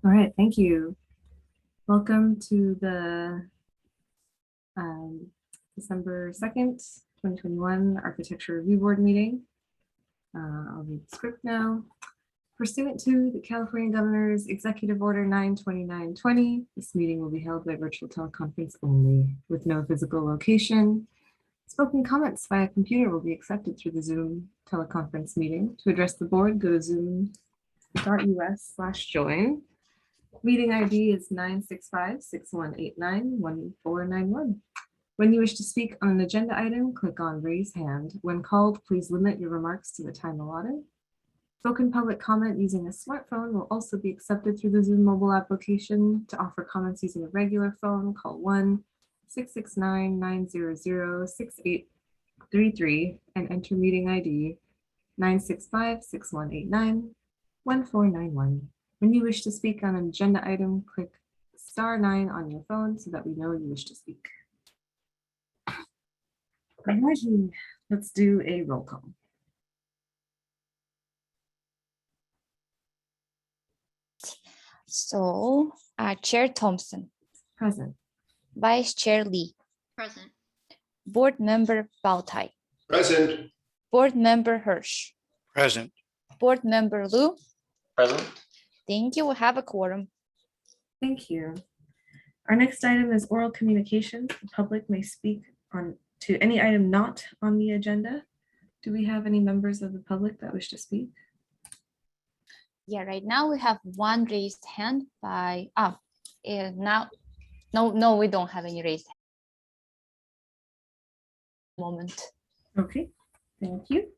All right, thank you. Welcome to the December 2nd, 2021 Architecture Review Board meeting. I'll read the script now. Pursuant to the California Governor's Executive Order 929/20, this meeting will be held by virtual teleconference only with no physical location. Spoken comments via computer will be accepted through the Zoom teleconference meeting. To address the board, go to zoom.us/join. Meeting ID is 965-6189-1491. When you wish to speak on an agenda item, click on raise hand. When called, please limit your remarks to the time allotted. Spoken public comment using a smartphone will also be accepted through the Zoom mobile application. To offer comments using a regular phone, call 1-669-900-6833 and enter meeting ID 965-6189-1491. When you wish to speak on an agenda item, click *9 on your phone so that we know you wish to speak. Alrighty, let's do a roll call. So, Chair Thompson, Present. Vice Chair Lee, Present. Board Member Baltai, Present. Board Member Hirsch, Present. Board Member Liu. Present. Thank you. We have a quorum. Thank you. Our next item is oral communications. The public may speak to any item not on the agenda. Do we have any members of the public that wish to speak? Yeah, right now we have one raised hand by, no, we don't have any raised hand. Moment. Okay, thank you.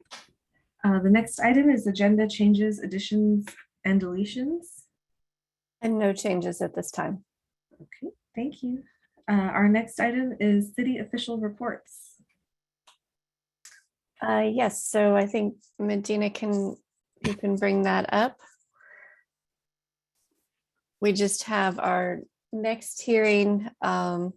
The next item is agenda changes, additions, and deletions. And no changes at this time. Okay, thank you. Our next item is city official reports. Yes, so I think Medina you can bring that up. We just have our next hearing. Let's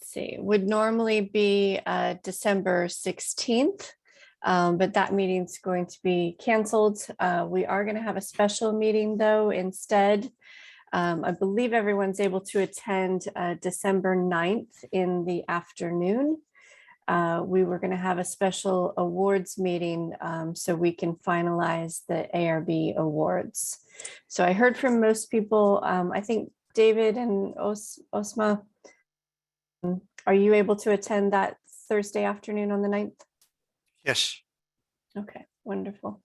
see, would normally be December 16th, but that meeting's going to be canceled. We are going to have a special meeting though instead. I believe everyone's able to attend December 9th in the afternoon. We were going to have a special awards meeting so we can finalize the ARB awards. So I heard from most people, I think David and Osma, are you able to attend that Thursday afternoon on the 9th? Yes. Okay, wonderful.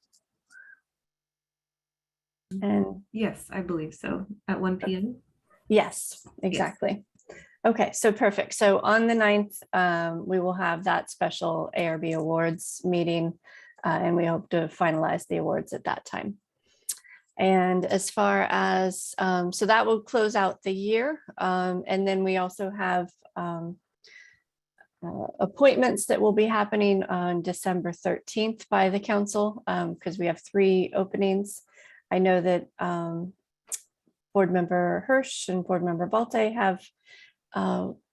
And yes, I believe so, at 1 p.m. Yes, exactly. Yes. Okay, so perfect. So on the 9th, we will have that special ARB awards meeting, and we hope to finalize the awards at that time. And as far as, so that will close out the year. And then we also have appointments that will be happening on December 13th by the council, because we have 3 openings. I know that Board Member Hirsch and Board Member Balte have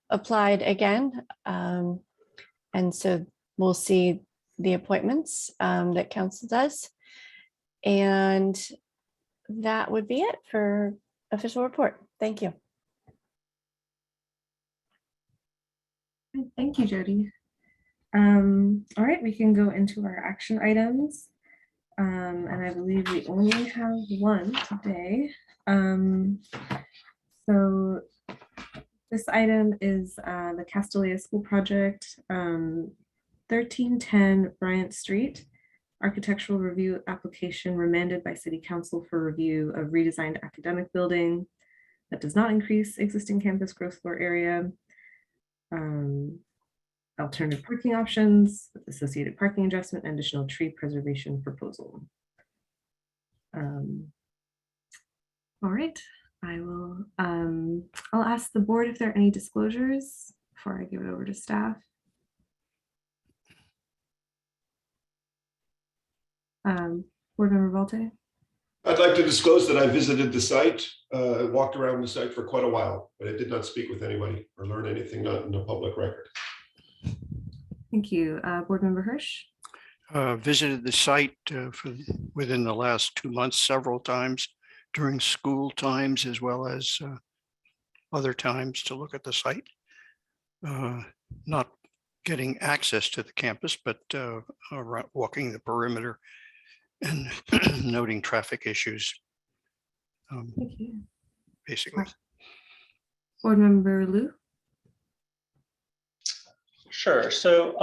applied again. And so we'll see the appointments that council does. And that would be it for official report. Thank you. Thank you, Jody. All right, we can go into our action items. And I believe we only have one today. So this item is the Castalia School Project, 1310 Bryant Street, architectural review application remanded by City Council for review of redesigned academic building that does not increase existing campus gross floor area. Alternative parking options, associated parking adjustment, and additional tree preservation proposal. All right, I'll ask the board if there are any disclosures before I give it over to staff. Board Member Balte. I'd like to disclose that I visited the site, walked around the site for quite a while, but I did not speak with anybody or learn anything not in the public record. Thank you. Board Member Hirsch. Visited the site within the last 2 months several times. during school times as well as other times to look at the site. Not getting access to the campus, but walking the perimeter and noting traffic issues, Thank you. basically. Board Member Liu? Sure. So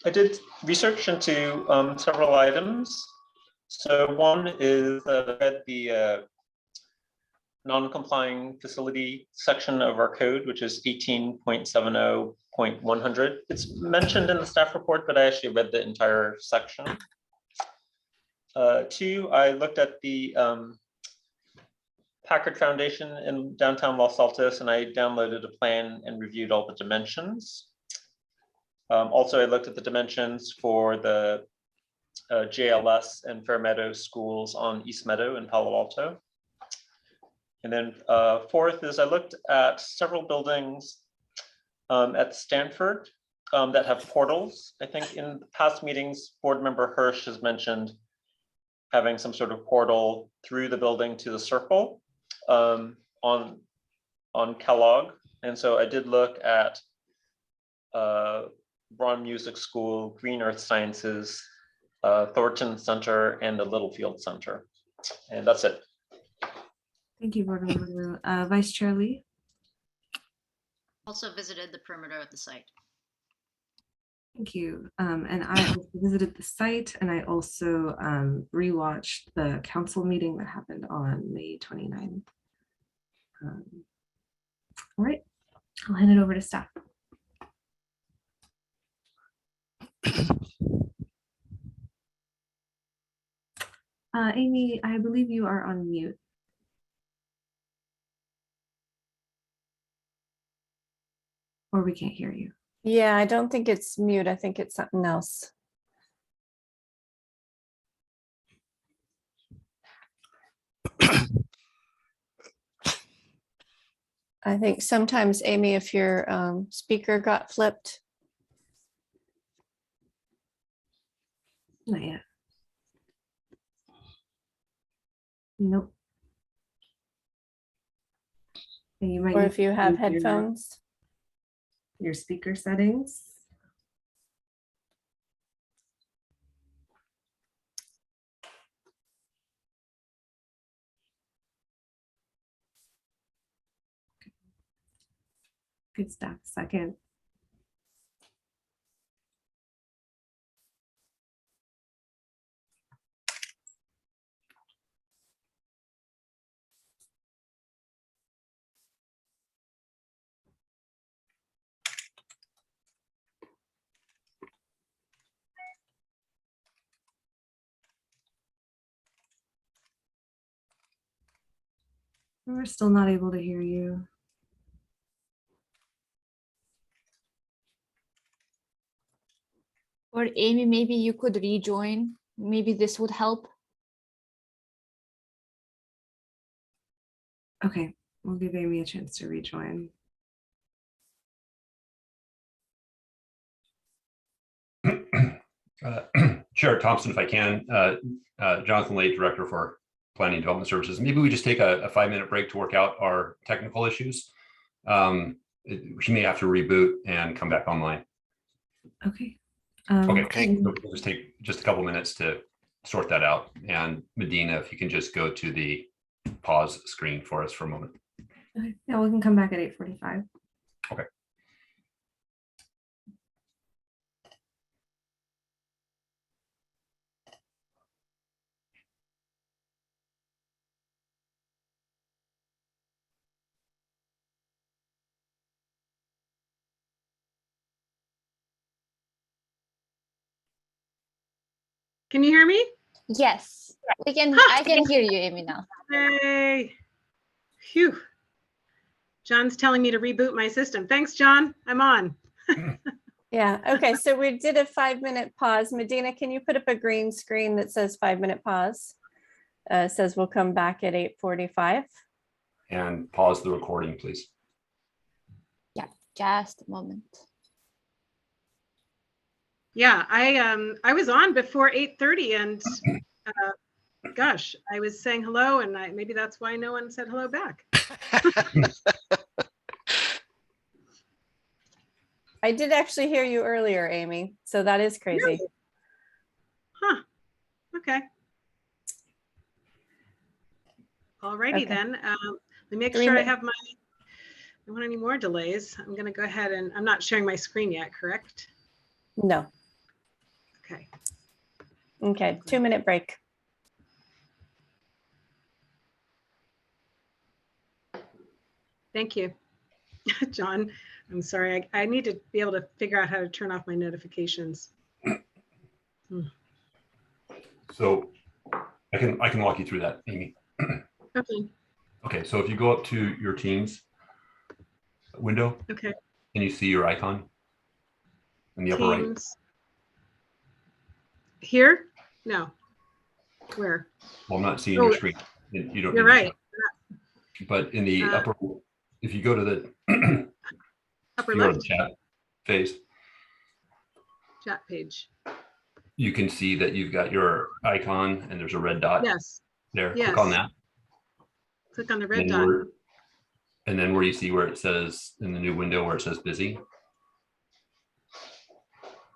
I did research into several items. So one is that I read the non-complying facility section of our code, which is 18.70.100. It's mentioned in the staff report, but I actually read the entire section. Two, I looked at the Packard Foundation in downtown Los Altos, and I downloaded a plan and reviewed all the dimensions. Also, I looked at the dimensions for the JLS and Fairmeadow schools on East Meadow in Palo Alto. And then fourth is I looked at several buildings at Stanford that have portals. I think in past meetings, board member Hirsch has mentioned having some sort of portal through the building to the circle on Kellogg. And so I did look at Braun Music School, Green Earth Sciences, Thornton Center, and the Littlefield Center. And that's it. Thank you, Board Member Liu. Vice Chair Lee? Also visited the perimeter of the site. Thank you. And I also visited the site, and I also rewatched the council meeting that happened on May 29th. All right, I'll hand it over to staff. Amy, I believe you are on mute. Or we can't hear you. Yeah, I don't think it's mute. I think it's something else. I think sometimes, Amy, if your speaker got flipped. Not yet. Nope. And you might Or need if you to have change headphones. your speaker settings. Good stuff. Second. We're still not able to hear you. Or Amy, maybe you could rejoin. Maybe this would help. Okay, we'll give Amy a chance to rejoin. Chair Thompson, if I can, Jonathan Late, Director for Planning and Development Services. Maybe we just take a 5-minute break to work out our technical issues. She may have to reboot and come back online. Okay. Okay, so we'll just take just a couple minutes to sort that out. And Medina, if you can just go to the pause screen for us for a moment. Okay. Yeah, we can come back at 8:45. Okay. Can you hear me? Yes, we can. I can hear you, Amy, now. Hey. Phew. John's telling me to reboot my system. Thanks, John. I'm on. Yeah, okay, so we did a 5-minute pause. Medina, can you put up a green screen that says 5-minute pause? It says we'll come back at 8:45. And pause the recording, please. Yeah, just a moment. Yeah, I was on before 8:30 and Gosh, I was saying hello and maybe that's why no one said hello back. I did actually hear you earlier, Amy. So that is crazy. Really? Huh, okay. Alrighty Okay. then, let me make 3 sure I minutes. have my, I don't want any more delays. I'm gonna go ahead and, I'm not sharing my screen yet, correct? No. Okay, Okay. 2-minute break. thank you. John, I'm sorry, I need to be able to figure out how to turn off my notifications. So I can walk you through that, Amy. Okay, Okay, so if you go up to your Teams window okay, and you see your icon in the upper right, Teams. Here? No. Where? well, I'm not seeing Oh, your screen. You don't. you're need to right. show. But in the upper, if you go to the Upper if you go to the left, chat phase, chat page. you can see that you've got your icon and there's a red dot Yes, there. yes. Click on that. Click on the red And dot. and then where you see where it says in the new window where it says busy,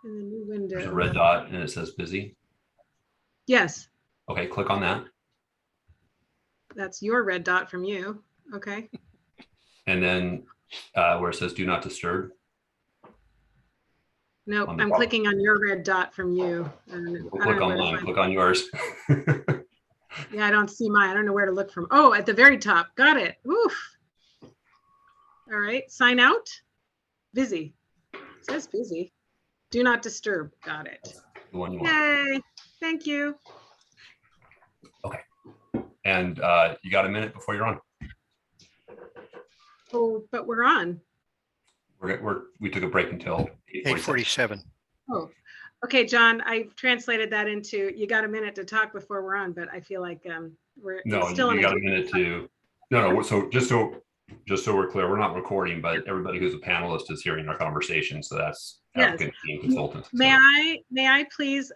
In the new there's a window. red dot and it says busy. Yes, Okay, click on that. that's your red dot from you. Okay. And then where it says do not disturb. No, On the I'm bottom. clicking on your red dot from you. And I Click don't know on where to mine, find click it. on yours. Yeah, I don't see mine. I don't know where to look from. Oh, at the very top. Got it. Oof. All right. Sign out. Busy. It says busy. Do not disturb. Got it. The one you want. Yay. Thank you. And you got a minute before you're on. Oh, but we're on. We took a break until 8:47. 8:47. Oh, okay, John, I translated that into, you got a minute to talk before we're on, but I feel like we're No, it's still you in got a minute to. No. So just so we're clear, we're not recording, but everybody who's a panelist is hearing our conversation. So that's Yes. applicant team consultants. May I please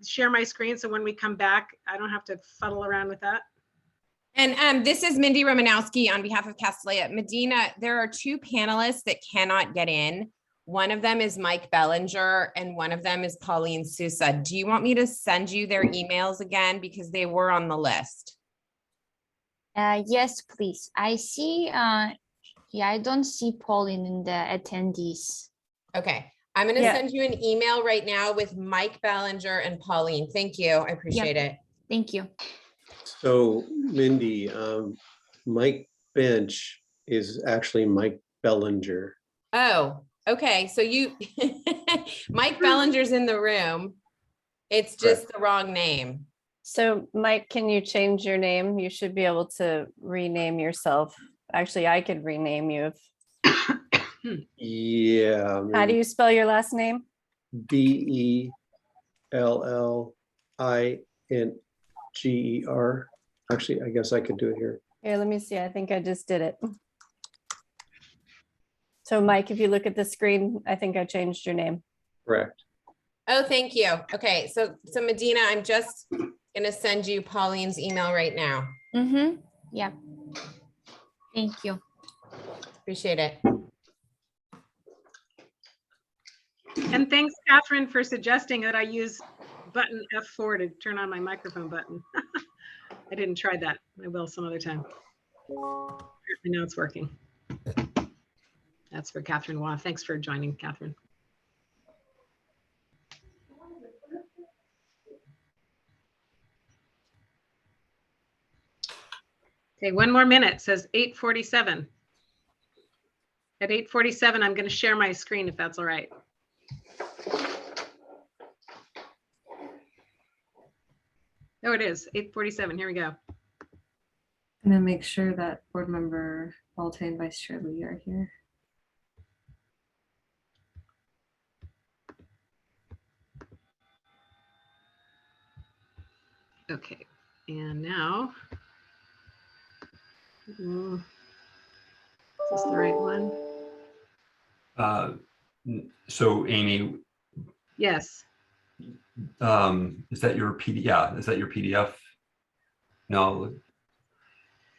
share my screen so when we come back, I don't have to fuddle around with that? And this is Mindy Romanowski on behalf of Castellia. Medina, there are 2 panelists that cannot get in. One of them is Mike Bellinger and one of them is Pauline Sousa. Do you want me to send you their emails again? Because they were on the list. Yes, please. I see, yeah, I don't see Pauline in the attendees. Okay. I'm going to Yeah. send you an email right now with Mike Bellinger and Pauline. Thank you. I appreciate it. Thank you. So Mindy, Mike Bench is actually Mike Bellinger. Oh, okay. So you, Mike Bellinger's in the room. It's just the wrong name. So Mike, can you change your name? You should be able to rename yourself. Actually, I could rename you. Yeah. How do you spell your last name? Bellinger. Actually, I guess I could do it here. Here, let me see. I think I just did it. So Mike, if you look at the screen, I think I changed your name. Correct. Oh, thank you. Okay. So Medina, I'm just going to send you Pauline's email right now. Mm-hmm. Yeah. Thank you. Appreciate it. And thanks, Catherine, for suggesting that I use button F4 to turn on my microphone button. I didn't try that. I will some other time. Apparently now it's working. That's for Catherine Waugh. Thanks for joining, Catherine. Okay, 1 more minute. It says 8:47. At 8:47, I'm going to share my screen if that's all right. Oh, it is 8:47. Here we go. And then make sure that board member Alta and Vice Chair Lee are here. Okay, and now, is this the right one? So Amy, Yes. is that your PDF? Yeah, is that your PDF No.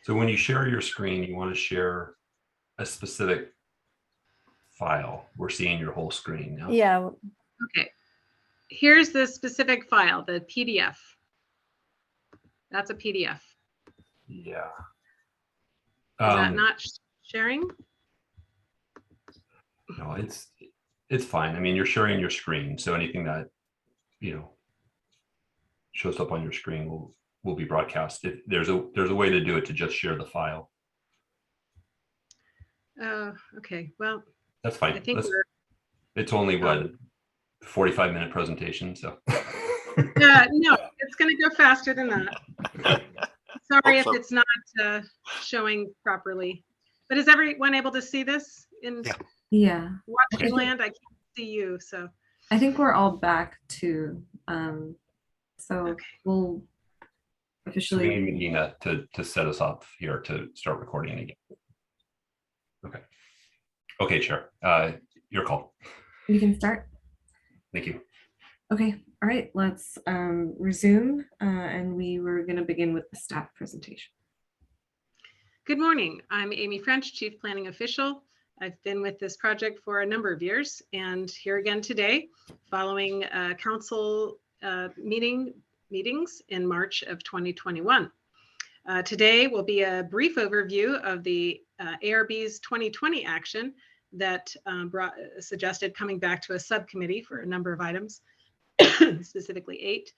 So when you share your screen, you want to share a specific file. We're seeing your whole screen now. Yeah, Okay. Here's the specific file, the PDF. That's a PDF. Yeah. Is that not sharing? No, it's fine. I mean, you're sharing your screen, so anything that shows up on your screen will be broadcast. There's a way to do it to just share the file. Okay. Well, That's fine. I think we're. It's only what 45-minute presentation, so. No, it's going to go faster than that. Sorry if so. it's not showing properly. But is everyone able to see this in Yeah, watching land? I can't see you, so. I think we're all back to, so Okay. we'll So officially. we need Medina to set us up here to start recording again. Okay. Okay, Chair. Your call. You can start. Thank you. Okay, all right, let's resume. And we were going to begin with the staff presentation. Good morning. I'm Amy French, Chief Planning Official. I've been with this project for a number of years and here again today following council meetings in March of 2021. Today will be a brief overview of the ARB's 2020 action that suggested coming back to a subcommittee for a number of items, specifically 8.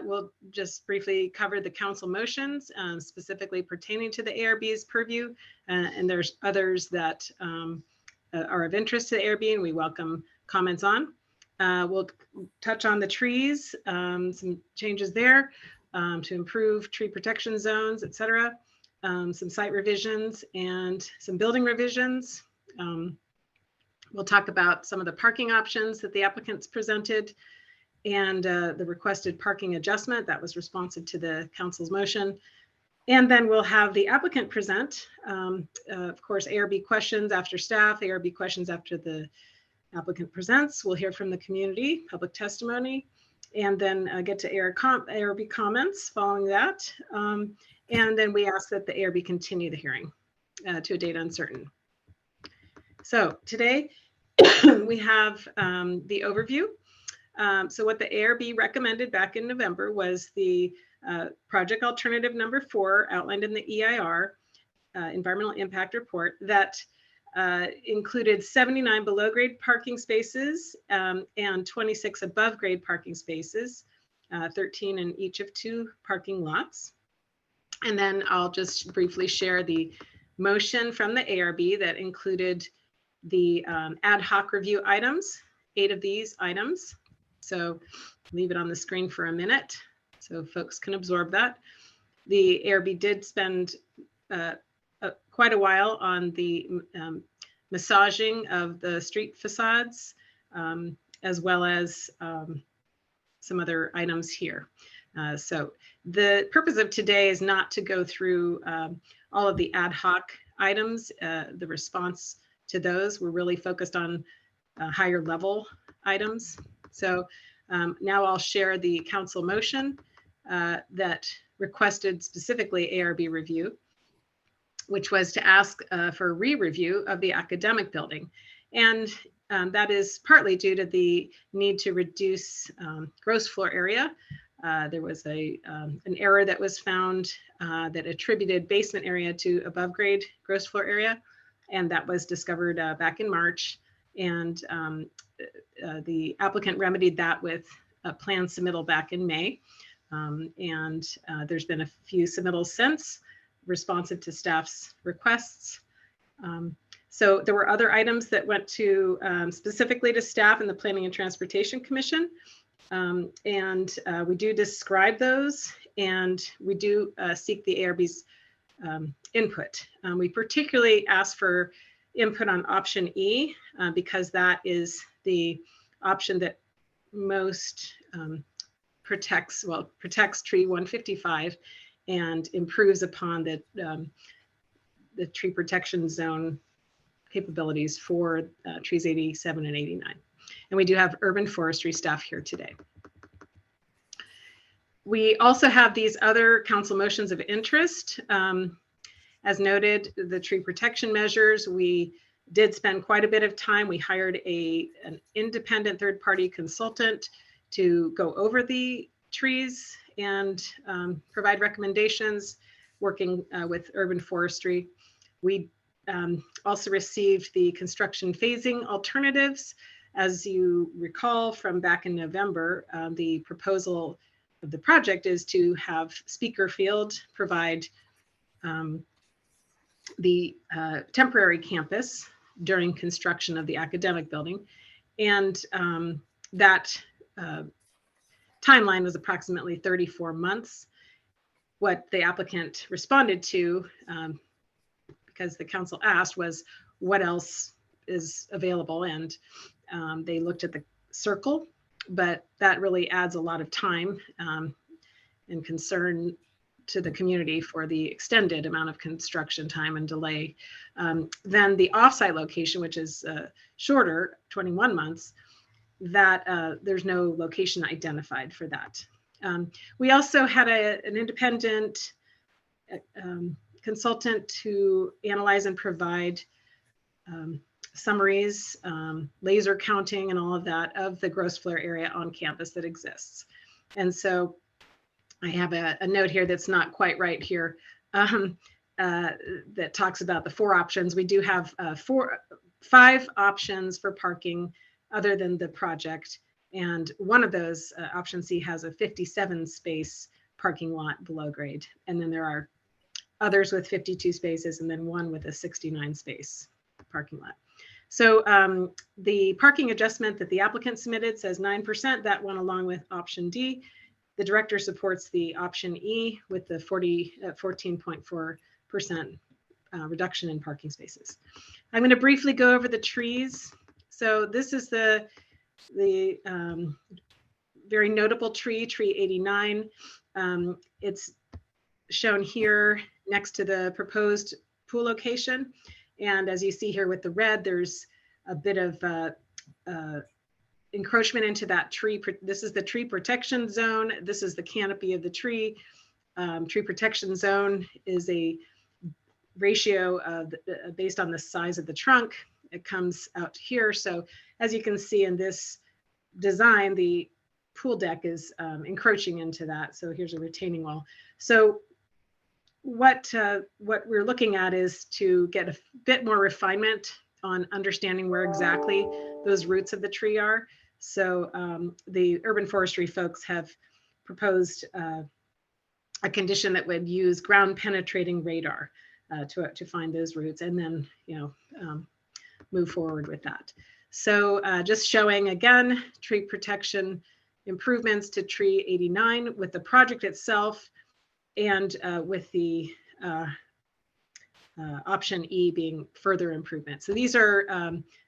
We'll just briefly cover the council motions, specifically pertaining to the ARB's purview, and there's others that are of interest to the ARB and we welcome comments on. We'll touch on the trees, some changes there to improve tree protection zones, etc. Some site revisions and some building revisions. We'll talk about some of the parking options that the applicants presented and the requested parking adjustment that was responsive to the council's motion. And then we'll have the applicant present, of course, ARB questions after staff, ARB questions after the applicant presents. We'll hear from the community, public testimony, and then get to ARB comments following that. And then we ask that the ARB continue the hearing to a date uncertain. So today we have the overview. So what the ARB recommended back in November was the project alternative number 4 outlined in the EIR, Environmental Impact Report, that included 79 below grade parking spaces and 26 above grade parking spaces, 13 in each of 2 parking lots. And then I'll just briefly share the motion from the ARB that included the ad hoc review items, 8 of these items. So leave it on the screen for a minute so folks can absorb that. The ARB did spend quite a while on the massaging of the street facades, as well as some other items here. So the purpose of today is not to go through all of the ad hoc items, the response to those. We're really focused on higher level items. So now I'll share the council motion that requested specifically ARB review, which was to ask for a re-review of the academic building. And that is partly due to the need to reduce gross floor area. There was an error that was found that attributed basement area to above grade gross floor area. And that was discovered back in March. And the applicant remedied that with a plan submittal back in May. There's been a few submittals since, responsive to staff's requests. So there were other items that went to specifically to staff and the Planning and Transportation Commission. We do describe those and we do seek the ARB's input. We particularly ask for input on option E because that is the option that most protects tree 155 and improves upon the tree protection zone capabilities for trees 87 and 89. And we do have urban forestry staff here today. We also have these other council motions of interest. As noted, the tree protection measures, we did spend quite a bit of time. We hired an independent third-party consultant to go over the trees and provide recommendations, working with urban forestry. We also received the construction phasing alternatives. As you recall from back in November, the proposal of the project is to have Speaker Field provide the temporary campus during construction of the academic building. And that timeline was approximately 34 months. What the applicant responded to, because the council asked, was what else is available. And they looked at the circle, but that really adds a lot of time and concern to the community for the extended amount of construction time and delay. Then the offsite location, which is shorter, 21 months, that there's no location identified for that. We also had an independent consultant to analyze and provide summaries, laser counting and all of that of the gross floor area on campus that exists. And so I have a note here that's not quite right here that talks about the 4 options. We do have 5 options for parking other than the project. And one of those, option C, has a 57 space parking lot below grade. And then there are others with 52 spaces and then one with a 69 space parking lot. So the parking adjustment that the applicant submitted says 9%. That went along with option D. The director supports the option E with the 14.4% reduction in parking spaces. I'm going to briefly go over the trees. So this is the very notable tree, tree 89. It's shown here next to the proposed pool location. And as you see here with the red, there's a bit of encroachment into that tree. This is the tree protection zone. This is the canopy of the tree. Tree protection zone is a ratio of based on the size of the trunk. It comes out here. So as you can see in this design, the pool deck is encroaching into that. So here's a retaining wall. So what we're looking at is to get a bit more refinement on understanding where exactly those roots of the tree are. So the urban forestry folks have proposed a condition that would use ground penetrating radar to find those roots and then, move forward with that. So just showing again, tree protection improvements to tree 89 with the project itself and with the option E being further improvement. So these are,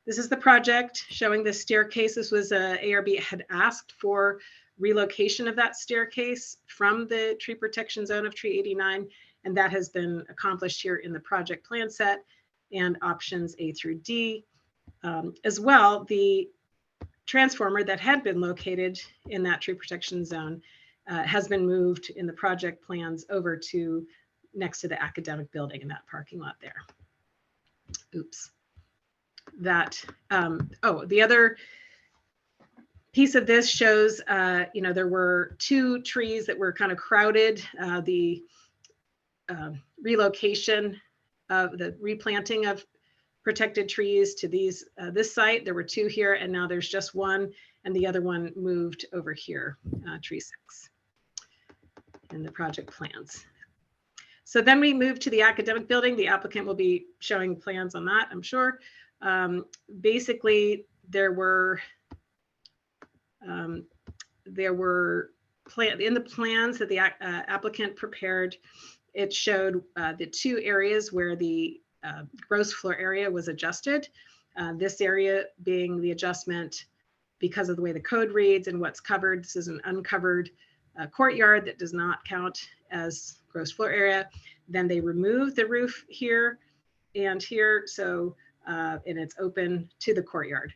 this is the project showing the staircase. This was ARB had asked for relocation of that staircase from the tree protection zone of tree 89. And that has been accomplished here in the project plan set and options A through D. As well, the transformer that had been located in that tree protection zone has been moved in the project plans over to next to the academic building in that parking lot there. Oops. That, the other piece of this shows, there were 2 trees that were kind of crowded. The relocation of the replanting of protected trees to this site. There were 2 here and now there's just 1 and the other one moved over here, tree 6 in the project plans. So then we move to the academic building. The applicant will be showing plans on that, I'm sure. Basically, there were in the plans that the applicant prepared, it showed the 2 areas where the gross floor area was adjusted. This area being the adjustment because of the way the code reads and what's covered. This is an uncovered courtyard that does not count as gross floor area. Then they remove the roof here and here, so and it's open to the courtyard.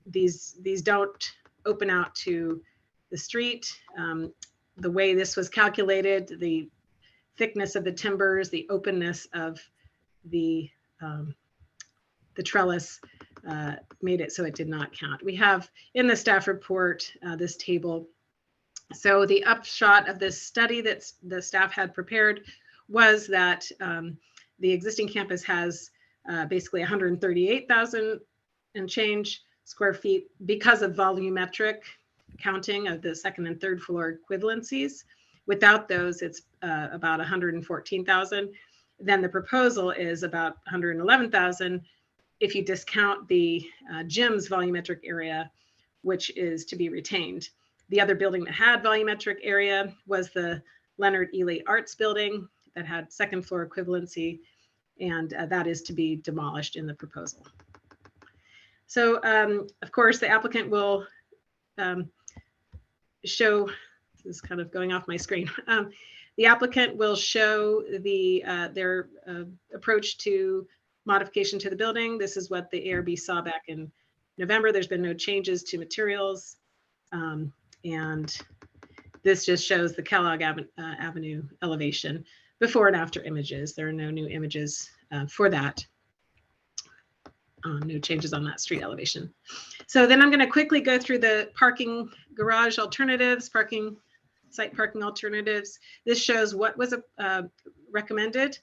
These don't open out to the street. the way this was calculated, the thickness of the timbers, the openness of the trellis made it so it did not count. We have in the staff report this table. So the upshot of this study that the staff had prepared was that the existing campus has basically 138,000 and change square feet because of volumetric counting of the second and third floor equivalencies. Without those, it's about 114,000. Then the proposal is about 111,000 if you discount the gym's volumetric area, which is to be retained. The other building that had volumetric area was the Leonard Ely Arts Building that had second floor equivalency, and that is to be demolished in the proposal. So of course, the applicant will show, this is kind of going off my screen. The applicant will show their approach to modification to the building. This is what the ARB saw back in November. There's been no changes to materials. And this just shows the Kellogg Avenue elevation before and after images. There are no new images for that. No changes on that street elevation. So then I'm going to quickly go through the parking garage alternatives, site parking alternatives. This shows what was recommended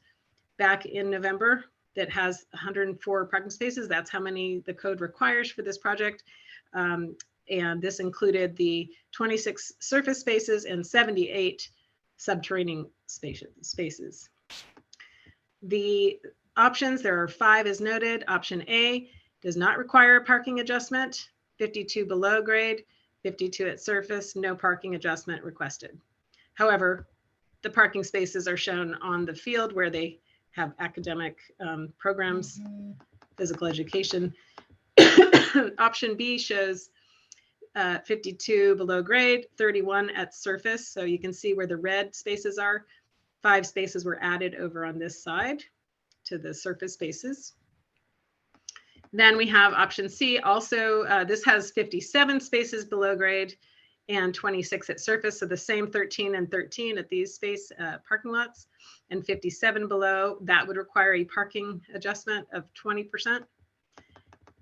back in November that has 104 parking spaces. That's how many the code requires for this project. And this included the 26 surface spaces and 78 subterranean spaces. The options, there are 5 as noted. Option A does not require a parking adjustment, 52 below grade, 52 at surface, no parking adjustment requested. However, the parking spaces are shown on the field where they have academic programs, physical education. Option B shows 52 below grade, 31 at surface. So you can see where the red spaces are. 5 spaces were added over on this side to the surface spaces. Then we have option C. Also, this has 57 spaces below grade and 26 at surface. So the same 13 and 13 at these parking lots, and 57 below. That would require a parking adjustment of 20%.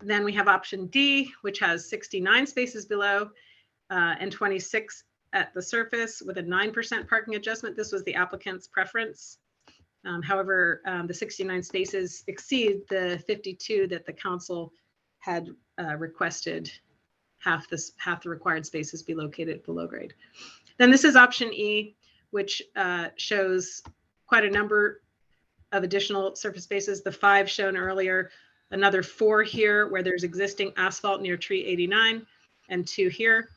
Then we have option D, which has 69 spaces below and 26 at the surface with a 9% parking adjustment. This was the applicant's preference. However, the 69 spaces exceed the 52 that the council had requested half the required spaces be located below grade. Then this is option E, which shows quite a number of additional surface spaces. The 5 shown earlier, another 4 here where there's existing asphalt near tree 89 and 2 here.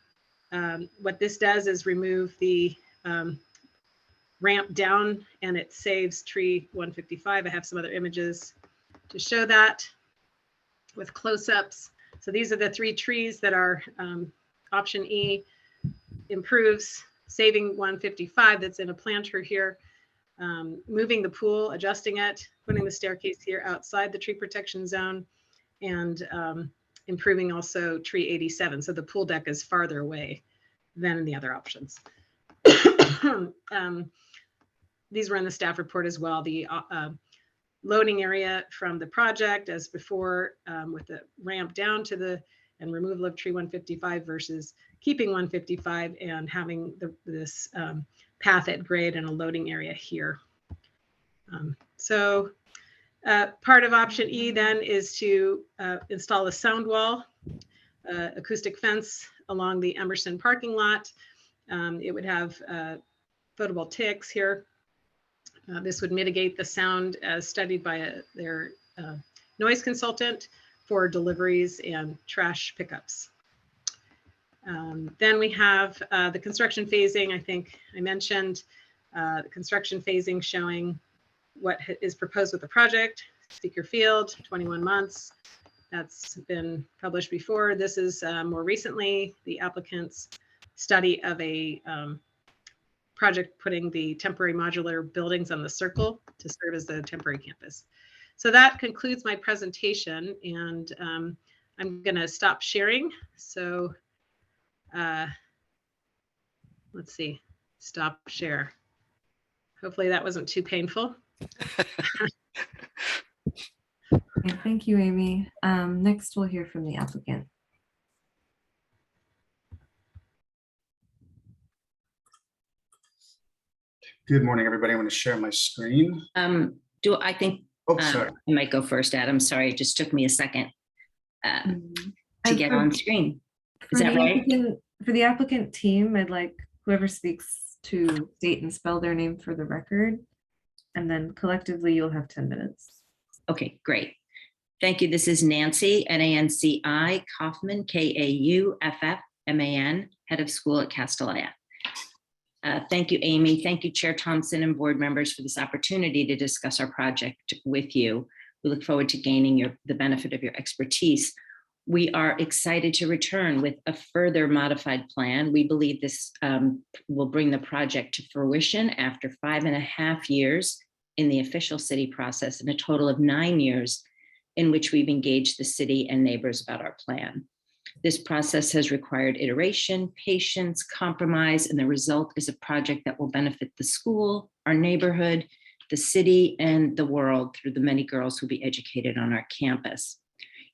What this does is remove the ramp down and it saves tree 155. I have some other images to show that with close-ups. So these are the 3 trees that are option E improves, saving 155 that's in a planter here, moving the pool, adjusting it, putting the staircase here outside the tree protection zone, and improving also tree 87. So the pool deck is farther away than the other options. These were in the staff report as well. The loading area from the project as before with the ramp down to and removal of tree 155 versus keeping 155 and having this path at grade and a loading area here. So part of option E then is to install a sound wall, acoustic fence along the Emerson parking lot. It would have photovoltaics here. This would mitigate the sound as studied by their noise consultant for deliveries and trash pickups. Then we have the construction phasing. I think I mentioned the construction phasing showing what is proposed with the project. Seeker Field, 21 months. That's been published before. This is more recently the applicant's study of a project putting the temporary modular buildings on the circle to serve as the temporary campus. So that concludes my presentation, and I'm going to stop sharing. So let's see. stop share. Hopefully that wasn't too painful. Okay, thank you, Amy. Next, we'll hear from the applicant. Good morning, everybody. I'm going to share my screen. I think Oh, sorry. I might go first, Adam. Sorry, it just took me a second to And get for- on screen. For Is that the right? For the applicant team, I'd like whoever speaks to state and spell their name for the record. And then collectively, you'll have 10 minutes. Okay, great. Thank you. This is Nancy, Nanci Kaufman, Kauffman, head of school at Castellia. Thank you, Amy. Thank you, Chair Thompson and board members for this opportunity to discuss our project with you. We look forward to gaining the benefit of your expertise. We are excited to return with a further modified plan. We believe this will bring the project to fruition after 5.5 years in the official city process and a total of 9 years in which we've engaged the city and neighbors about our plan. This process has required iteration, patience, compromise, and the result is a project that will benefit the school, our neighborhood, the city, and the world through the many girls who will be educated on our campus.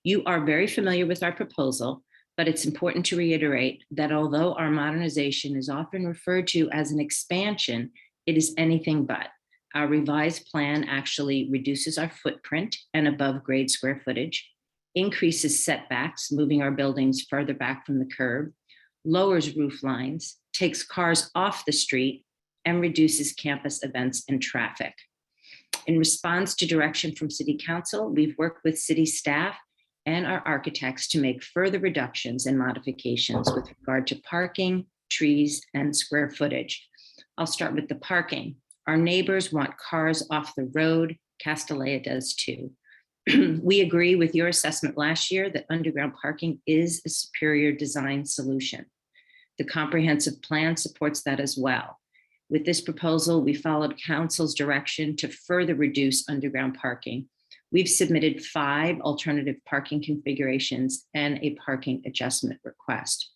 You are very familiar with our proposal, but it's important to reiterate that although our modernization is often referred to as an expansion, it is anything but. Our revised plan actually reduces our footprint and above grade square footage, increases setbacks, moving our buildings further back from the curb, lowers roof lines, takes cars off the street, and reduces campus events and traffic. In response to direction from City Council, we've worked with city staff and our architects to make further reductions and modifications with regard to parking, trees, and square footage. I'll start with the parking. Our neighbors want cars off the road. Castellia does too. We agree with your assessment last year that underground parking is a superior design solution. The comprehensive plan supports that as well. With this proposal, we followed council's direction to further reduce underground parking. We've submitted 5 alternative parking configurations and a parking adjustment request.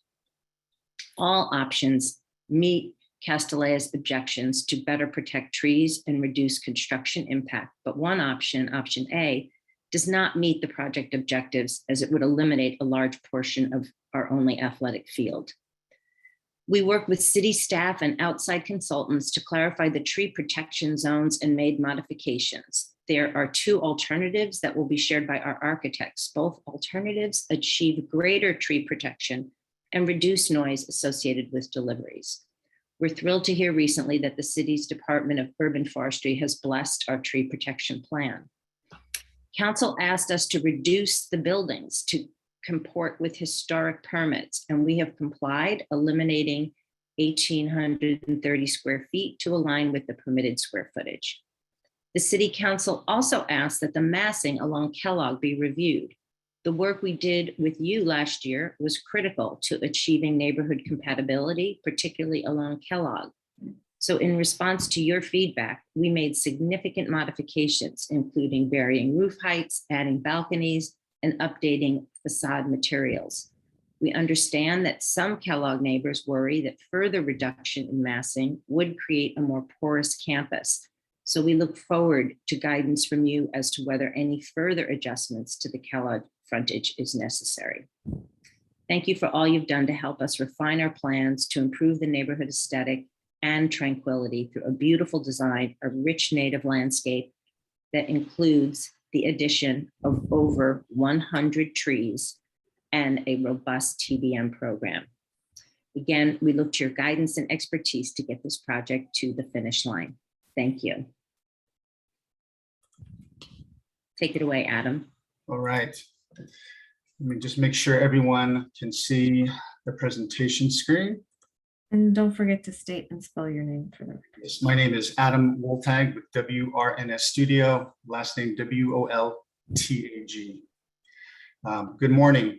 All options meet Castellia's objections to better protect trees and reduce construction impact, but one option, option A, does not meet the project objectives as it would eliminate a large portion of our only athletic field. We work with city staff and outside consultants to clarify the tree protection zones and made modifications. There are 2 alternatives that will be shared by our architects. Both alternatives achieve greater tree protection and reduce noise associated with deliveries. We're thrilled to hear recently that the city's Department of Urban Forestry has blessed our tree protection plan. Council asked us to reduce the buildings to comport with historic permits, and we have complied, eliminating 1,830 square feet to align with the permitted square footage. The City Council also asked that the massing along Kellogg be reviewed. The work we did with you last year was critical to achieving neighborhood compatibility, particularly along Kellogg. So in response to your feedback, we made significant modifications, including varying roof heights, adding balconies, and updating facade materials. We understand that some Kellogg neighbors worry that further reduction in massing would create a more porous campus. So we look forward to guidance from you as to whether any further adjustments to the Kellogg frontage is necessary. Thank you for all you've done to help us refine our plans to improve the neighborhood aesthetic and tranquility through a beautiful design, a rich native landscape that includes the addition of over 100 trees and a robust TBM program. Again, we look to your guidance and expertise to get this project to the finish line. Thank you. Take it away, Adam. All right. Let me just make sure everyone can see the presentation screen. And don't forget to state and spell your name for the record. Yes, my name is Adam Woltag with WRNS Studio, last name WOLTAG. Good morning,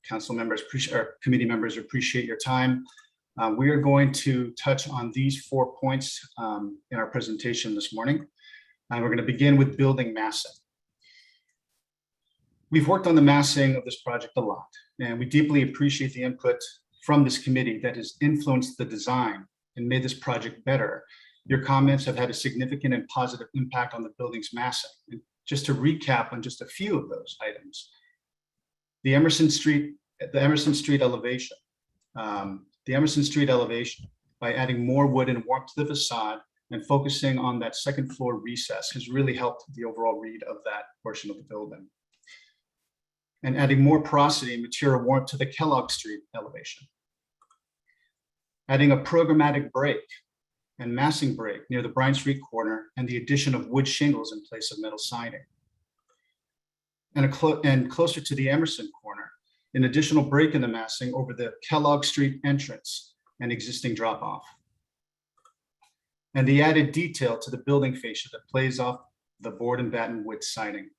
council members, or committee members, appreciate your time. We are going to touch on these 4 points in our presentation this morning. We're going to begin with building massing. We've worked on the massing of this project a lot, and we deeply appreciate the input from this committee that has influenced the design and made this project better. Your comments have had a significant and positive impact on the building's massing. And just to recap on just a few of those items, the Emerson Street elevation, by adding more wood and warmth to the facade and focusing on that second floor recess has really helped the overall read of that portion of the building. And adding more porosity and material warmth to the Kellogg Street elevation. Adding a programmatic break and massing break near the Bryan Street corner and the addition of wood shingles in place of metal siding. And closer to the Emerson corner, an additional break in the massing over the Kellogg Street entrance and existing drop off. And the added detail to the building fascia that plays off the board and batten wood siding.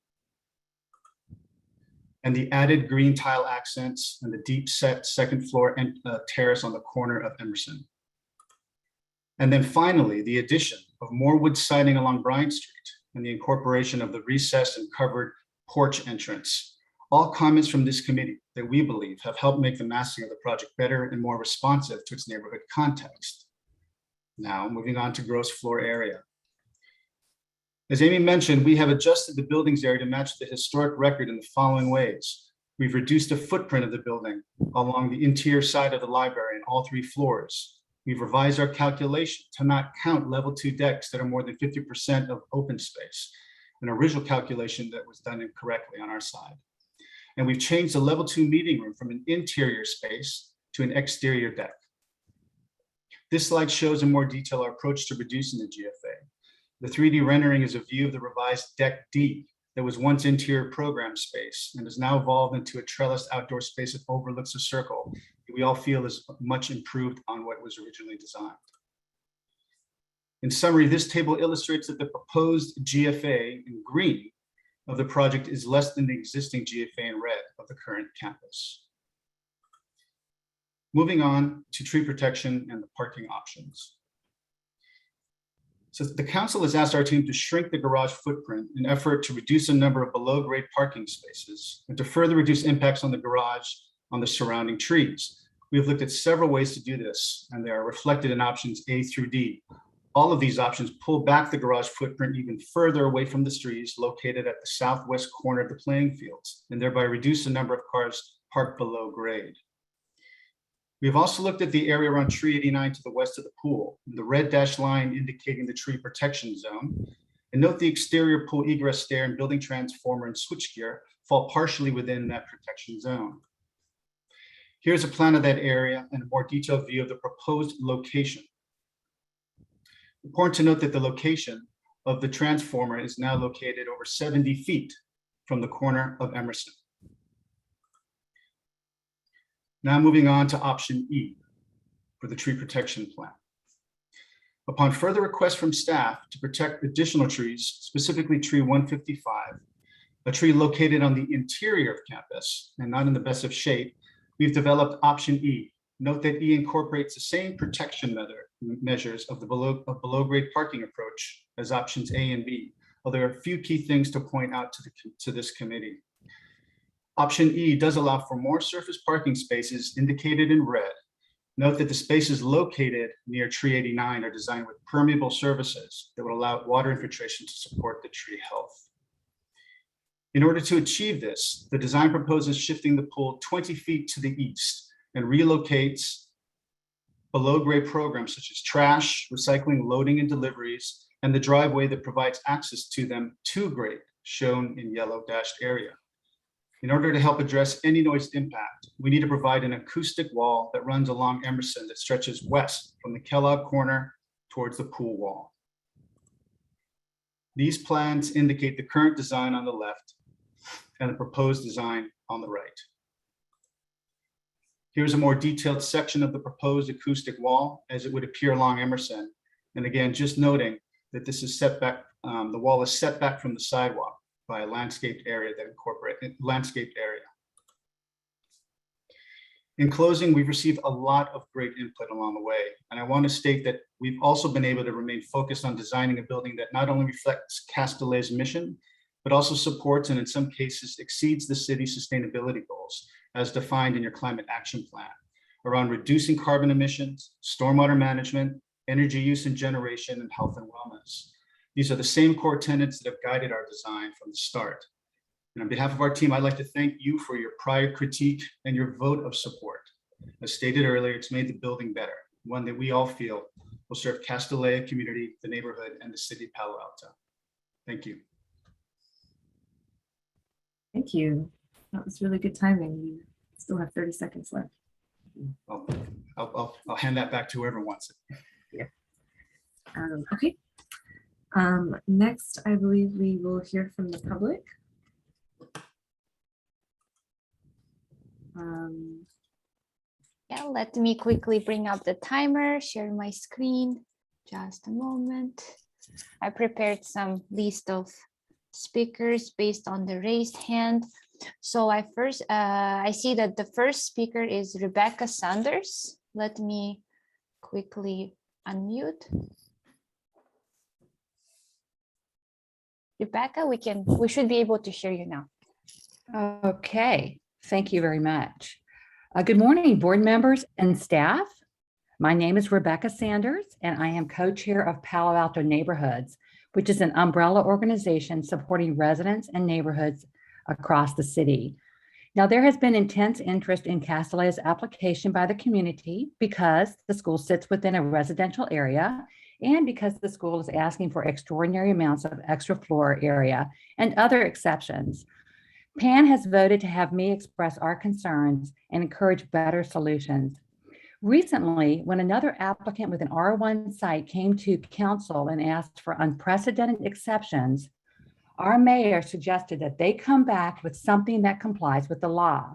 And the added green tile accents and the deep set second floor and terrace on the corner of Emerson. And then finally, the addition of more wood siding along Bryan Street and the incorporation of the recessed and covered porch entrance. All comments from this committee that we believe have helped make the massing of the project better and more responsive to its neighborhood context. Now, moving on to gross floor area. As Amy mentioned, we have adjusted the building's area to match the historic record in the following ways. We've reduced the footprint of the building along the interior side of the library in all 3 floors. We've revised our calculation to not count level 2 decks that are more than 50% of open space, an original calculation that was done incorrectly on our side. And we've changed the level 2 meeting room from an interior space to an exterior deck. This slide shows in more detail our approach to reducing the GFA. The 3D rendering is a view of the revised Deck D that was once interior program space and has now evolved into a trellised outdoor space that overlooks a circle that we all feel is much improved on what was originally designed. In summary, this table illustrates that the proposed GFA in green of the project is less than the existing GFA in red of the current campus. Moving on to tree protection and the parking options. So the council has asked our team to shrink the garage footprint in an effort to reduce the number of below grade parking spaces and to further reduce impacts on the garage on the surrounding trees. We have looked at several ways to do this, and they are reflected in options A through D. All of these options pull back the garage footprint even further away from the trees located at the southwest corner of the playing fields, and thereby reduce the number of cars parked below grade. We have also looked at the area around tree 89 to the west of the pool, the red dashed line indicating the tree protection zone. And note the exterior pool egress stair and building transformer and switchgear fall partially within that protection zone. Here's a plan of that area and a more detailed view of the proposed location. Important to note that the location of the transformer is now located over 70 feet from the corner of Emerson. Now moving on to option E for the tree protection plan. Upon further request from staff to protect additional trees, specifically tree 155, a tree located on the interior of campus and not in the best of shape, we've developed option E. Note that E incorporates the same protection measures of the below grade parking approach as options A and B, although there are a few key things to point out to this committee. Option E does allow for more surface parking spaces indicated in red. Note that the spaces located near tree 89 are designed with permeable surfaces that will allow water infiltration to support the tree health. In order to achieve this, the design proposes shifting the pool 20 feet to the east and relocates below grade programs such as trash, recycling, loading and deliveries, and the driveway that provides access to them to grade, shown in yellow dashed area. In order to help address any noise impact, we need to provide an acoustic wall that runs along Emerson that stretches west from the Kellogg corner towards the pool wall. These plans indicate the current design on the left and the proposed design on the right. Here's a more detailed section of the proposed acoustic wall as it would appear along Emerson. And again, just noting that this is set back, the wall is set back from the sidewalk by a landscaped area that incorporates landscaped area. In closing, we've received a lot of great input along the way, and I want to state that we've also been able to remain focused on designing a building that not only reflects Castellet's mission, but also supports and in some cases exceeds the city's sustainability goals as defined in your climate action plan around reducing carbon emissions, stormwater management, energy use and generation, and health and wellness. These are the same core tenets that have guided our design from the start. And on behalf of our team, I'd like to thank you for your prior critique and your vote of support. As stated earlier, it's made the building better, one that we all feel will serve Castellea community, the neighborhood, and the city of Palo Alto. Thank you. Thank you. That was really good timing. We still have 30 seconds left. I'll hand that back to whoever wants it. Okay. Next, I believe we will hear from the public. Yeah, let me quickly bring up the timer, share my screen. Just a moment. I prepared some list of speakers based on the raised hand. So I see that the first speaker is Rebecca Sanders. Let me quickly unmute. Rebecca, we should be able to hear you now. Okay, thank you very much. Good morning, board members and staff. My name is Rebecca Sanders, and I am co-chair of Palo Alto Neighborhoods, which is an umbrella organization supporting residents and neighborhoods across the city. Now, there has been intense interest in Castellea's application by the community because the school sits within a residential area and because the school is asking for extraordinary amounts of extra floor area and other exceptions. PAN has voted to have me express our concerns and encourage better solutions. Recently, when another applicant with an R1 site came to council and asked for unprecedented exceptions, our mayor suggested that they come back with something that complies with the law.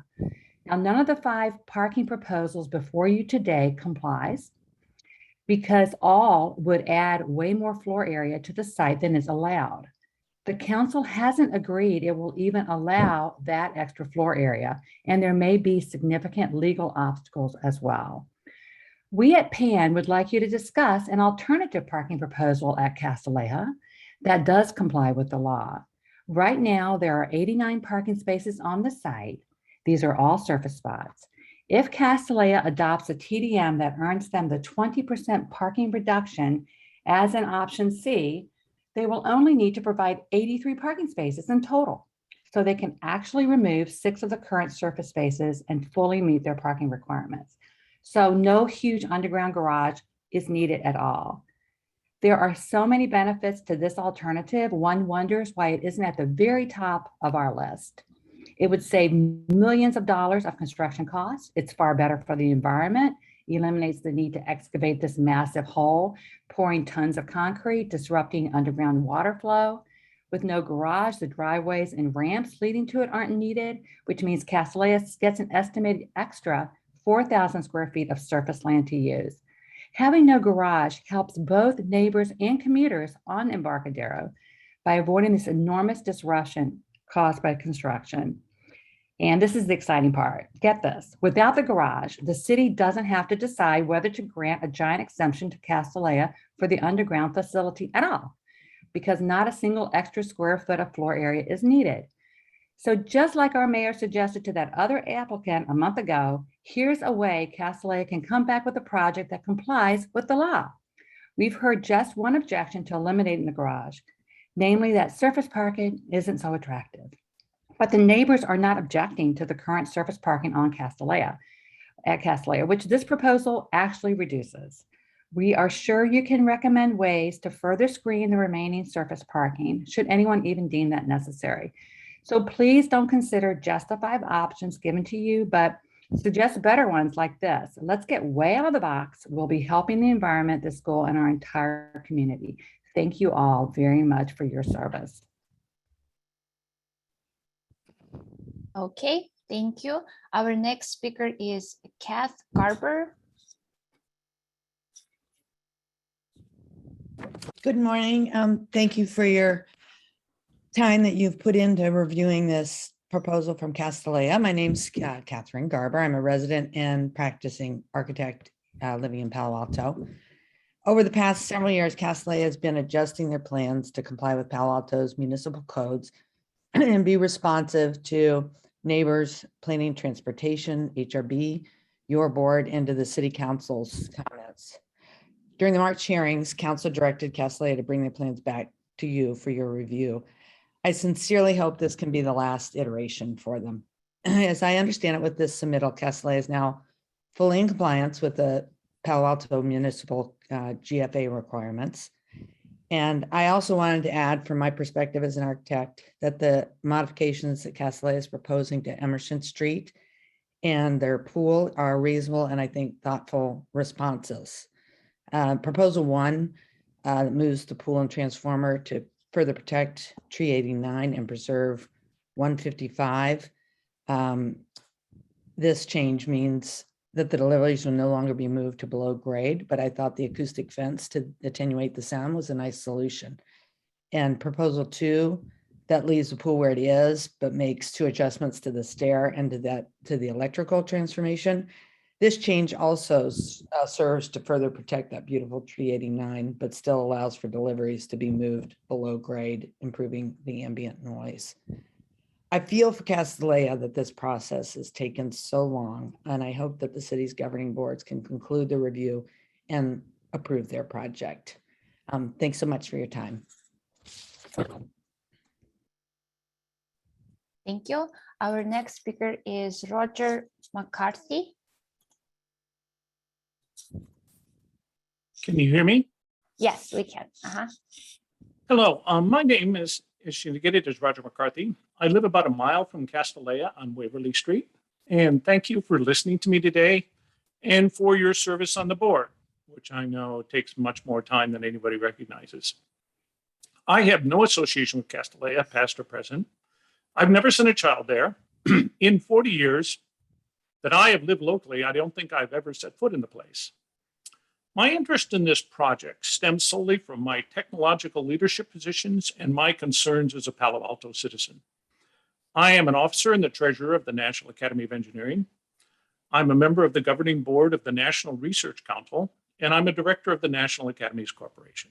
Now, none of the 5 parking proposals before you today complies because all would add way more floor area to the site than is allowed. The council hasn't agreed it will even allow that extra floor area, and there may be significant legal obstacles as well. We at PAN would like you to discuss an alternative parking proposal at Castellea that does comply with the law. Right now, there are 89 parking spaces on the site. These are all surface spots. If Castellea adopts a TDM that earns them the 20% parking reduction as an option C, they will only need to provide 83 parking spaces in total. So they can actually remove 6 of the current surface spaces and fully meet their parking requirements. So no huge underground garage is needed at all. There are so many benefits to this alternative. One wonders why it isn't at the very top of our list. It would save millions of dollars of construction costs. It's far better for the environment, eliminates the need to excavate this massive hole, pouring tons of concrete, disrupting underground water flow. With no garage, the driveways and ramps leading to it aren't needed, which means Castellea gets an estimated extra 4,000 square feet of surface land to use. Having no garage helps both neighbors and commuters on Embarcadero by avoiding this enormous disruption caused by construction. And this is the exciting part. Get this, without the garage, the city doesn't have to decide whether to grant a giant exemption to Castellea for the underground facility at all, because not a single extra square foot of floor area is needed. So just like our mayor suggested to that other applicant a month ago, here's a way Castellea can come back with a project that complies with the law. We've heard just one objection to eliminating the garage, namely that surface parking isn't so attractive. But the neighbors are not objecting to the current surface parking on Castellea, which this proposal actually reduces. We are sure you can recommend ways to further screen the remaining surface parking, should anyone even deem that necessary. So please don't consider just the 5 options given to you, but suggest better ones like this. Let's get way out of the box. We'll be helping the environment, the school, and our entire community. Thank you all very much for your service. Okay, thank you. Our next speaker is Kath Garber. Good morning. Thank you for your time that you've put into reviewing this proposal from Castellea. My name's Catherine Garber. I'm a resident and practicing architect living in Palo Alto. Over the past several years, Castellea has been adjusting their plans to comply with Palo Alto's municipal codes and be responsive to neighbors, planning, transportation, HRB, your board, and to the city council's comments. During the March hearings, council directed Castellia to bring the plans back to you for your review. I sincerely hope this can be the last iteration for them. As I understand it, with this submittal, Castellia is now fully in compliance with the Palo Alto municipal GFA requirements. And I also wanted to add, from my perspective as an architect, that the modifications that Castellia is proposing to Emerson Street and their pool are reasonable and I think thoughtful responses. Proposal 1 moves the pool and transformer to further protect tree 89 and preserve 155. This change means that the deliveries will no longer be moved to below grade, but I thought the acoustic fence to attenuate the sound was a nice solution. And proposal 2, that leaves the pool where it is, but makes 2 adjustments to the stair and to the electrical transformation. This change also serves to further protect that beautiful tree 89, but still allows for deliveries to be moved below grade, improving the ambient noise. I feel for Castellia that this process has taken so long, and I hope that the city's governing boards can conclude the review and approve their project. Thanks so much for your time. Thank you. Our next speaker is Roger McCarthy. Can you hear me? Yes, we can. Hello, my name is Roger McCarthy. I live about a mile from Castellia on Waverly Street. And thank you for listening to me today and for your service on the board, which I know takes much more time than anybody recognizes. I have no association with Castellia, past or present. I've never sent a child there. In 40 years that I have lived locally, I don't think I've ever set foot in the place. My interest in this project stems solely from my technological leadership positions and my concerns as a Palo Alto citizen. I am an officer and the treasurer of the National Academy of Engineering. I'm a member of the governing board of the National Research Council, and I'm a director of the National Academies Corporation.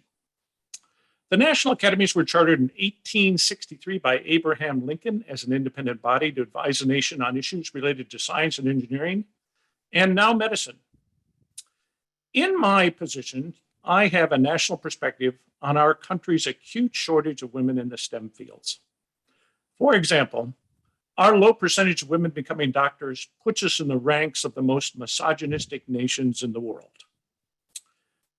The National Academies were chartered in 1863 by Abraham Lincoln as an independent body to advise the nation on issues related to science and engineering, and now medicine. In my position, I have a national perspective on our country's acute shortage of women in the STEM fields. For example, our low percentage of women becoming doctors puts us in the ranks of the most misogynistic nations in the world.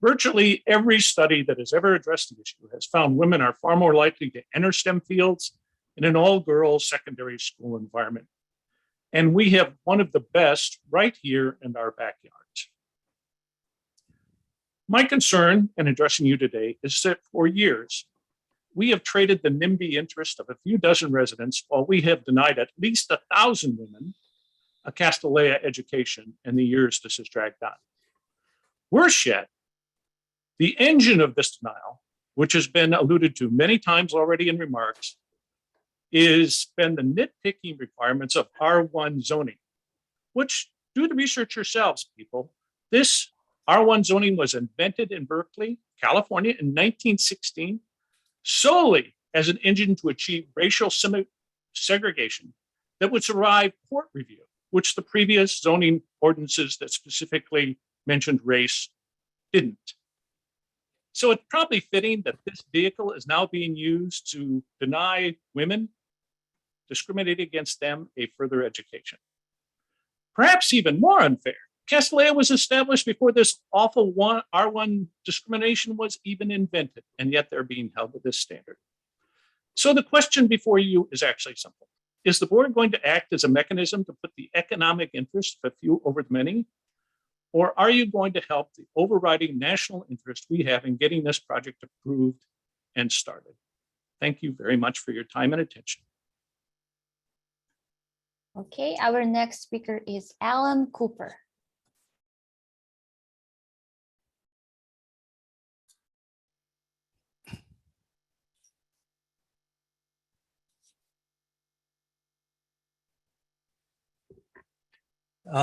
Virtually every study that has ever addressed the issue has found women are far more likely to enter STEM fields in an all-girls secondary school environment. And we have one of the best right here in our backyards. My concern in addressing you today is that for years, we have traded the NIMBY interest of a few dozen residents while we have denied at least 1,000 women a Castellia education in the years this has dragged on. Worse yet, the engine of this denial, which has been alluded to many times already in remarks, is been the nitpicking requirements of R1 zoning, which, do the research yourselves, people. This R1 zoning was invented in Berkeley, California in 1916, solely as an engine to achieve racial segregation that would survive court review, which the previous zoning ordinances that specifically mentioned race didn't. So it's probably fitting that this vehicle is now being used to deny women, discriminate against them, a further education. Perhaps even more unfair, Castellia was established before this awful R1 discrimination was even invented, and yet they're being held to this standard. So the question before you is actually simple. Is the board going to act as a mechanism to put the economic interest of a few over the many? Or are you going to help the overriding national interest we have in getting this project approved and started? Thank you very much for your time and attention. Okay, our next speaker is Alan Cooper.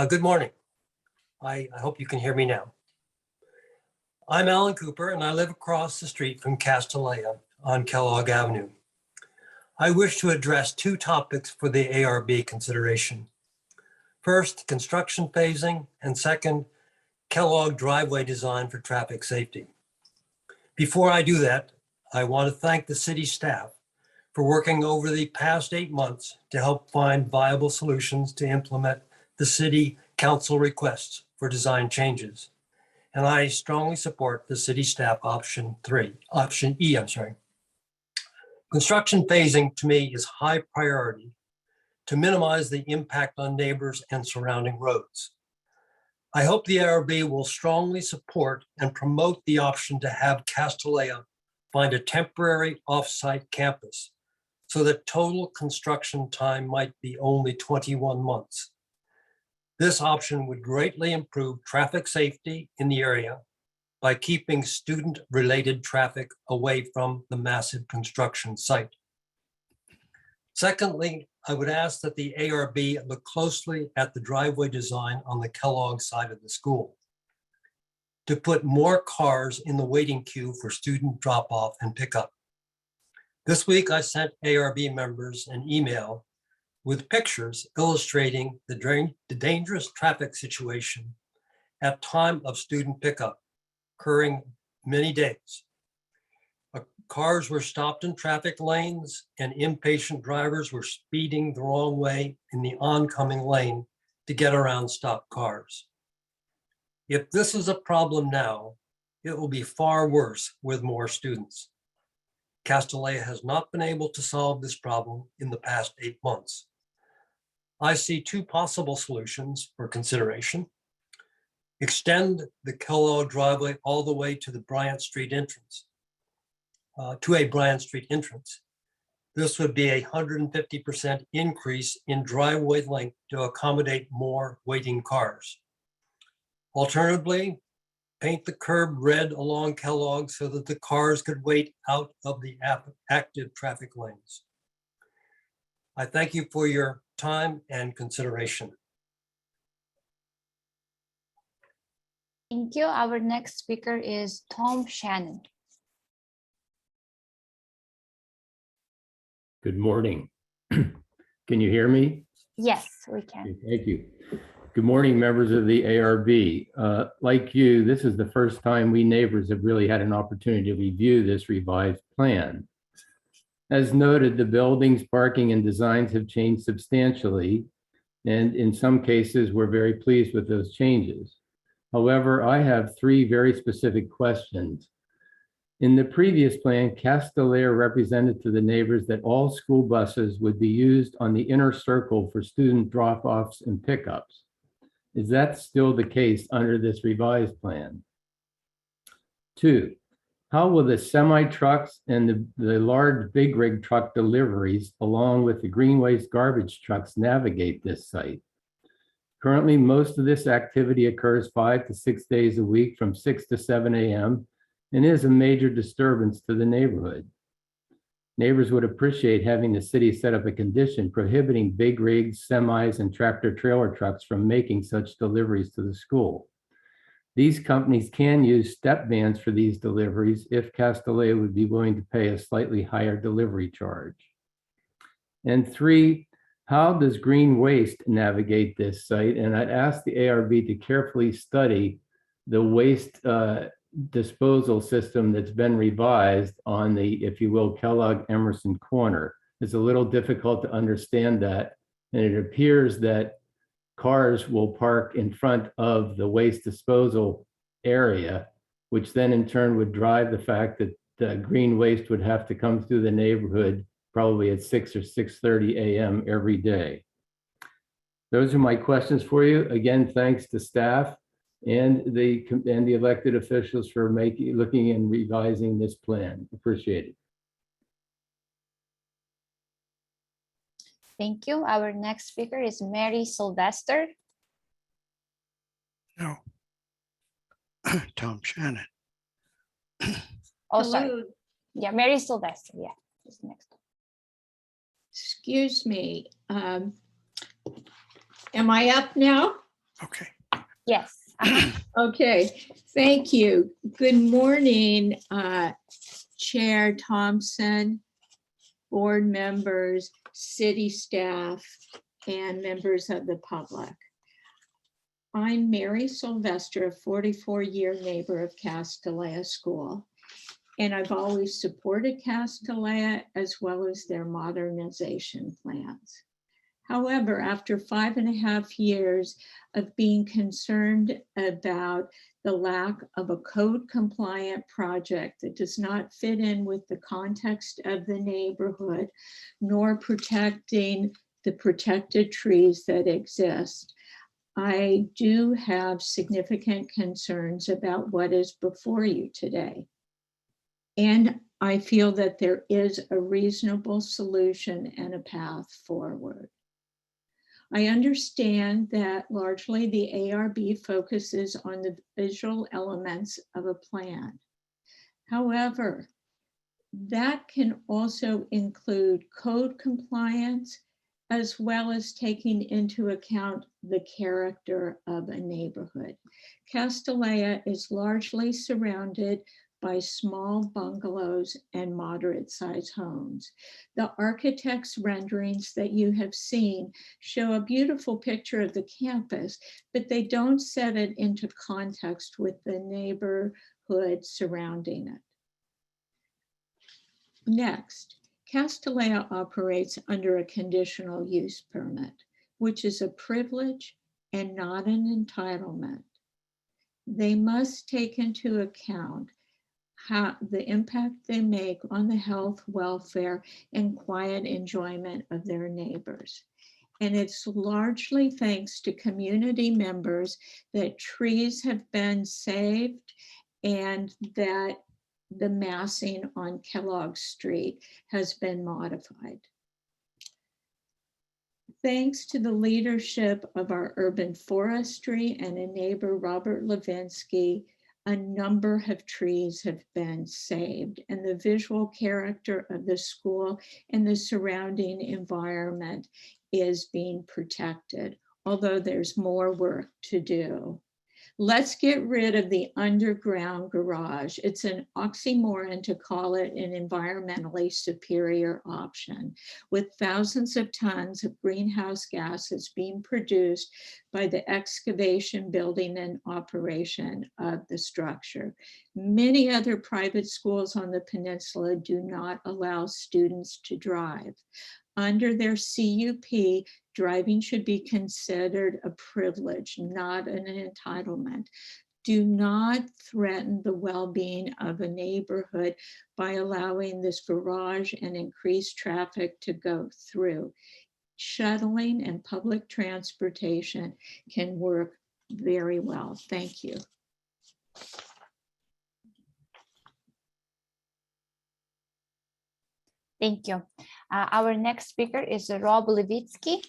Good morning. I hope you can hear me now. I'm Alan Cooper and I live across the street from Castellia on Kellogg Avenue. I wish to address 2 topics for the ARB consideration. First, construction phasing, and second, Kellogg driveway design for traffic safety. Before I do that, I want to thank the city staff for working over the past 8 months to help find viable solutions to implement the city council requests for design changes. And I strongly support the city staff option E. Construction phasing to me is high priority to minimize the impact on neighbors and surrounding roads. I hope the ARB will strongly support and promote the option to have Castellea find a temporary off-site campus so that total construction time might be only 21 months. This option would greatly improve traffic safety in the area by keeping student-related traffic away from the massive construction site. Secondly, I would ask that the ARB look closely at the driveway design on the Kellogg side of the school to put more cars in the waiting queue for student drop-off and pickup. This week, I sent ARB members an email with pictures illustrating the dangerous traffic situation at time of student pickup, occurring many days. Cars were stopped in traffic lanes and impatient drivers were speeding the wrong way in the oncoming lane to get around stopped cars. If this is a problem now, it will be far worse with more students. Castellea has not been able to solve this problem in the past 8 months. I see 2 possible solutions for consideration. Extend the Kellogg driveway all the way to the Bryant Street entrance. This would be a 150% increase in driveway length to accommodate more waiting cars. Alternatively, paint the curb red along Kellogg so that the cars could wait out of the active traffic lanes. I thank you for your time and consideration. Thank you. Our next speaker is Tom Shannon. Good morning. Can you hear me? Yes, we can. Thank you. Good morning, members of the ARB. Like you, this is the first time we neighbors have really had an opportunity to review this revised plan. As noted, the buildings, parking, and designs have changed substantially, and in some cases, we're very pleased with those changes. However, I have 3 very specific questions. In the previous plan, Castellea represented to the neighbors that all school buses would be used on the inner circle for student drop-offs and pickups. Is that still the case under this revised plan? 2, how will the semi-trucks and the large big rig truck deliveries, along with the green waste garbage trucks, navigate this site? Currently, most of this activity occurs 5 to 6 days a week from 6 to 7 a.m. and is a major disturbance to the neighborhood. Neighbors would appreciate having the city set up a condition prohibiting big rigs, semis, and tractor trailer trucks from making such deliveries to the school. These companies can use step vans for these deliveries if Castellea would be willing to pay a slightly higher delivery charge. And 3, how does green waste navigate this site? And I'd ask the ARB to carefully study the waste disposal system that's been revised on the, if you will, Kellogg Emerson corner. It's a little difficult to understand that, and it appears that cars will park in front of the waste disposal area, which then in turn would drive the fact that the green waste would have to come through the neighborhood probably at 6 or 6:30 a.m. every day. Those are my questions for you. Again, thanks to staff and the elected officials for looking and revising this plan. Appreciate it. Thank you. Our next speaker is Mary Sylvester. No. Tom Shannon. Oh, sorry. Yeah, Mary Sylvester. Yeah, this next one. Excuse me. Am I up now? Okay. Yes. Okay, thank you. Good morning, Chair Thompson, board members, city staff, and members of the public. I'm Mary Sylvester, a 44-year neighbor of Castellea School, and I've always supported Castellea as well as their modernization plans. However, after 5.5 years of being concerned about the lack of a code compliant project that does not fit in with the context of the neighborhood, nor protecting the protected trees that exist, I do have significant concerns about what is before you today. And I feel that there is a reasonable solution and a path forward. I understand that largely the ARB focuses on the visual elements of a plan. However, that can also include code compliance, as well as taking into account the character of a neighborhood. Castellea is largely surrounded by small bungalows and moderate-sized homes. The architect's renderings that you have seen show a beautiful picture of the campus, but they don't set it into context with the neighborhood surrounding it. Next, Castellea operates under a conditional use permit, which is a privilege and not an entitlement. They must take into account how the impact they make on the health, welfare, and quiet enjoyment of their neighbors. And it's largely thanks to community members that trees have been saved and that the massing on Kellogg Street has been modified. Thanks to the leadership of our urban forestry and a neighbor, Robert Levinsky, a number of trees have been saved, and the visual character of the school and the surrounding environment is being protected, although there's more work to do. Let's get rid of the underground garage. It's an oxymoron to call it an environmentally superior option, with thousands of tons of greenhouse gases being produced by the excavation, building, and operation of the structure. Many other private schools on the peninsula do not allow students to drive. Under their CUP, driving should be considered a privilege, not an entitlement. Do not threaten the well-being of a neighborhood by allowing this garage and increased traffic to go through. Shuttling and public transportation can work very well. Thank you. Thank you. Our next speaker is Rob Levitsky.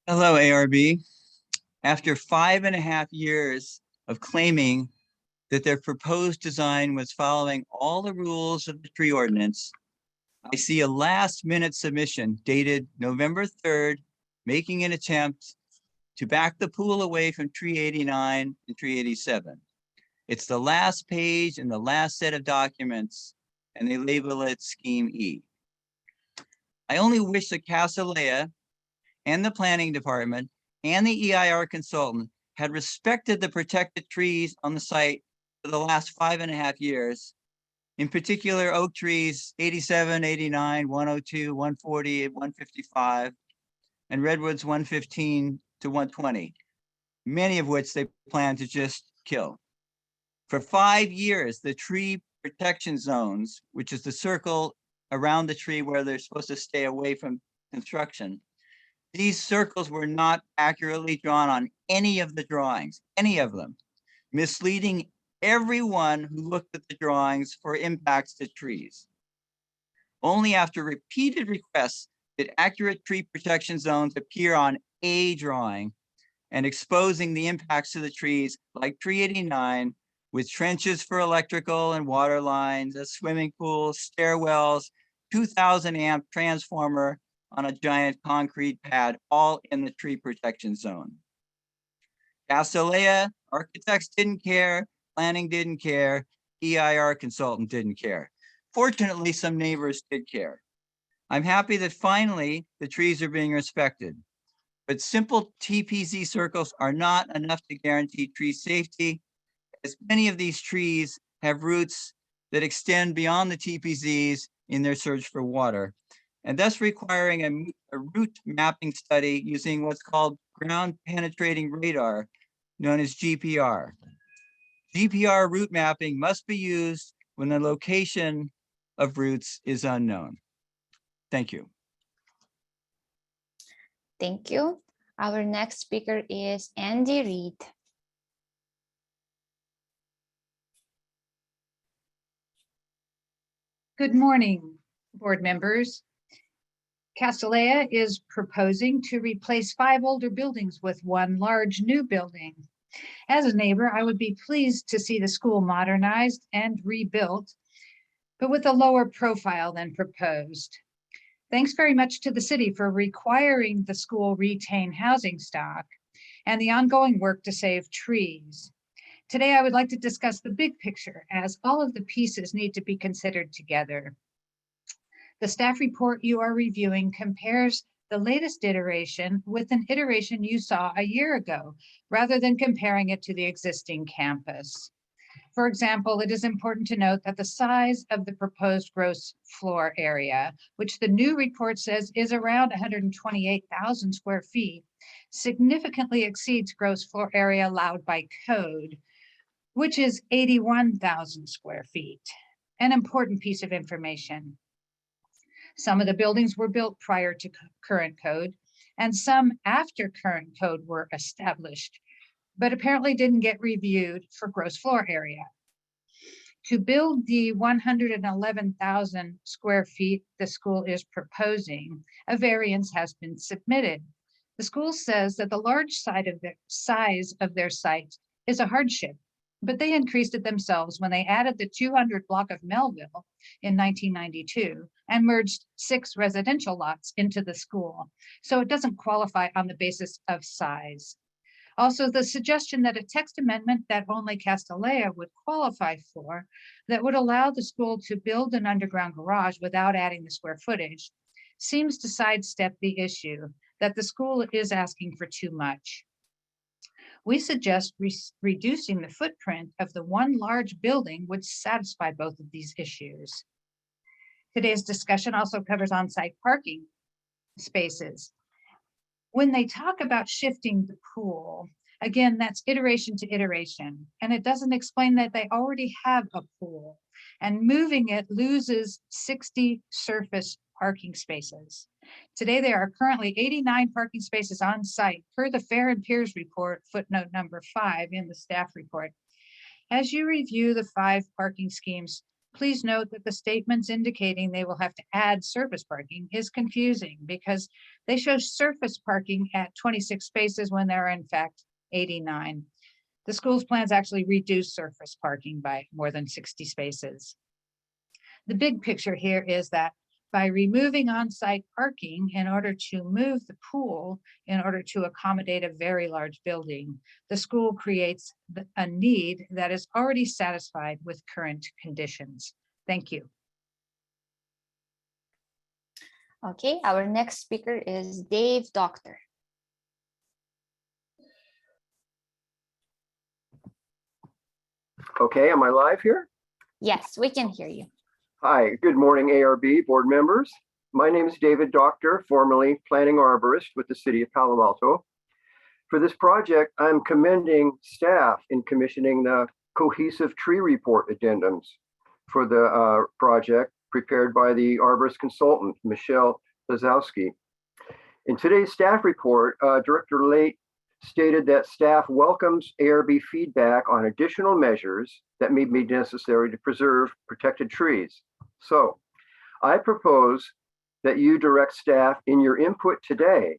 Hello, ARB. After 5.5 years of claiming that their proposed design was following all the rules of the tree ordinance, I see a last-minute submission dated November 3rd, making an attempt to back the pool away from tree 89 and tree 87. It's the last page in the last set of documents, and they label it Scheme E. I only wish that Castellea and the planning department and the EIR consultant had respected the protected trees on the site for the last 5.5 years, in particular oak trees 87, 89, 102, 140, 155, and redwoods 115 to 120, many of which they plan to just kill. For 5 years, the tree protection zones, which is the circle around the tree where they're supposed to stay away from construction, these circles were not accurately drawn on any of the drawings, any of them, misleading everyone who looked at the drawings for impacts to trees. Only after repeated requests did accurate tree protection zones appear on a drawing and exposing the impacts to the trees, like tree 89, with trenches for electrical and water lines, a swimming pool, stairwells, 2,000 amp transformer on a giant concrete pad, all in the tree protection zone. Castellea architects didn't care, planning didn't care, EIR consultant didn't care. Fortunately, some neighbors did care. I'm happy that finally the trees are being respected. But simple TPZ circles are not enough to guarantee tree safety, as many of these trees have roots that extend beyond the TPZs in their search for water, and thus requiring a root mapping study using what's called ground penetrating radar, known as GPR. GPR root mapping must be used when the location of roots is unknown. Thank you. Thank you. Our next speaker is Andy Reid. Good morning, board members. Castellea is proposing to replace 5 older buildings with 1 large new building. As a neighbor, I would be pleased to see the school modernized and rebuilt, but with a lower profile than proposed. Thanks very much to the city for requiring the school retain housing stock and the ongoing work to save trees. Today, I would like to discuss the big picture, as all of the pieces need to be considered together. The staff report you are reviewing compares the latest iteration with an iteration you saw a year ago, rather than comparing it to the existing campus. For example, it is important to note that the size of the proposed gross floor area, which the new report says is around 128,000 square feet, significantly exceeds gross floor area allowed by code, which is 81,000 square feet. An important piece of information. Some of the buildings were built prior to current code, and some after current code were established, but apparently didn't get reviewed for gross floor area. To build the 111,000 square feet the school is proposing, a variance has been submitted. The school says that the large size of their site is a hardship, but they increased it themselves when they added the 200 block of Melville in 1992 and merged 6 residential lots into the school. So it doesn't qualify on the basis of size. Also, the suggestion that a text amendment that only Castellea would qualify for, that would allow the school to build an underground garage without adding the square footage, seems to sidestep the issue that the school is asking for too much. We suggest reducing the footprint of the 1 large building would satisfy both of these issues. Today's discussion also covers on-site parking spaces. When they talk about shifting the pool, again, that's iteration to iteration, and it doesn't explain that they already have a pool, and moving it loses 60 surface parking spaces. Today, there are currently 89 parking spaces on site per the Fair and Piers report, footnote number 5 in the staff report. As you review the 5 parking schemes, please note that the statements indicating they will have to add surface parking is confusing because they show surface parking at 26 spaces when there are in fact 89. The school's plans actually reduce surface parking by more than 60 spaces. The big picture here is that by removing on-site parking in order to move the pool in order to accommodate a very large building, the school creates a need that is already satisfied with current conditions. Thank you. Okay, our next speaker is Dave Doctor. Okay, am I live here? Yes, we can hear you. Hi, good morning, ARB board members. My name is David Doctor, formerly planning arborist with the city of Palo Alto. For this project, I'm commending staff in commissioning the cohesive tree report addendums for the project prepared by the arborist consultant, Michelle Lazowski. In today's staff report, Director Late stated that staff welcomes ARB feedback on additional measures that may be necessary to preserve protected trees. So I propose that you direct staff in your input today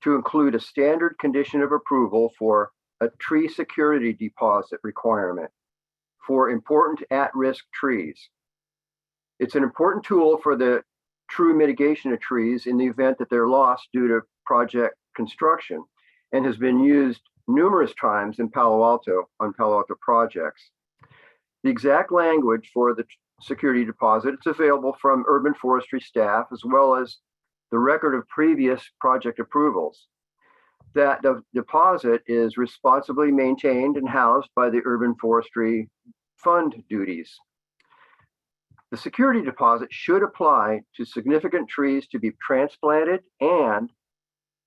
to include a standard condition of approval for a tree security deposit requirement for important at-risk trees. It's an important tool for the true mitigation of trees in the event that they're lost due to project construction, and has been used numerous times in Palo Alto on Palo Alto projects. The exact language for the security deposit, it's available from urban forestry staff, as well as the record of previous project approvals. That the deposit is responsibly maintained and housed by the urban forestry fund duties. The security deposit should apply to significant trees to be transplanted and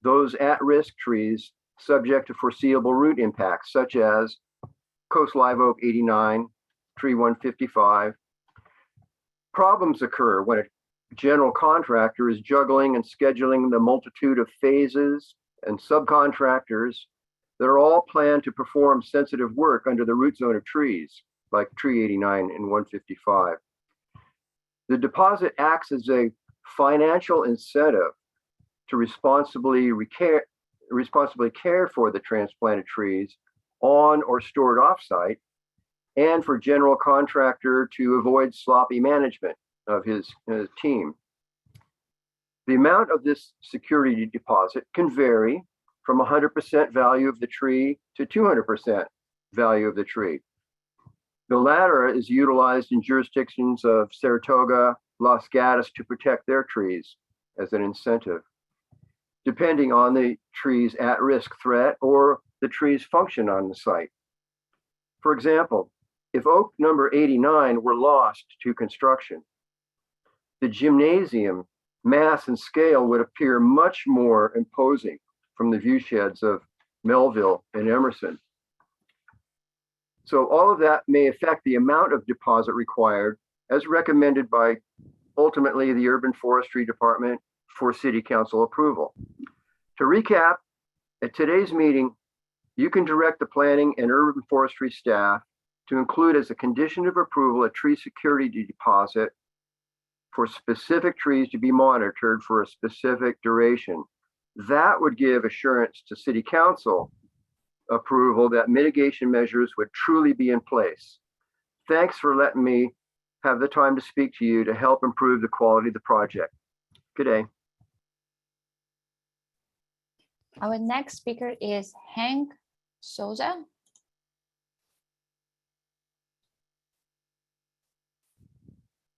those at-risk trees subject to foreseeable root impacts, such as Coast Live Oak 89, Tree 155. Problems occur when a general contractor is juggling and scheduling the multitude of phases and subcontractors that are all planned to perform sensitive work under the root zone of trees, like Tree 89 and 155. The deposit acts as a financial incentive to responsibly care for the transplanted trees on or stored offsite, and for general contractor to avoid sloppy management of his team. The amount of this security deposit can vary from 100% value of the tree to 200% value of the tree. The latter is utilized in jurisdictions of Saratoga, Los Gatos to protect their trees as an incentive, depending on the tree's at-risk threat or the tree's function on the site. For example, if oak number 89 were lost to construction, the gymnasium mass and scale would appear much more imposing from the view sheds of Melville and Emerson. So all of that may affect the amount of deposit required as recommended by ultimately the Urban Forestry Department for City Council approval. To recap, at today's meeting, you can direct the planning and urban forestry staff to include as a condition of approval a tree security deposit for specific trees to be monitored for a specific duration. That would give assurance to City Council approval that mitigation measures would truly be in place. Thanks for letting me have the time to speak to you to help improve the quality of the project. Good day. Our next speaker is Hank Souza.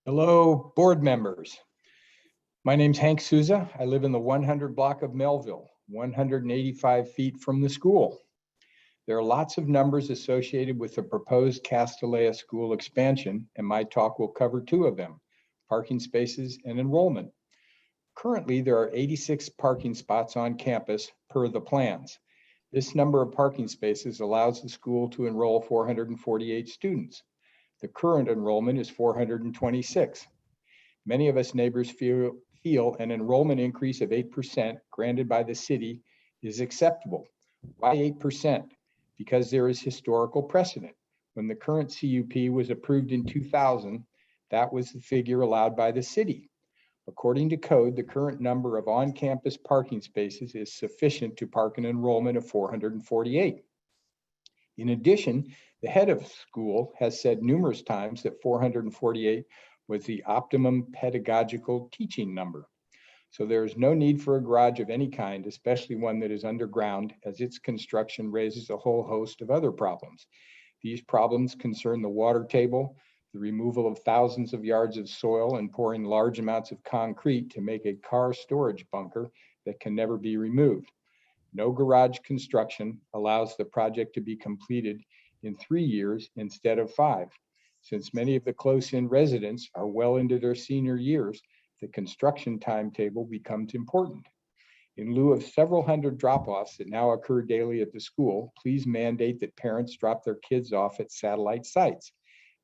Hello, board members. My name's Hank Souza. I live in the 100 block of Melville, 185 feet from the school. There are lots of numbers associated with the proposed Castellea School expansion, and my talk will cover two of them, parking spaces and enrollment. Currently, there are 86 parking spots on campus per the plans. This number of parking spaces allows the school to enroll 448 students. The current enrollment is 426. Many of us neighbors feel an enrollment increase of 8% granted by the city is acceptable. Why 8%? Because there is historical precedent. When the current CUP was approved in 2000, that was the figure allowed by the city. According to code, the current number of on-campus parking spaces is sufficient to park an enrollment of 448. In addition, the head of school has said numerous times that 448 was the optimum pedagogical teaching number. So there is no need for a garage of any kind, especially one that is underground, as its construction raises a whole host of other problems. These problems concern the water table, the removal of thousands of yards of soil, and pouring large amounts of concrete to make a car storage bunker that can never be removed. No garage construction allows the project to be completed in 3 years instead of 5. Since many of the close-in residents are well into their senior years, the construction timetable becomes important. In lieu of several hundred drop-offs that now occur daily at the school, please mandate that parents drop their kids off at satellite sites.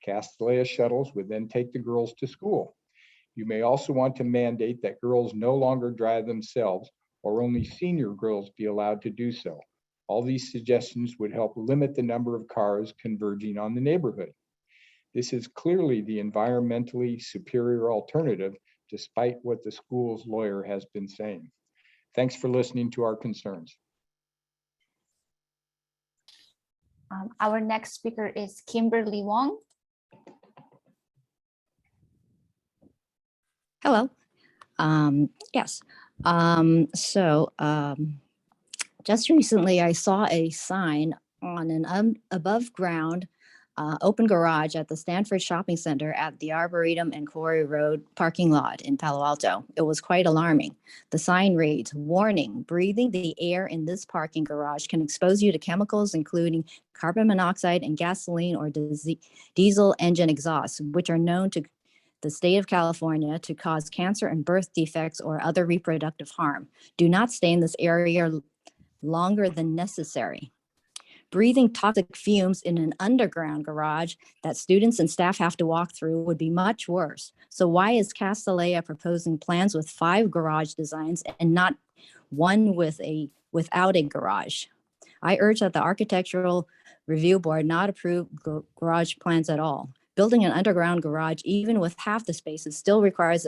Castellea shuttles would then take the girls to school. You may also want to mandate that girls no longer drive themselves, or only senior girls be allowed to do so. All these suggestions would help limit the number of cars converging on the neighborhood. This is clearly the environmentally superior alternative, despite what the school's lawyer has been saying. Thanks for listening to our concerns. Our next speaker is Kimberly Wong. Hello. Yes. Just recently I saw a sign on an above ground open garage at the Stanford Shopping Center at the Arboretum and Quarry Road parking lot in Palo Alto. It was quite alarming. The sign reads, "Warning, breathing the air in this parking garage can expose you to chemicals including carbon monoxide and gasoline or diesel engine exhaust, which are known to the state of California to cause cancer and birth defects or other reproductive harm. Do not stay in this area longer than necessary." Breathing toxic fumes in an underground garage that students and staff have to walk through would be much worse. So why is Castellea proposing plans with 5 garage designs and not one without a garage? I urge that the Architectural Review Board not approve garage plans at all. Building an underground garage, even with half the spaces, still requires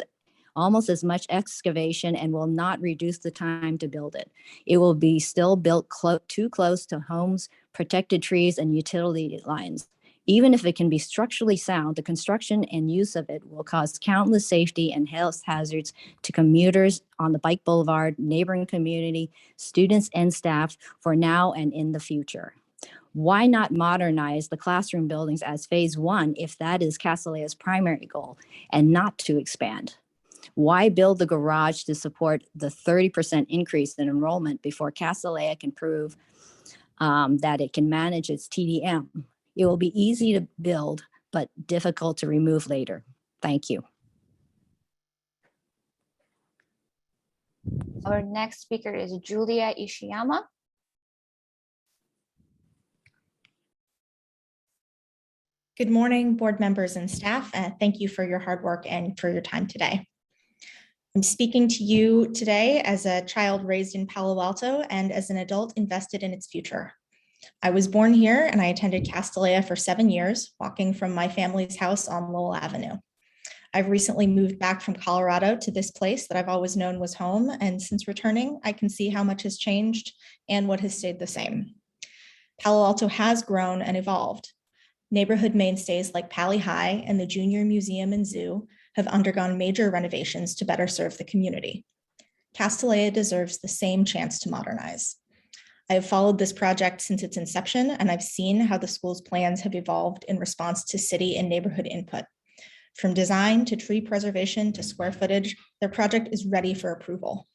almost as much excavation and will not reduce the time to build it. It will be still built too close to homes, protected trees, and utility lines. Even if it can be structurally sound, the construction and use of it will cause countless safety and health hazards to commuters on the Bike Boulevard, neighboring community, students, and staff for now and in the future. Why not modernize the classroom buildings as phase 1 if that is Castellea's primary goal, and not to expand? Why build the garage to support the 30% increase in enrollment before Castellea can prove that it can manage its TDM? It will be easy to build, but difficult to remove later. Thank you. Our next speaker is Julia Ishiyama. Good morning, board members and staff. Thank you for your hard work and for your time today. I'm speaking to you today as a child raised in Palo Alto and as an adult invested in its future. I was born here and I attended Castellea for 7 years, walking from my family's house on Lowell Avenue. I've recently moved back from Colorado to this place that I've always known was home, and since returning, I can see how much has changed and what has stayed the same. Palo Alto has grown and evolved. Neighborhood mainstays like Pali High and the Junior Museum and Zoo have undergone major renovations to better serve the community. Castellea deserves the same chance to modernize. I have followed this project since its inception, and I've seen how the school's plans have evolved in response to city and neighborhood input. From design to tree preservation to square footage, their project is ready for approval.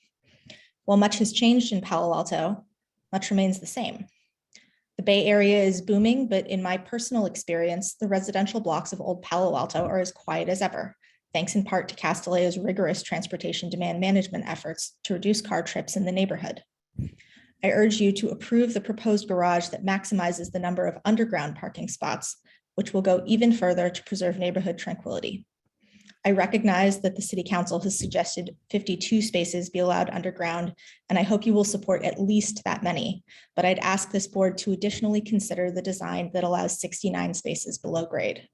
While much has changed in Palo Alto, much remains the same. The Bay Area is booming, but in my personal experience, the residential blocks of Old Palo Alto are as quiet as ever, thanks in part to Castellea's rigorous transportation demand management efforts to reduce car trips in the neighborhood. I urge you to approve the proposed garage that maximizes the number of underground parking spots, which will go even further to preserve neighborhood tranquility. I recognize that the City Council has suggested 52 spaces be allowed underground, and I hope you will support at least that many, but I'd ask this board to additionally consider the design that allows 69 spaces below grade.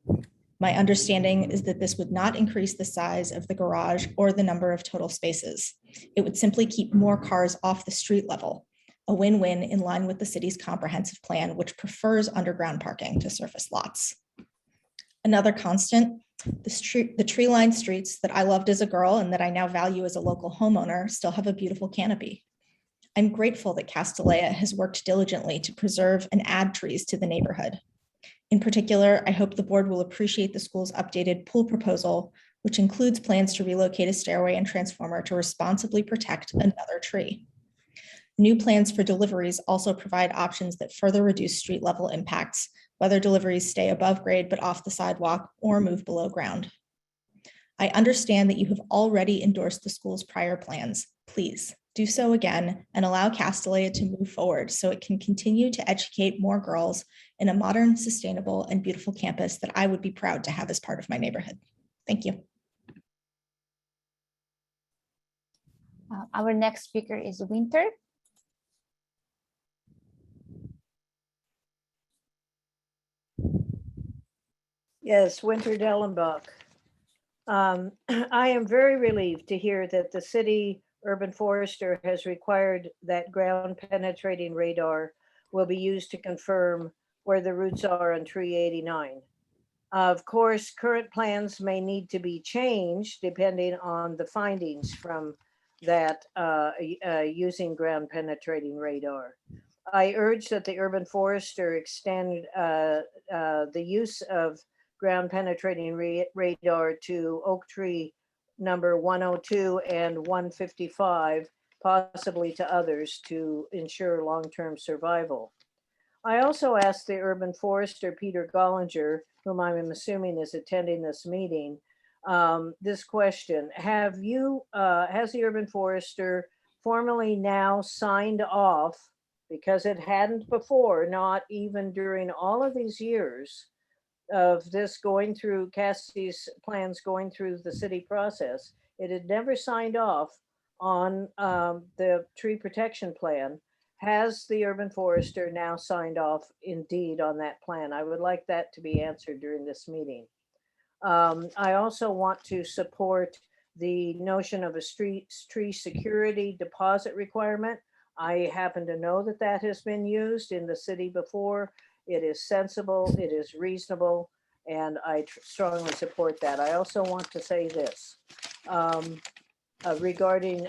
My understanding is that this would not increase the size of the garage or the number of total spaces. It would simply keep more cars off the street level, a win-win in line with the city's comprehensive plan, which prefers underground parking to surface lots. Another constant, the tree-lined streets that I loved as a girl and that I now value as a local homeowner still have a beautiful canopy. I'm grateful that Castellea has worked diligently to preserve and add trees to the neighborhood. In particular, I hope the board will appreciate the school's updated pool proposal, which includes plans to relocate a stairway and transformer to responsibly protect another tree. New plans for deliveries also provide options that further reduce street level impacts, whether deliveries stay above grade but off the sidewalk or move below ground. I understand that you have already endorsed the school's prior plans. Please do so again and allow Castellea to move forward so it can continue to educate more girls in a modern, sustainable, and beautiful campus that I would be proud to have as part of my neighborhood. Thank you. Our next speaker is Winter. Yes, Winter Dellenbach. I am very relieved to hear that the city urban forester has required that ground penetrating radar will be used to confirm where the roots are on tree 89. Of course, current plans may need to be changed depending on the findings from that using ground penetrating radar. I urge that the urban forester extend the use of ground penetrating radar to oak tree number 102 and 155, possibly to others, to ensure long-term survival. I also asked the urban forester, Peter Gollinger, whom I'm assuming is attending this meeting, this question. Has the urban forester formally now signed off, because it hadn't before, not even during all of these years of this going through Cassie's plans going through the city process, it had never signed off on the tree protection plan. Has the urban forester now signed off indeed on that plan? I would like that to be answered during this meeting. I also want to support the notion of a tree security deposit requirement. I happen to know that that has been used in the city before. It is sensible, it is reasonable, and I strongly support that. I also want to say this regarding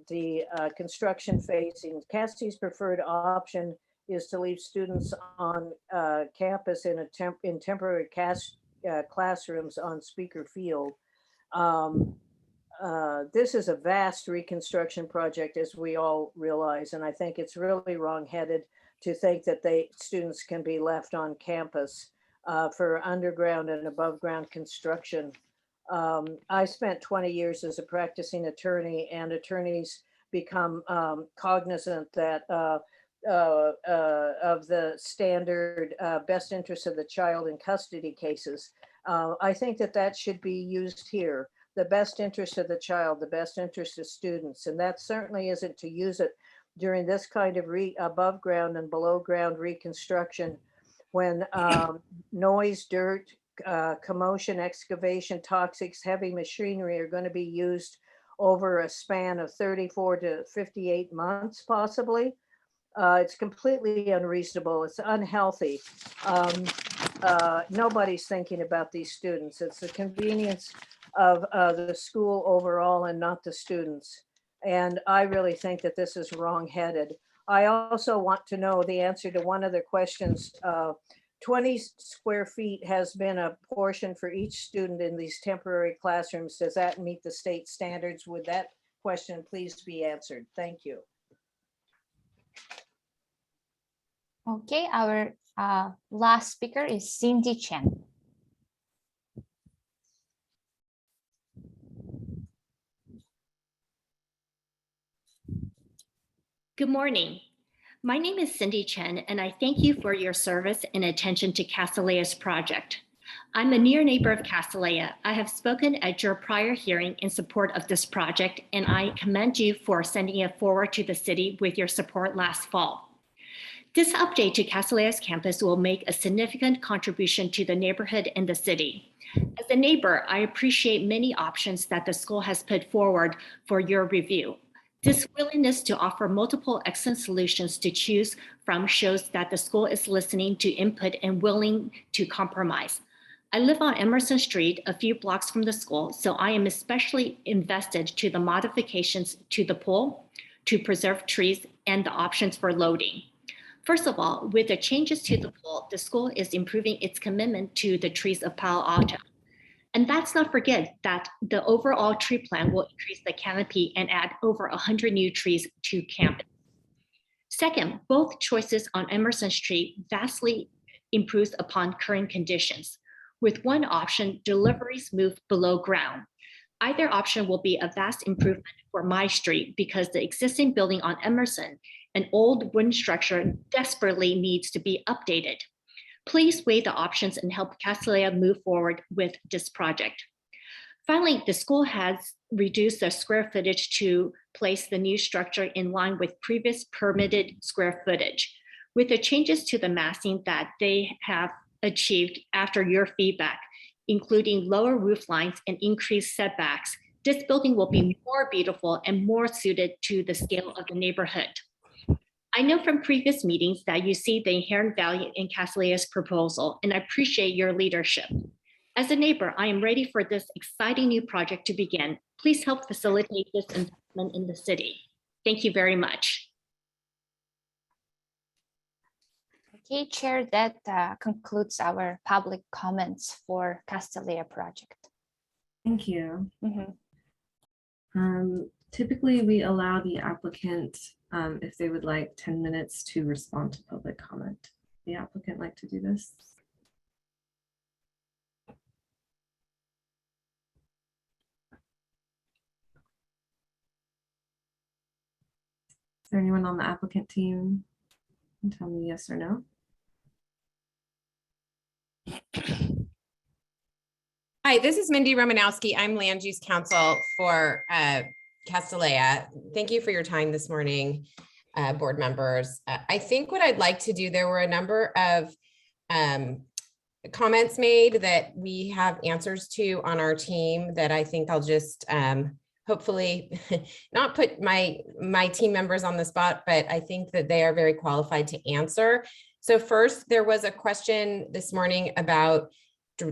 the construction phasing. Cassie's preferred option is to leave students on campus in temporary classrooms on Speaker Field. This is a vast reconstruction project, as we all realize, and I think it's really wrong-headed to think that students can be left on campus for underground and above ground construction. I spent 20 years as a practicing attorney, and attorneys become cognizant that of the standard best interest of the child in custody cases. I think that should be used here. The best interest of the child, the best interest of students. And that certainly isn't to use it during this kind of above ground and below ground reconstruction, when noise, dirt, commotion, excavation, toxics, heavy machinery are going to be used over a span of 34 to 58 months, possibly. It's completely unreasonable. It's unhealthy. Nobody's thinking about these students. It's the convenience of the school overall and not the students. And I really think that this is wrong-headed. I also want to know the answer to one of the questions. 20 square feet has been a portion for each student in these temporary classrooms. Does that meet the state standards? Would that question please be answered? Thank you. Okay, our last speaker is Cindy Chen. Good morning. My name is Cindy Chen, and I thank you for your service and attention to Castaleia's project. I'm a near neighbor of Castalia. I have spoken at your prior hearing in support of this project, and I commend you for sending it forward to the city with your support last fall. This update to Castaleia's campus will make a significant contribution to the neighborhood and the city. As a neighbor, I appreciate many options that the school has put forward for your review. This willingness to offer multiple excellent solutions to choose from shows that the school is listening to input and willing to compromise. I live on Emerson Street, a few blocks from the school, so I am especially invested to the modifications to the pool, to preserve trees, and the options for loading. First of all, with the changes to the pool, the school is improving its commitment to the trees of Palo Alto. And let's not forget that the overall tree plan will increase the canopy and add over 100 new trees to campus. Second, both choices on Emerson Street vastly improves upon current conditions. With one option, deliveries move below ground. Either option will be a vast improvement for my street because the existing building on Emerson, an old wooden structure, desperately needs to be updated. Please weigh the options and help Castalia move forward with this project. Finally, the school has reduced the square footage to place the new structure in line with previous permitted square footage. With the changes to the massing that they have achieved after your feedback, including lower roof lines and increased setbacks, this building will be more beautiful and more suited to the scale of the neighborhood. I know from previous meetings that you see the inherent value in Castalia's proposal, and I appreciate your leadership. As a neighbor, I am ready for this exciting new project to begin. Please help facilitate this investment in the city. Thank you very much. Okay, Chair, that concludes our public comments for Castalia project. Thank you. Mhm. Typically, we allow the applicant, if they would like 10 minutes to respond to public comment. The applicant like to do this? Is there anyone on the applicant team? Can tell me yes or no. Hi, this is Mindy Romanowski. I'm Land Use Counsel for Castalia. Thank you for your time this morning, board members. I think what I'd like to do, there were a number of comments made that we have answers to on our team that I think I'll just hopefully not put my team members on the spot, but I think that they are very qualified to answer. So first, there was a question this morning about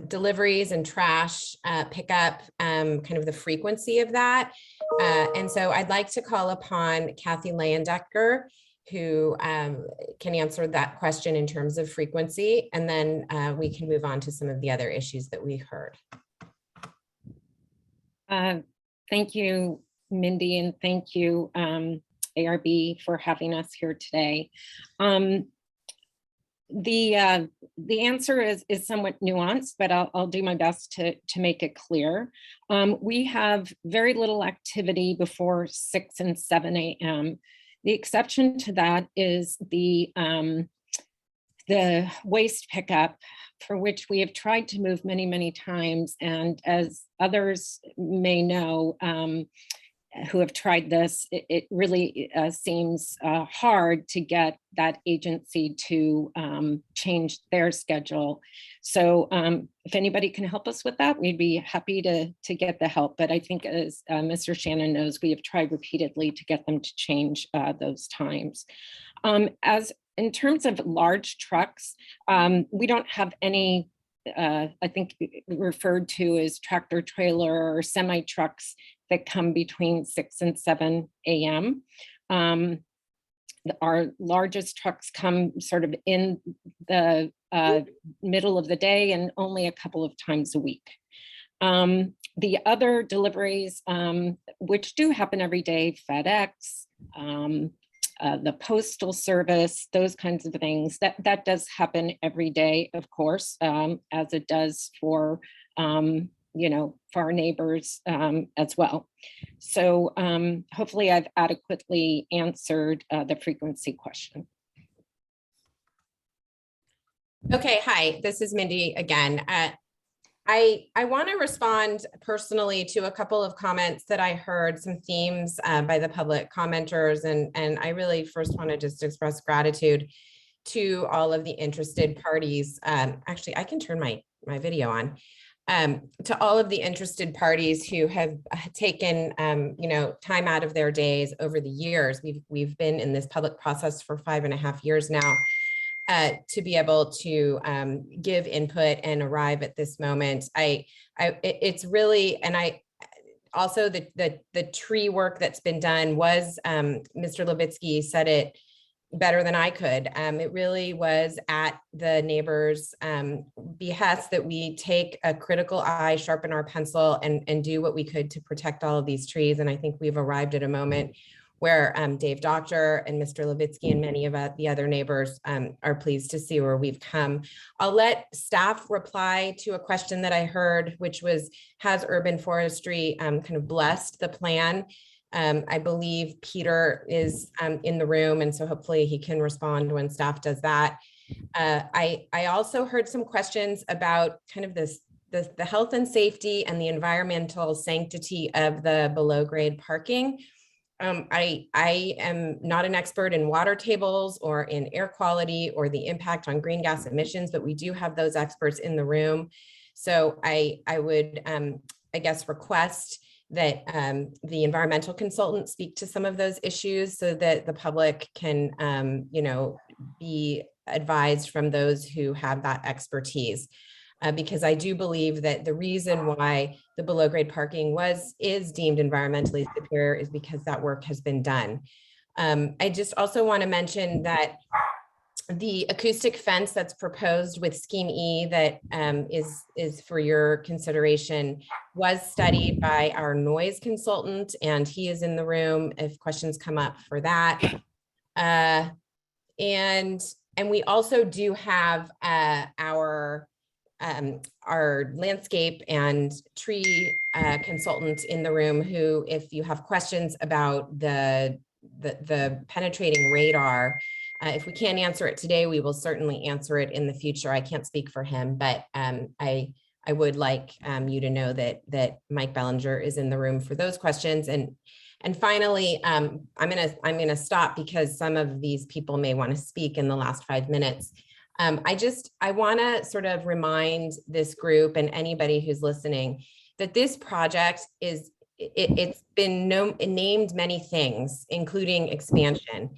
deliveries and trash pickup, kind of the frequency of that. And so I'd like to call upon Kathy Leyendecker, who can answer that question in terms of frequency, and then we can move on to some of the other issues that we heard. Thank you, Mindy, and thank you, ARB, for having us here today. The answer is somewhat nuanced, but I'll do my best to make it clear. We have very little activity before 6 and 7 a.m. The exception to that is the waste pickup, for which we have tried to move many, many times. And as others may know, who have tried this, it really seems hard to get that agency to change their schedule. So if anybody can help us with that, we'd be happy to get the help. But I think, as Mr. Shannon knows, we have tried repeatedly to get them to change those times. As in terms of large trucks, we don't have any, I think referred to as tractor trailer or semi trucks that come between 6 and 7 a.m. Our largest trucks come sort of in the middle of the day and only a couple of times a week. The other deliveries, which do happen every day, FedEx, the Postal Service, those kinds of things, that does happen every day, of course, as it does for for our neighbors as well. So hopefully I've adequately answered the frequency question. Okay, hi, this is Mindy again. I want to respond personally to a couple of comments that I heard, some themes by the public commenters, and I really first want to just express gratitude to all of the interested parties. Actually, I can turn my video on. To all of the interested parties who have taken time out of their days over the years. We've been in this public process for 5.5 years now. To be able to give input and arrive at this moment. It's really, and I also the tree work that's been done was, Mr. Levitsky said it better than I could. It really was at the neighbors' behest that we take a critical eye, sharpen our pencil, and do what we could to protect all of these trees. And I think we've arrived at a moment where Dave Doctor and Mr. Levitsky and many of the other neighbors are pleased to see where we've come. I'll let staff reply to a question that I heard, which was, has urban forestry kind of blessed the plan? I believe Peter is in the room, and so hopefully he can respond when staff does that. I also heard some questions about kind of the health and safety and the environmental sanctity of the below grade parking. I am not an expert in water tables or in air quality or the impact on green gas emissions, but we do have those experts in the room. So I would, I guess, request that the environmental consultant speak to some of those issues so that the public can, be advised from those who have that expertise. Because I do believe that the reason why the below grade parking is deemed environmentally superior is because that work has been done. I just also want to mention that the acoustic fence that's proposed with Scheme E that is for your consideration was studied by our noise consultant, and he is in the room if questions come up for that. And we also do have our landscape and tree consultant in the room who, if you have questions about the penetrating radar, if we can't answer it today, we will certainly answer it in the future. I can't speak for him, but I would like you to know that Mike Bellinger is in the room for those questions. And finally, I'm gonna stop because some of these people may want to speak in the last 5 minutes. I want to sort of remind this group and anybody who's listening that this project is, it's been named many things, including expansion.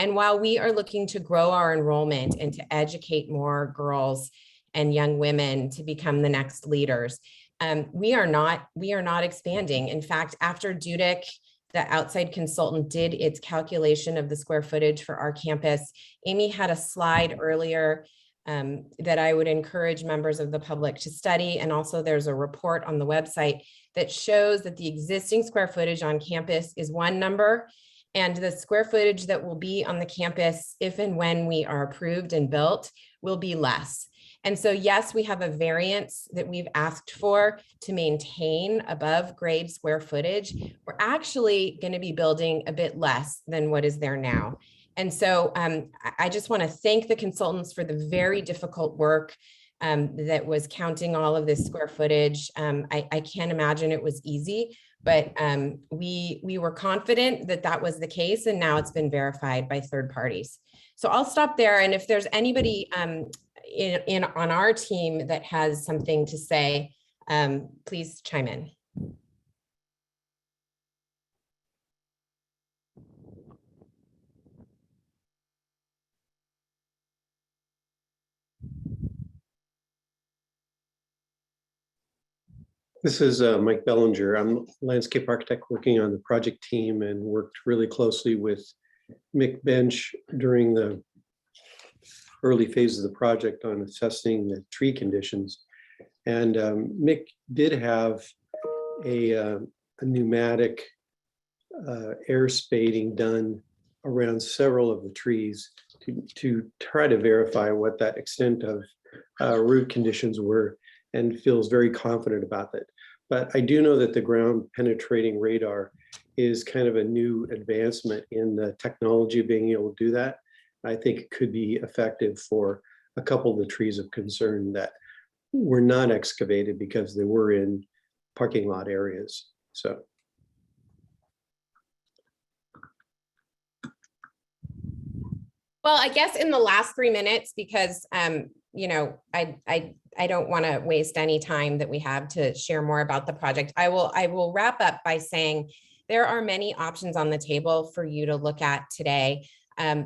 And while we are looking to grow our enrollment and to educate more girls and young women to become the next leaders, we are not expanding. In fact, after Dudick, the outside consultant, did its calculation of the square footage for our campus, Amy had a slide earlier that I would encourage members of the public to study. And also there's a report on the website that shows that the existing square footage on campus is one number, and the square footage that will be on the campus, if and when we are approved and built, will be less. And so, yes, we have a variance that we've asked for to maintain above grade square footage. We're actually going to be building a bit less than what is there now. And so I just want to thank the consultants for the very difficult work that was counting all of this square footage. I can't imagine it was easy, but we were confident that that was the case, and now it's been verified by third parties. So I'll stop there. And if there's anybody on our team that has something to say, please chime in. This is Mike Bellinger. I'm a landscape architect working on the project team and worked really closely with Mick Bench during the early phases of the project on assessing the tree conditions. And Mick did have a pneumatic air spading done around several of the trees to try to verify what that extent of root conditions were, and feels very confident about that. But I do know that the ground penetrating radar is kind of a new advancement in the technology of being able to do that. I think it could be effective for a couple of the trees of concern that were not excavated because they were in parking lot areas. So. Well, I guess in the last 3 minutes, because you know, I don't want to waste any time that we have to share more about the project. I will wrap up by saying there are many options on the table for you to look at today.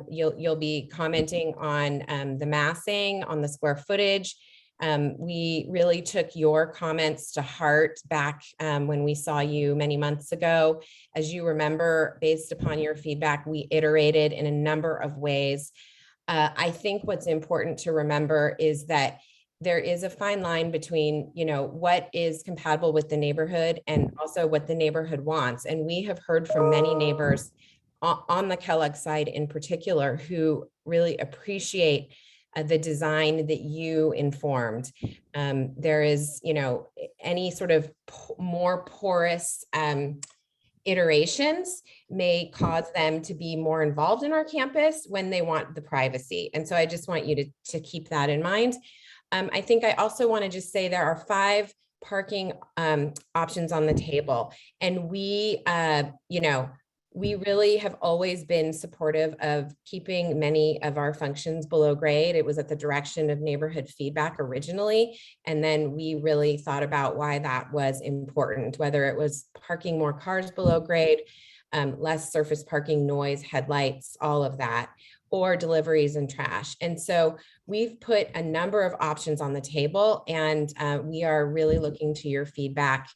You'll be commenting on the massing, on the square footage. We really took your comments to heart back when we saw you many months ago. As you remember, based upon your feedback, we iterated in a number of ways. I think what's important to remember is that there is a fine line between, you know, what is compatible with the neighborhood and also what the neighborhood wants. And we have heard from many neighbors on the Kellogg side in particular who really appreciate the design that you informed. There is, you know, any sort of more porous iterations may cause them to be more involved in our campus when they want the privacy. And so I just want you to keep that in mind. I think I also want to just say there are 5 parking options on the table. And we, you know, we really have always been supportive of keeping many of our functions below grade. It was at the direction of neighborhood feedback originally. And then we really thought about why that was important, whether it was parking more cars below grade, less surface parking, noise, headlights, all of that, or deliveries and trash. And so we've put a number of options on the table, and we are really looking to your feedback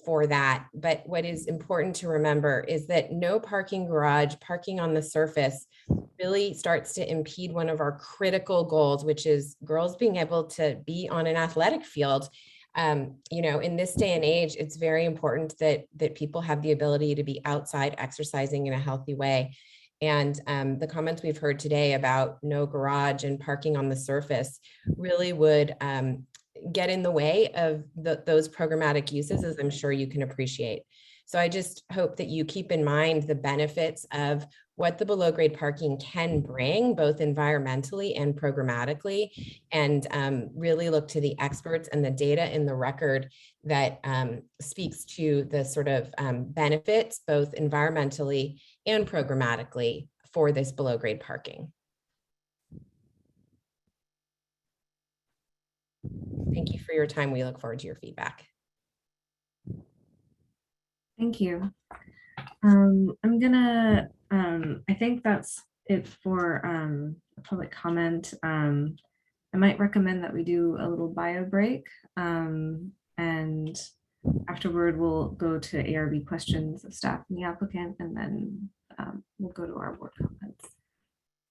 for that. But what is important to remember is that no parking garage, parking on the surface, really starts to impede one of our critical goals, which is girls being able to be on an athletic field. In this day and age, it's very important that people have the ability to be outside exercising in a healthy way. And the comments we've heard today about no garage and parking on the surface really would get in the way of those programmatic uses, as I'm sure you can appreciate. So I just hope that you keep in mind the benefits of what the below grade parking can bring, both environmentally and programmatically, and really look to the experts and the data in the record that speaks to the sort of benefits, both environmentally and programmatically, for this below grade parking. Thank you for your time. We look forward to your feedback. Thank you. I'm gonna, I think that's it for public comment. I might recommend that we do a little bio break, and afterward we'll go to ARB questions of staff and the applicant, and then we'll go to our board comments.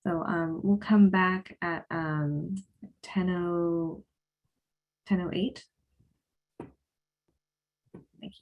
So we'll come back at 10:08. Thank you.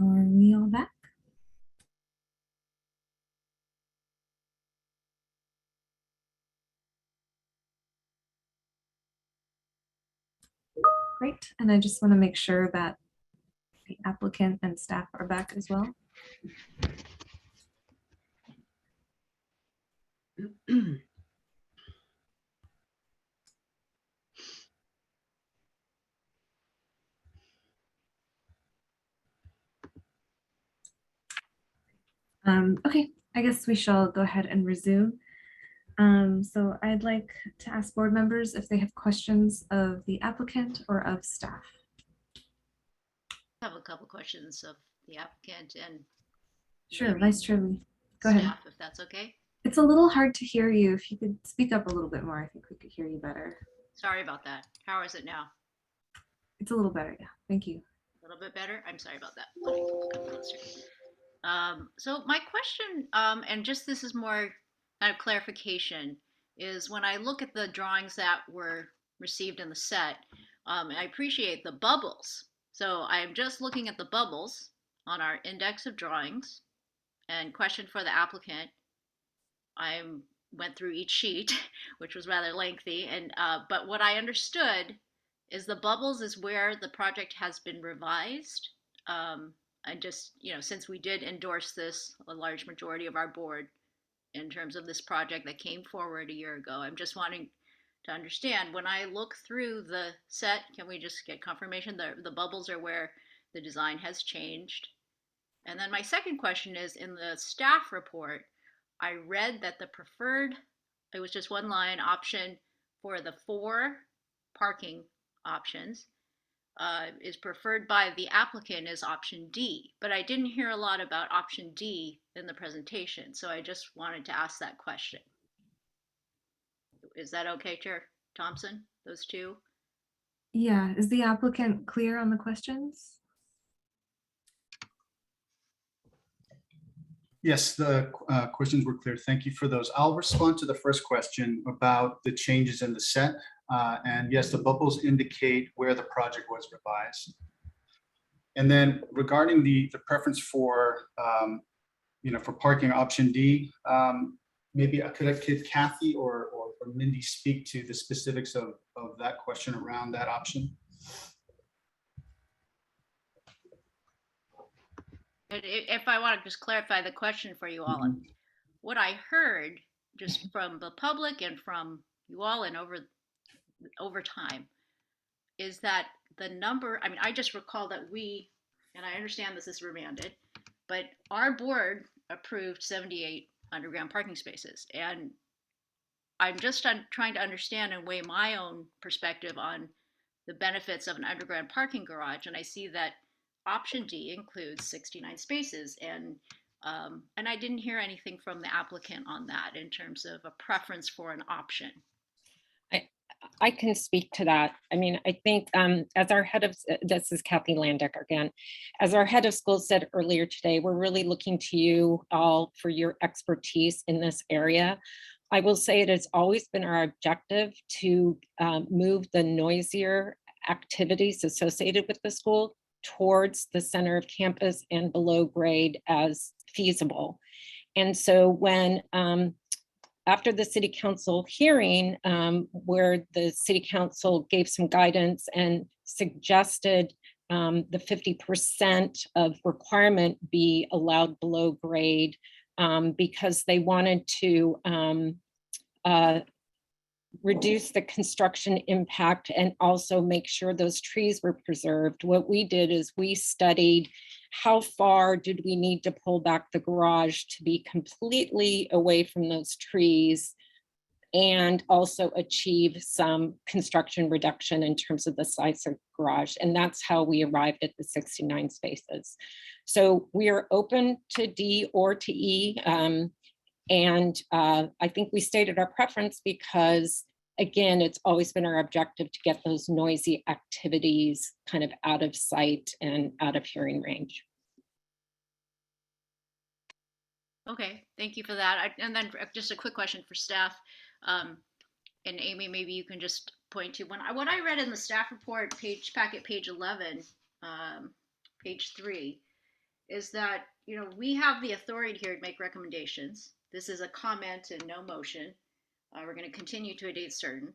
Are we all back? Great, and I just want to make sure that the applicant and staff are back as well. Okay, I guess we shall go ahead and resume. So I'd like to ask board members if they have questions of the applicant or of staff. I have a couple questions of the applicant and Sure, maybe Vice Chair Lee. Go ahead. staff, if that's okay. It's a little hard to hear you. If you could speak up a little bit more, I think we could hear you better. Sorry about that. How is it now? It's a little better, yeah. Thank you. A little bit better? I'm sorry about that. Let me come closer. So my question, and just this is more kind of clarification, is when I look at the drawings that were received in the set, I appreciate the bubbles. So I'm just looking at the bubbles on our index of drawings, and question for the applicant. I went through each sheet, which was rather lengthy, and but what I understood is the bubbles is where the project has been revised. And just, you know, since we did endorse this, a large majority of our board in terms of this project that came forward a year ago, I'm just wanting to understand when I look through the set, can we just get confirmation that the bubbles are where the design has changed? And then my second question is, in the staff report, I read that the preferred, it was just one line option for the 4 parking options is preferred by the applicant is option D, but I didn't hear a lot about option D in the presentation. So I just wanted to ask that question. Is that okay, Chair Thompson, those two? Yeah, is the applicant clear on the questions? Yes, the questions were clear. Thank you for those. I'll respond to the first question about the changes in the set. And yes, the bubbles indicate where the project was revised. And then regarding the preference for, for parking option D, maybe could Kathy or Mindy speak to the specifics of that question around that option? If I want to just clarify the question for you all, what I heard just from the public and from you all and over time is that the number, I mean, I just recall that we, and I understand this is remanded, but our board approved 78 underground parking spaces. And I'm just trying to understand and weigh my own perspective on the benefits of an underground parking garage. And I see that option D includes 69 spaces, and I didn't hear anything from the applicant on that in terms of a preference for an option. I can speak to that. I mean, I think as our head of, this is Kathy Landecker again, as our head of school said earlier today, we're really looking to you all for your expertise in this area. I will say it has always been our objective to move the noisier activities associated with the school towards the center of campus and below grade as feasible. And so when after the city council hearing, where the city council gave some guidance and suggested the 50% of requirement be allowed below grade because they wanted to reduce the construction impact and also make sure those trees were preserved. What we did is we studied how far did we need to pull back the garage to be completely away from those trees and also achieve some construction reduction in terms of the size of garage. And that's how we arrived at the 69 spaces. So we are open to D or to E. And I think we stated our preference because, again, it's always been our objective to get those noisy activities kind of out of sight and out of hearing range. Okay, thank you for that. And then just a quick question for staff. And Amy, maybe you can just point to what I read in the staff report packet page 11, page 3. is that, we have the authority here to make recommendations. This is a comment and no motion. We're going to continue to a date certain.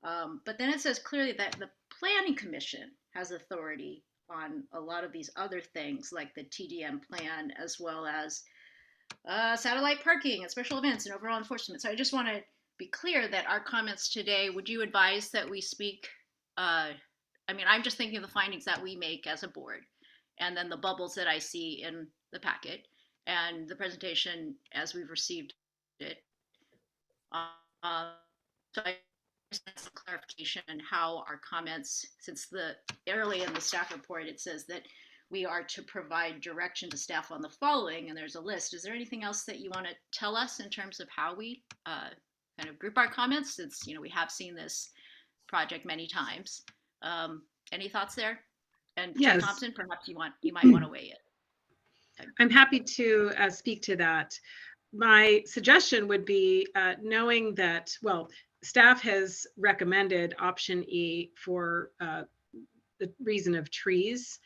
But then it says clearly that the Planning Commission has authority on a lot of these other things like the TDM plan, as well as satellite parking and special events and overall enforcement. So I just want to be clear that our comments today, would you advise that we speak? I'm just thinking of the findings that we make as a board, and then the bubbles that I see in the packet and the presentation as we've received it. So I just want some clarification on how our comments, since early in the staff report, it says that we are to provide direction to staff on the following, and there's a list. Is there anything else that you want to tell us in terms of how we kind of group our comments, since we have seen this project many times? Any thoughts there? And Chair Yes. Thompson, perhaps you might want to weigh in. I'm happy to speak to that. My suggestion would be knowing that, well, staff has recommended option E for the reason of trees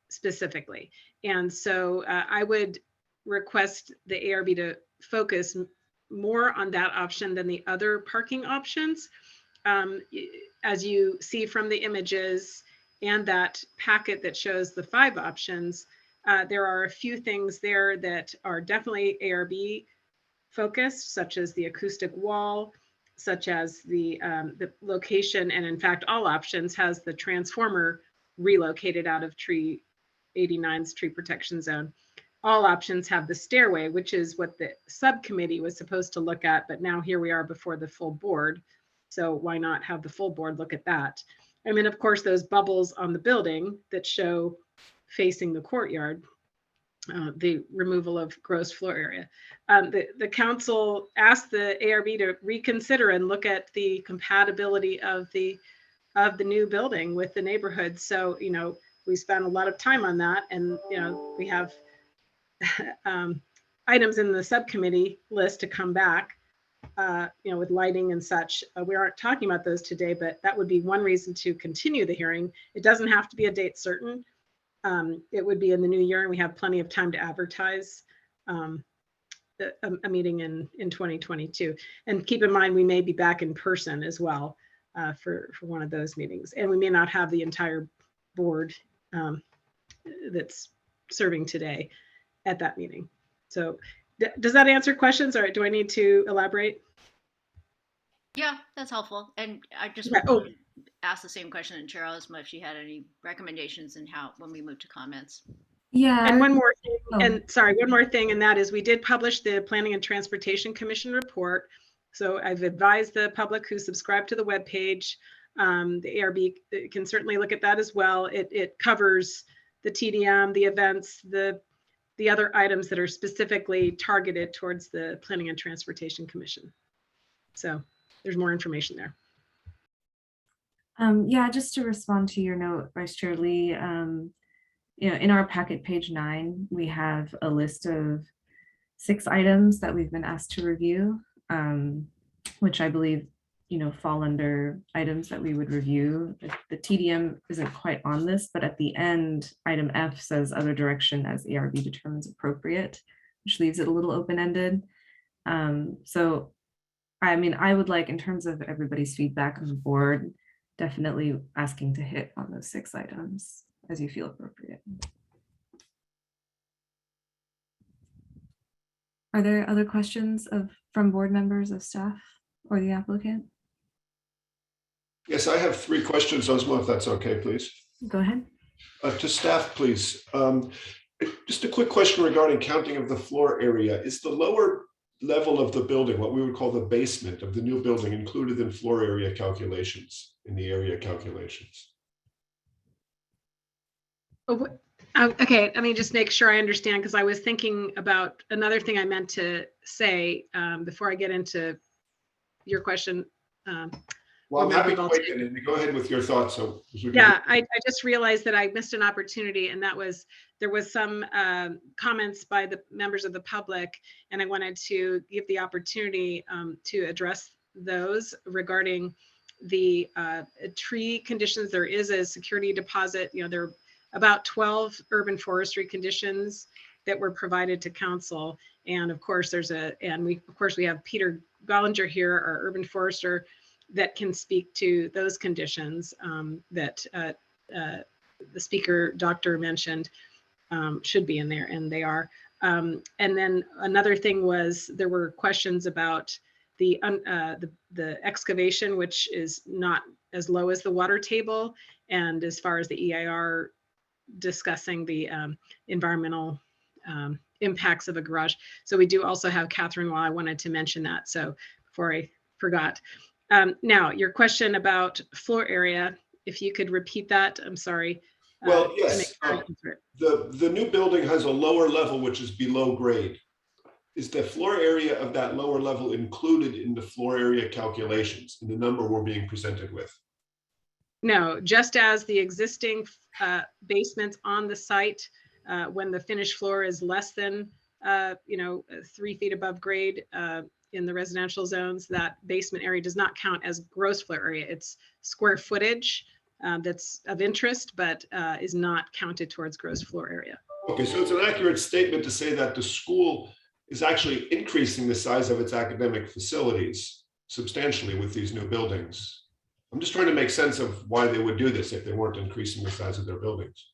specifically. And so I would request the ARB to focus more on that option than the other parking options. As you see from the images and that packet that shows the 5 options, there are a few things there that are definitely ARB focused, such as the acoustic wall, such as the location, and in fact, all options has the transformer relocated out of 89's tree protection zone. All options have the stairway, which is what the subcommittee was supposed to look at, but now here we are before the full board. So why not have the full board look at that? And then of course, those bubbles on the building that show facing the courtyard, the removal of gross floor area. The council asked the ARB to reconsider and look at the compatibility of the new building with the neighborhood. So, we spent a lot of time on that, and we have items in the subcommittee list to come back, with lighting and such. We aren't talking about those today, but that would be one reason to continue the hearing. It doesn't have to be a date certain. It would be in the new year, and we have plenty of time to advertise a meeting in 2022. And keep in mind, we may be back in person as well for one of those meetings. And we may not have the entire board that's serving today at that meeting. So does that answer questions, or do I need to elaborate? Yeah, that's helpful. And I just asked the same question to Chair Osma if she had any recommendations and when we move to comments. Yeah. And one more thing, one more thing, and that is we did publish the Planning and Transportation Commission report. So I've advised the public who subscribe to the webpage. The ARB can certainly look at that as well. It covers the TDM, the events, the other items that are specifically targeted towards the Planning and Transportation Commission. So there's more information there. Yeah, just to respond to your note, Vice Chair Lee, in our packet, page 9, we have a list of 6 items that we've been asked to review, which I believe, fall under items that we would review. The TDM isn't quite on this, but at the end, item F says other direction as ARB determines appropriate, which leaves it a little open-ended. So, I would like, in terms of everybody's feedback on the board, definitely asking to hit on those 6 items as you feel appropriate. Are there other questions from board members, of staff, or the applicant? Yes, I have 3 questions, Osmo, if that's okay, please. Go ahead. To staff, please. Just a quick question regarding counting of the floor area. Is the lower level of the building, what we would call the basement of the new building, included in floor area calculations, in the area calculations? Okay, let me just make sure I understand, because I was thinking about another thing I meant to say before I get into your question. Well, I'm happy to wait and go ahead with your thoughts. So yeah, I just realized that I missed an opportunity, and that was there was some comments by the members of the public, and I wanted to give the opportunity to address those regarding the tree conditions. There is a security deposit. There about 12 urban forestry conditions that were provided to council. And of course, we have Peter Bellinger here, our urban forester, that can speak to those conditions that the speaker doctor mentioned should be in there, and they are. And then another thing was there were questions about the excavation, which is not as low as the water table, and as far as the EIR discussing the environmental impacts of a garage. So we do also have Catherine Law. I wanted to mention that, so before I forgot. Now, your question about floor area, if you could repeat that, I'm sorry. Well, yes, the new building has a lower level, which is below grade. Is the floor area of that lower level included in the floor area calculations, in the number we're being presented with? No, just as the existing basements on the site, when the finished floor is less than 3 feet above grade in the residential zones, that basement area does not count as gross floor area. It's square footage that's of interest, but is not counted towards gross floor area. Okay, so it's an accurate statement to say that the school is actually increasing the size of its academic facilities substantially with these new buildings. I'm just trying to make sense of why they would do this if they weren't increasing the size of their buildings.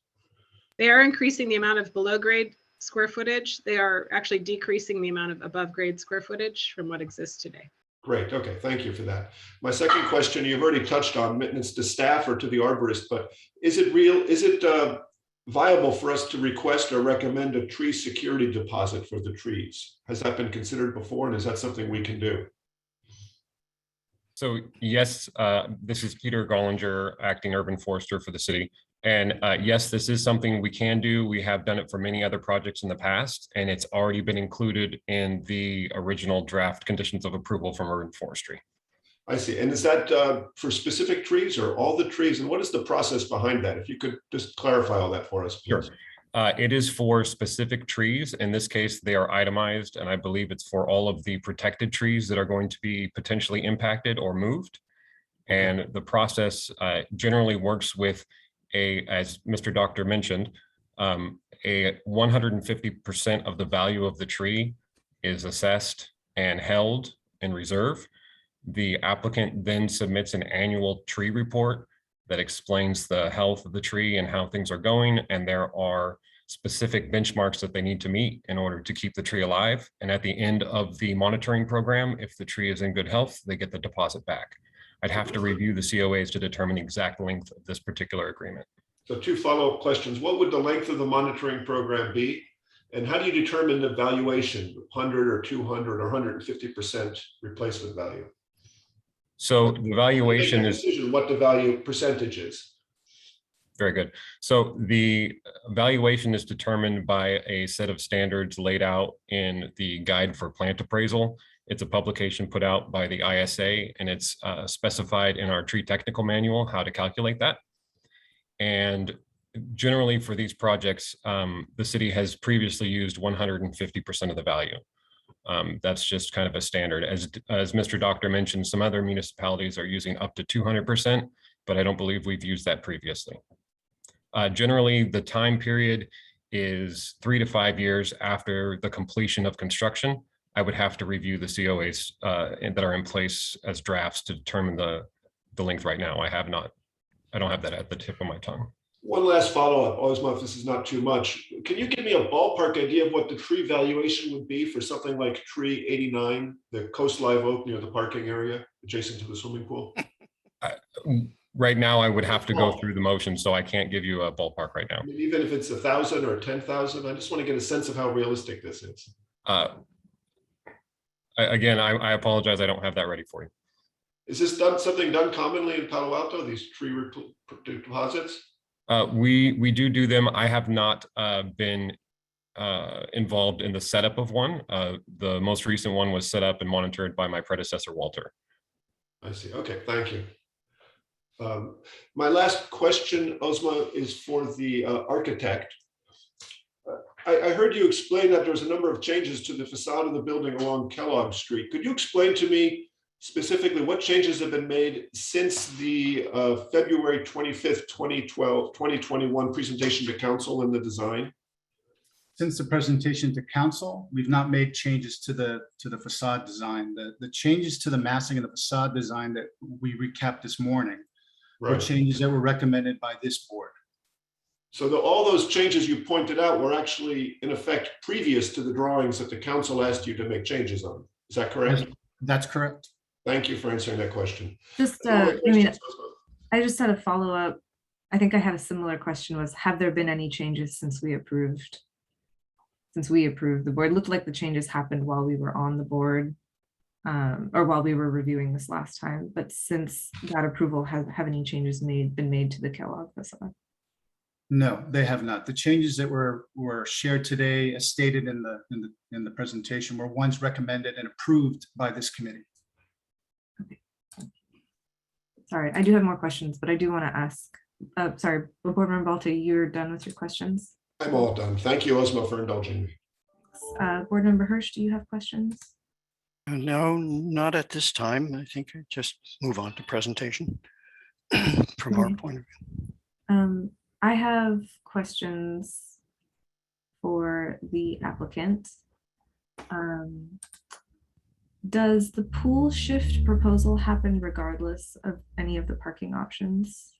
They are increasing the amount of below grade square footage. They are actually decreasing the amount of above grade square footage from what exists today. Great, okay, thank you for that. My second question, you've already touched on, and it's to staff or to the arborist, but is it viable for us to request or recommend a tree security deposit for the trees? Has that been considered before, and is that something we can do? So yes, this is Peter Gollinger, acting urban forester for the city. And yes, this is something we can do. We have done it for many other projects in the past, and it's already been included in the original draft conditions of approval from urban forestry. I see. And is that for specific trees or all the trees? And what is the process behind that? If you could just clarify all that for us, please. Sure. It is for specific trees. In this case, they are itemized, and I believe it's for all of the protected trees that are going to be potentially impacted or moved. And the process generally works with as Mr. Doctor mentioned, a 150% of the value of the tree is assessed and held in reserve. The applicant then submits an annual tree report that explains the health of the tree and how things are going. And there are specific benchmarks that they need to meet in order to keep the tree alive. And at the end of the monitoring program, if the tree is in good health, they get the deposit back. I'd have to review the COAs to determine the exact length of this particular agreement. So 2 follow-up questions. What would the length of the monitoring program be? And how do you determine the valuation, 100 or 200 or 150% replacement value? So the valuation is what the value percentage is. Very good. So the valuation is determined by a set of standards laid out in the Guide for Plant Appraisal. It's a publication put out by the ISA, and it's specified in our tree technical manual how to calculate that. And generally for these projects, the city has previously used 150% of the value. That's just kind of a standard. As Mr. Doctor mentioned, some other municipalities are using up to 200%, but I don't believe we've used that previously. Generally, the time period is 3 to 5 years after the completion of construction. I would have to review the COAs that are in place as drafts to determine the length right now. I don't have that at the tip of my tongue. One last follow-up, Osma, if this is not too much. Can you give me a ballpark idea of what the tree valuation would be for something like tree 89, the coast live oak near the parking area adjacent to the swimming pool? Right now, I would have to go through the motion, so I can't give you a ballpark right now. I mean, even if it's 1,000 or 10,000, I just want to get a sense of how realistic this is. Again, I apologize. I don't have that ready for you. Is this something done commonly in Palo Alto, these tree deposits? We do them. I have not been involved in the setup of one. The most recent one was set up and monitored by my predecessor, Walter. I see. Okay, thank you. My last question, Osma, is for the architect. I heard you explain that there's a number of changes to the facade of the building along Kellogg Street. Could you explain to me Specifically, what changes have been made since the February 25th, 2021 presentation to council in the design? Since the presentation to council, we've not made changes to the facade design. The changes to the massing of the facade design that we recapped this morning were changes that were recommended by this board. So all those changes you pointed out were actually in effect previous to the drawings that the council asked you to make changes on. Is that correct? That's correct. Thank you for answering that question. Just, I mean, I just had a follow-up. I think I had a similar question was, have there been any changes since we approved? Since we approved the board? It looked like the changes happened while we were on the board or while we were reviewing this last time. But since that approval, have any changes been made to the Kellogg facade? No, they have not. The changes that were shared today, as stated in the presentation, were ones recommended and approved by this committee. Okay. Sorry, I do have more questions, but I do want to ask. Sorry, Board Member Balta, you're done with your questions? I'm all done. Thank you, Osmo, for indulging me. Board Member Hirsch, do you have questions? No, not at this time. I think I just move on to presentation from our point of view. I have questions for the applicant. Does the pool shift proposal happen regardless of any of the parking options?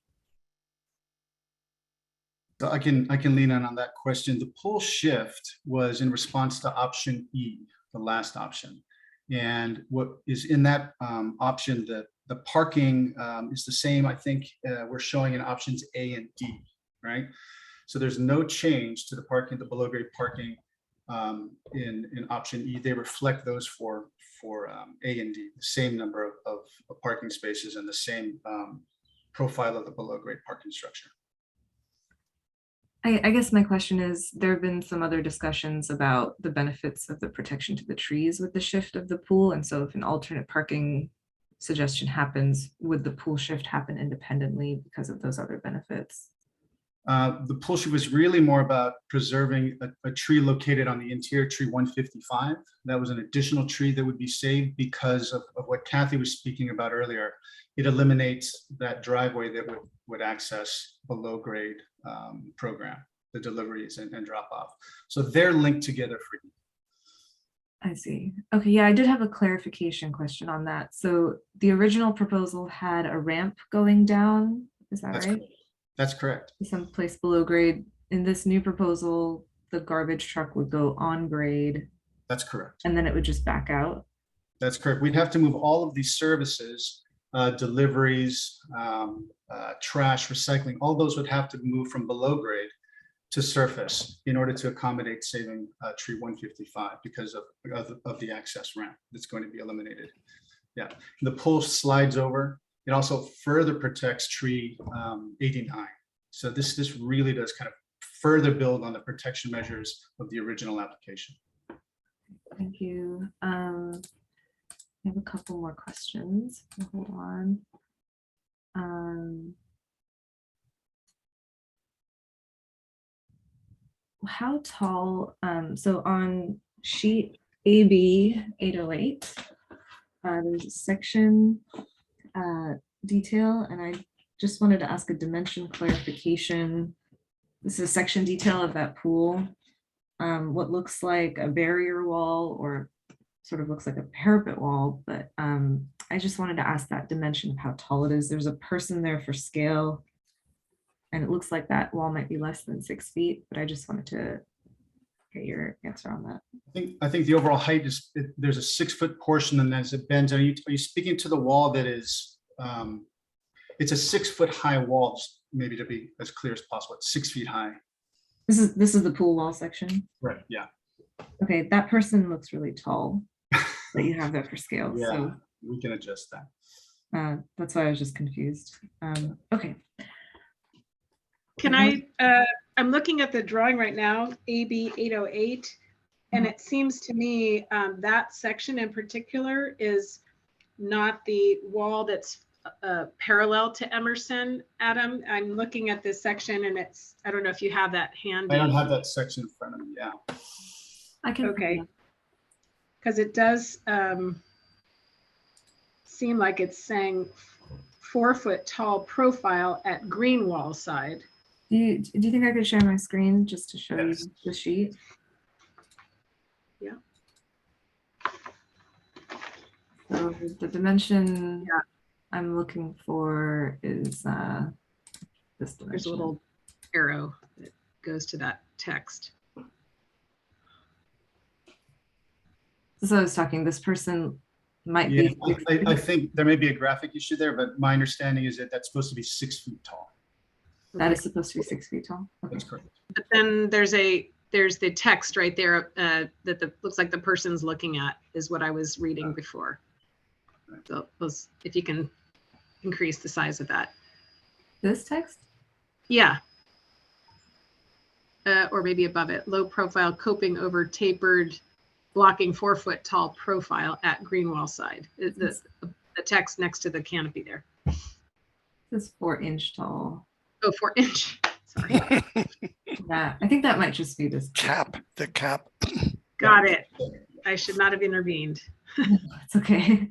So I can lean on that question. The pool shift was in response to option E, the last option. And what is in that option, the parking is the same, I think we're showing in options A and D, right? So there's no change to the parking, the below grade parking in option E. They reflect those for A and D, the same number of parking spaces and the same profile of the below grade parking structure. I guess my question is, there have been some other discussions about the benefits of the protection to the trees with the shift of the pool. And so if an alternate parking suggestion happens, would the pool shift happen independently because of those other benefits? The pool shift was really more about preserving a tree located on the interior, tree 155. That was an additional tree that would be saved because of what Kathy was speaking about earlier. It eliminates that driveway that would access below grade program, the deliveries and drop off. So they're linked together for you. I see. Okay, yeah, I did have a clarification question on that. So the original proposal had a ramp going down, is that right? Correct. That's correct. Someplace below grade. In this new proposal, the garbage truck would go on grade. That's correct. And then it would just back out. That's correct. We'd have to move all of these services, deliveries, trash, recycling, all those would have to move from below grade to surface in order to accommodate saving tree 155 because of the access ramp that's going to be eliminated. Yeah, the pool slides over. It also further protects tree 89. So this really does kind of further build on the protection measures of the original application. Thank you. I have a couple more questions. Hold on. How tall, so on sheet AB 808, there's a section detail, and I just wanted to ask a dimension clarification. This is a section detail of that pool. What looks like a barrier wall or sort of looks like a parapet wall, but I just wanted to ask that dimension of how tall it is. There's a person there for scale, and it looks like that wall might be less than 6 feet, but I just wanted to get your answer on that. I think the overall height is, there's a 6 foot portion, and as it bends, are you speaking to the wall that is, it's a 6 foot high wall, just maybe to be as clear as possible, it's 6 feet high. This is the pool wall section? Right, yeah. Okay, that person looks really tall, but you have that for scale. Yeah, so we can adjust that. That's why I was just confused. Okay. Can I'm looking at the drawing right now, AB 808, and it seems to me that section in particular is not the wall that's parallel to Emerson, Adam. I'm looking at this section and it's, I don't know if you have that handy. I don't have that section in front of me, yeah. I can. Okay. Because it does seem like it's saying 4-foot tall profile at green wall side. Do you think I could share my screen just to show you the sheet? Yeah. So the dimension I'm looking for is this dimension. There's a little arrow that goes to that text. So I was talking, this person might Yeah, be. I think there may be a graphic issue there, but my understanding is that that's supposed to be 6 feet tall. That is supposed to be 6 feet tall. Okay. That's correct. But then there's the text right there that looks like the person's looking at is what I was reading before. So if you can increase the size of that. This text? Yeah. Or maybe above it. Low profile coping over tapered, blocking 4-foot tall profile at green wall side. The text next to the canopy there. This is 4-inch tall. Oh, 4-inch. Sorry. Yeah, I think that might just be this cap. The cap. Got it. I should not have intervened. It's okay.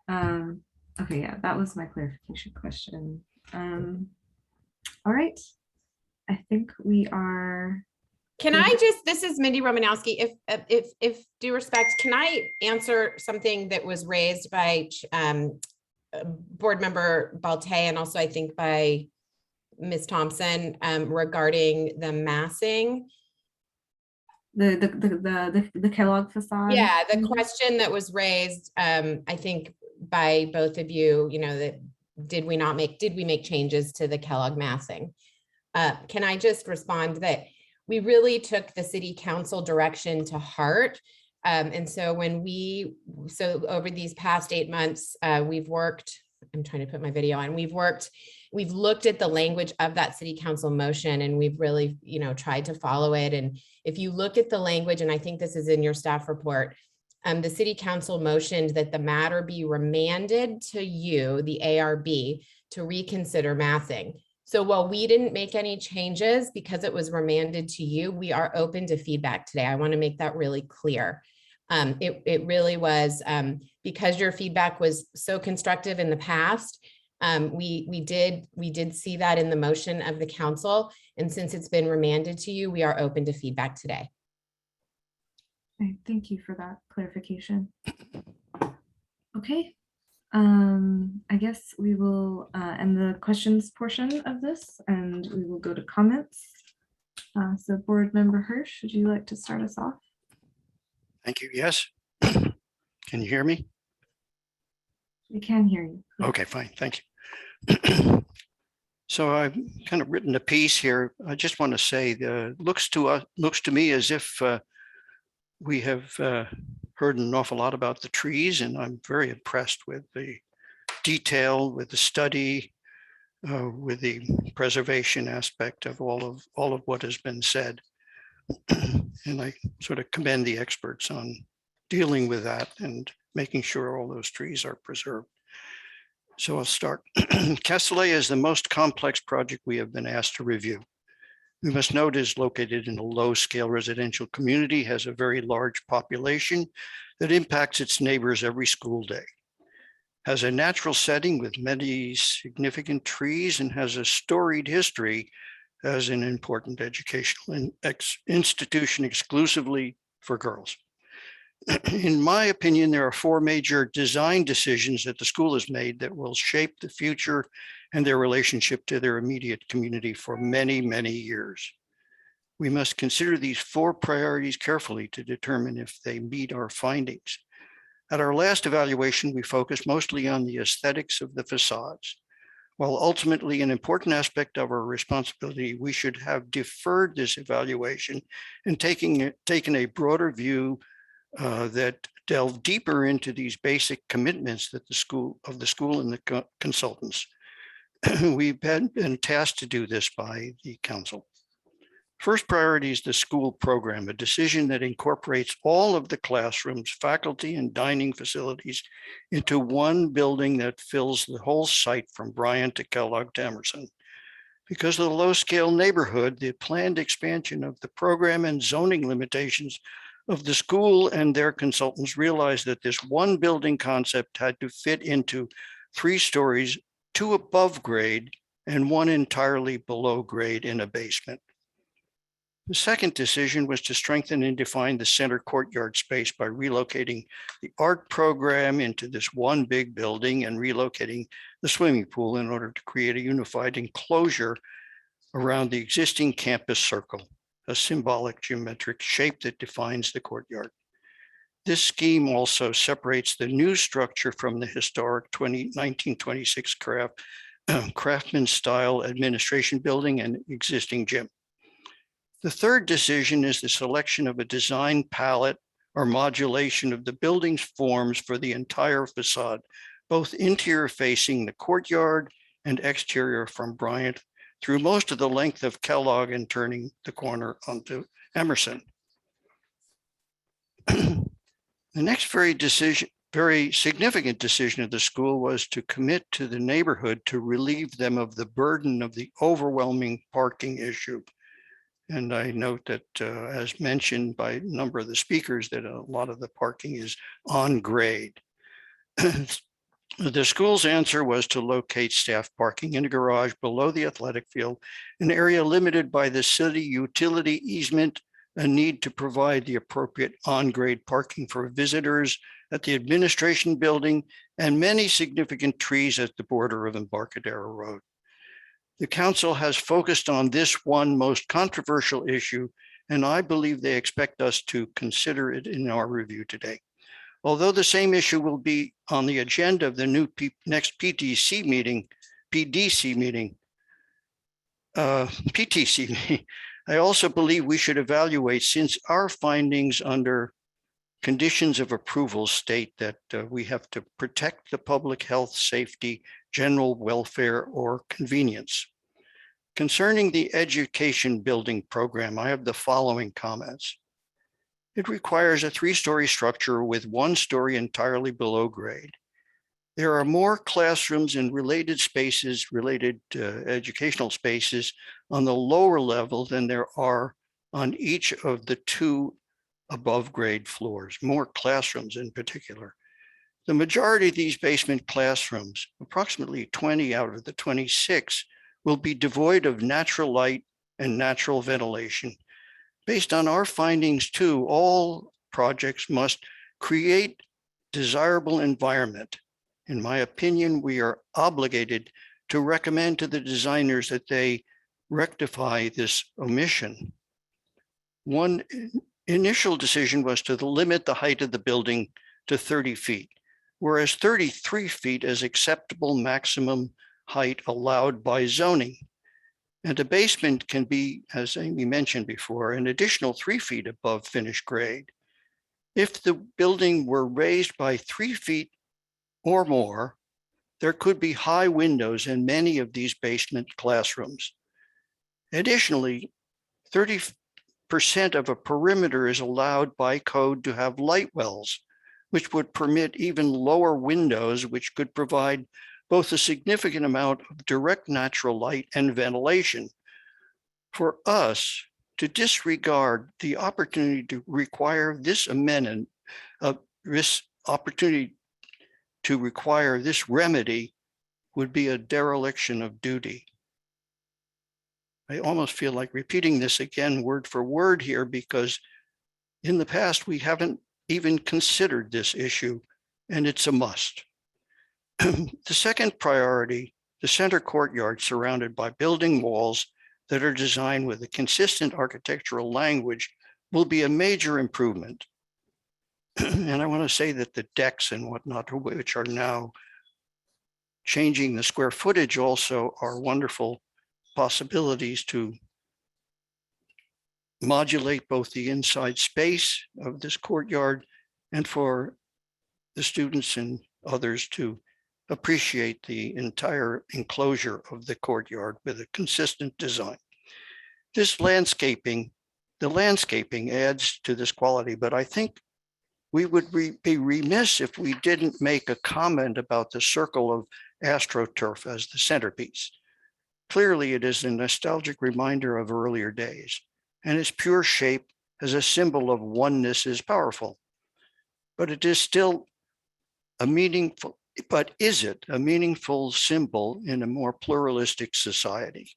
Okay, yeah, that was my clarification question. All right. I think we are. Can I just, this is Mindy Romanowski, if due respect, can I answer something that was raised by board member Balte and also I think by Ms. Thompson regarding the massing? The Kellogg facade? Yeah, the question that was raised, I think by both of you, that did we make changes to the Kellogg massing? Can I just respond that we really took the city council direction to heart. And so over these past 8 months, we've worked, I'm trying to put my video on, we've looked at the language of that city council motion and we've really, tried to follow it. And if you look at the language, and I think this is in your staff report, the city council motioned that the matter be remanded to you, the ARB, to reconsider massing. So while we didn't make any changes because it was remanded to you, we are open to feedback today. I want to make that really clear. It really was because your feedback was so constructive in the past. We did see that in the motion of the council. And since it's been remanded to you, we are open to feedback today. Okay, thank you for that clarification. Okay. I guess we will end the questions portion of this and we will go to comments. So board member Hirsch, would you like to start us off? Thank you. Yes. Can you hear me? We can hear you. Okay, fine. Thank you. So I've kind of written a piece here. I just want to say looks to me as if we have heard an awful lot about the trees, and I'm very impressed with the detail, with the study, with the preservation aspect of all of what has been said. And I sort of commend the experts on dealing with that and making sure all those trees are preserved. So I'll start. Castellea is the most complex project we have been asked to review. We must note it is located in a low-scale residential community, has a very large population that impacts its neighbors every school day, has a natural setting with many significant trees, and has a storied history as an important educational institution exclusively for girls. In my opinion, there are 4 major design decisions that the school has made that will shape the future and their relationship to their immediate community for many, many years. We must consider these 4 priorities carefully to determine if they meet our findings. At our last evaluation, we focused mostly on the aesthetics of the facades. While ultimately an important aspect of our responsibility, we should have deferred this evaluation and taken a broader view that delve deeper into these basic commitments that the school and the consultants. We've been tasked to do this by the council. First priority is the school program, a decision that incorporates all of the classrooms, faculty, and dining facilities into one building that fills the whole site from Bryant to Kellogg to Emerson. Because of the low-scale neighborhood, the planned expansion of the program and zoning limitations of the school and their consultants realized that this one building concept had to fit into 3 stories, 2 above grade and 1 entirely below grade in a basement. The second decision was to strengthen and define the center courtyard space by relocating the art program into this one big building and relocating the swimming pool in order to create a unified enclosure around the existing campus circle, a symbolic geometric shape that defines the courtyard. This scheme also separates the new structure from the historic 1926 craftsman style administration building and existing gym. The third decision is the selection of a design palette or modulation of the building's forms for the entire facade, both interior facing the courtyard and exterior from Bryant through most of the length of Kellogg and turning the corner onto Emerson. The next very significant decision of the school was to commit to the neighborhood to relieve them of the burden of the overwhelming parking issue. And I note that, as mentioned by a number of the speakers, that a lot of the parking is on grade. The school's answer was to locate staff parking in a garage below the athletic field, an area limited by the city utility easement, a need to provide the appropriate on-grade parking for visitors at the administration building, and many significant trees at the border of Embarcadero Road. The council has focused on this one most controversial issue, and I believe they expect us to consider it in our review today. Although the same issue will be on the agenda of the next PTC meeting, I also believe we should evaluate, since our findings under conditions of approval state that we have to protect the public health, safety, general welfare, or convenience. Concerning the education building program, I have the following comments. It requires a 3-story structure with 1 story entirely below grade. There are more classrooms and related spaces, educational spaces on the lower level than there are on each of the 2 above grade floors, more classrooms in particular. The majority of these basement classrooms, approximately 20 out of the 26, will be devoid of natural light and natural ventilation. Based on our findings too, all projects must create desirable environment. In my opinion, we are obligated to recommend to the designers that they rectify this omission. One initial decision was to limit the height of the building to 30 feet, whereas 33 feet is acceptable maximum height allowed by zoning. And a basement can be, as Amy mentioned before, an additional 3 feet above finished grade. If the building were raised by 3 feet or more, there could be high windows in many of these basement classrooms. Additionally, 30% of a perimeter is allowed by code to have light wells, which would permit even lower windows, which could provide both a significant amount of direct natural light and ventilation. For us to disregard the opportunity to require this amendment, this opportunity to require this remedy would be a dereliction of duty. I almost feel like repeating this again word for word here, because in the past we haven't even considered this issue, and it's a must. The second priority, the center courtyard surrounded by building walls that are designed with a consistent architectural language, will be a major improvement. And I want to say that the decks and whatnot, which are now changing the square footage, also are wonderful possibilities to modulate both the inside space of this courtyard and for the students and others to appreciate the entire enclosure of the courtyard with a consistent design. The landscaping adds to this quality, but I think we would be remiss if we didn't make a comment about the circle of AstroTurf as the centerpiece. Clearly, it is a nostalgic reminder of earlier days, and its pure shape as a symbol of oneness is powerful. But it is still a meaningful, but is it a meaningful symbol in a more pluralistic society?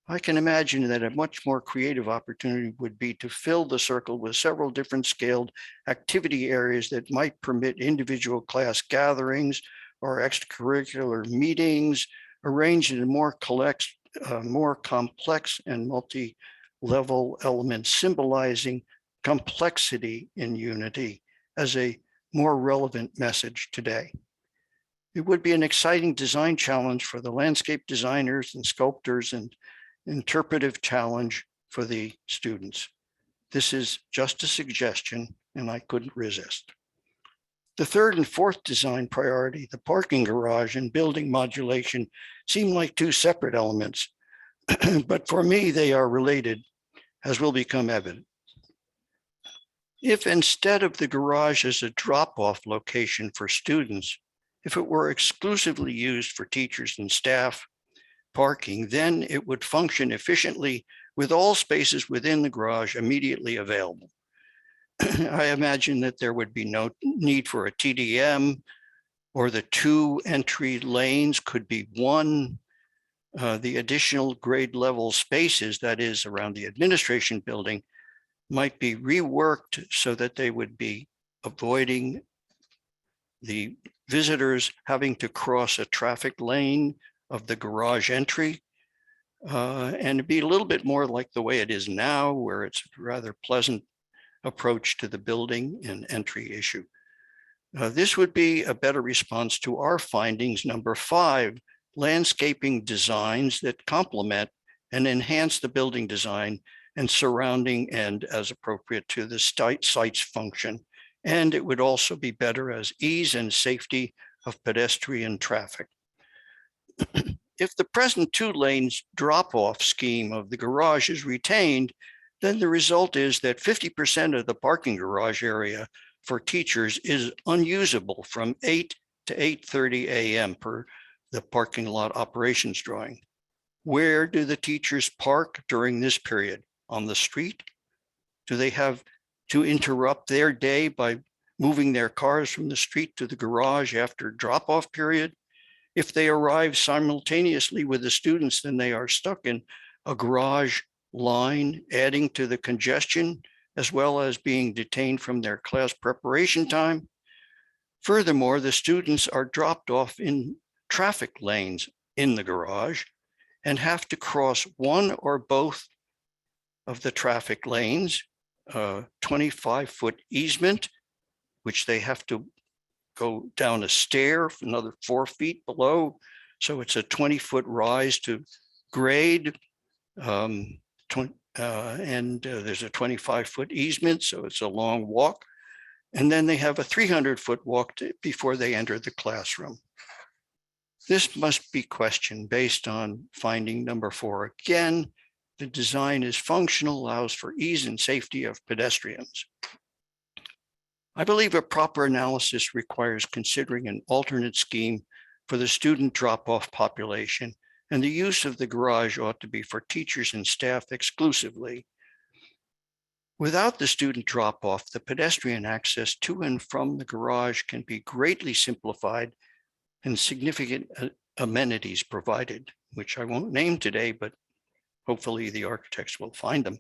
I can imagine that a much more creative opportunity would be to fill the circle with several different scaled activity areas that might permit individual class gatherings or extracurricular meetings arranged in more complex and multi-level elements symbolizing complexity in unity as a more relevant message today. It would be an exciting design challenge for the landscape designers and sculptors and interpretive challenge for the students. This is just a suggestion and I couldn't resist. The third and fourth design priority, the parking garage and building modulation, seem like two separate elements, but for me, they are related, as will become evident. If instead of the garage as a drop-off location for students, if it were exclusively used for teachers and staff parking, then it would function efficiently with all spaces within the garage immediately available. I imagine that there would be no need for a TDM, or the two entry lanes could be one. The additional grade level spaces, that is around the administration building, might be reworked so that they would be avoiding the visitors having to cross a traffic lane of the garage entry, and it'd be a little bit more like the way it is now, where it's a rather pleasant approach to the building and entry issue. This would be a better response to our findings, number 5, landscaping designs that complement and enhance the building design and surrounding and as appropriate to the site's function. And it would also be better as ease and safety of pedestrian traffic. If the present 2 lanes drop-off scheme of the garage is retained, then the result is that 50% of the parking garage area for teachers is unusable from 8 to 8:30 a.m. per the parking lot operations drawing. Where do the teachers park during this period? On the street? Do they have to interrupt their day by moving their cars from the street to the garage after drop-off period? If they arrive simultaneously with the students, then they are stuck in a garage line, adding to the congestion, as well as being detained from their class preparation time. Furthermore, the students are dropped off in traffic lanes in the garage and have to cross one or both of the traffic lanes, 25-foot easement, which they have to go down a stair for another 4 feet below. So it's a 20-foot rise to grade. And there's a 25-foot easement, so it's a long walk. And then they have a 300-foot walk before they enter the classroom. This must be questioned based on finding number 4. Again, the design is functional, allows for ease and safety of pedestrians. I believe a proper analysis requires considering an alternate scheme for the student drop-off population, and the use of the garage ought to be for teachers and staff exclusively. Without the student drop-off, the pedestrian access to and from the garage can be greatly simplified and significant amenities provided, which I won't name today, but hopefully the architects will find them.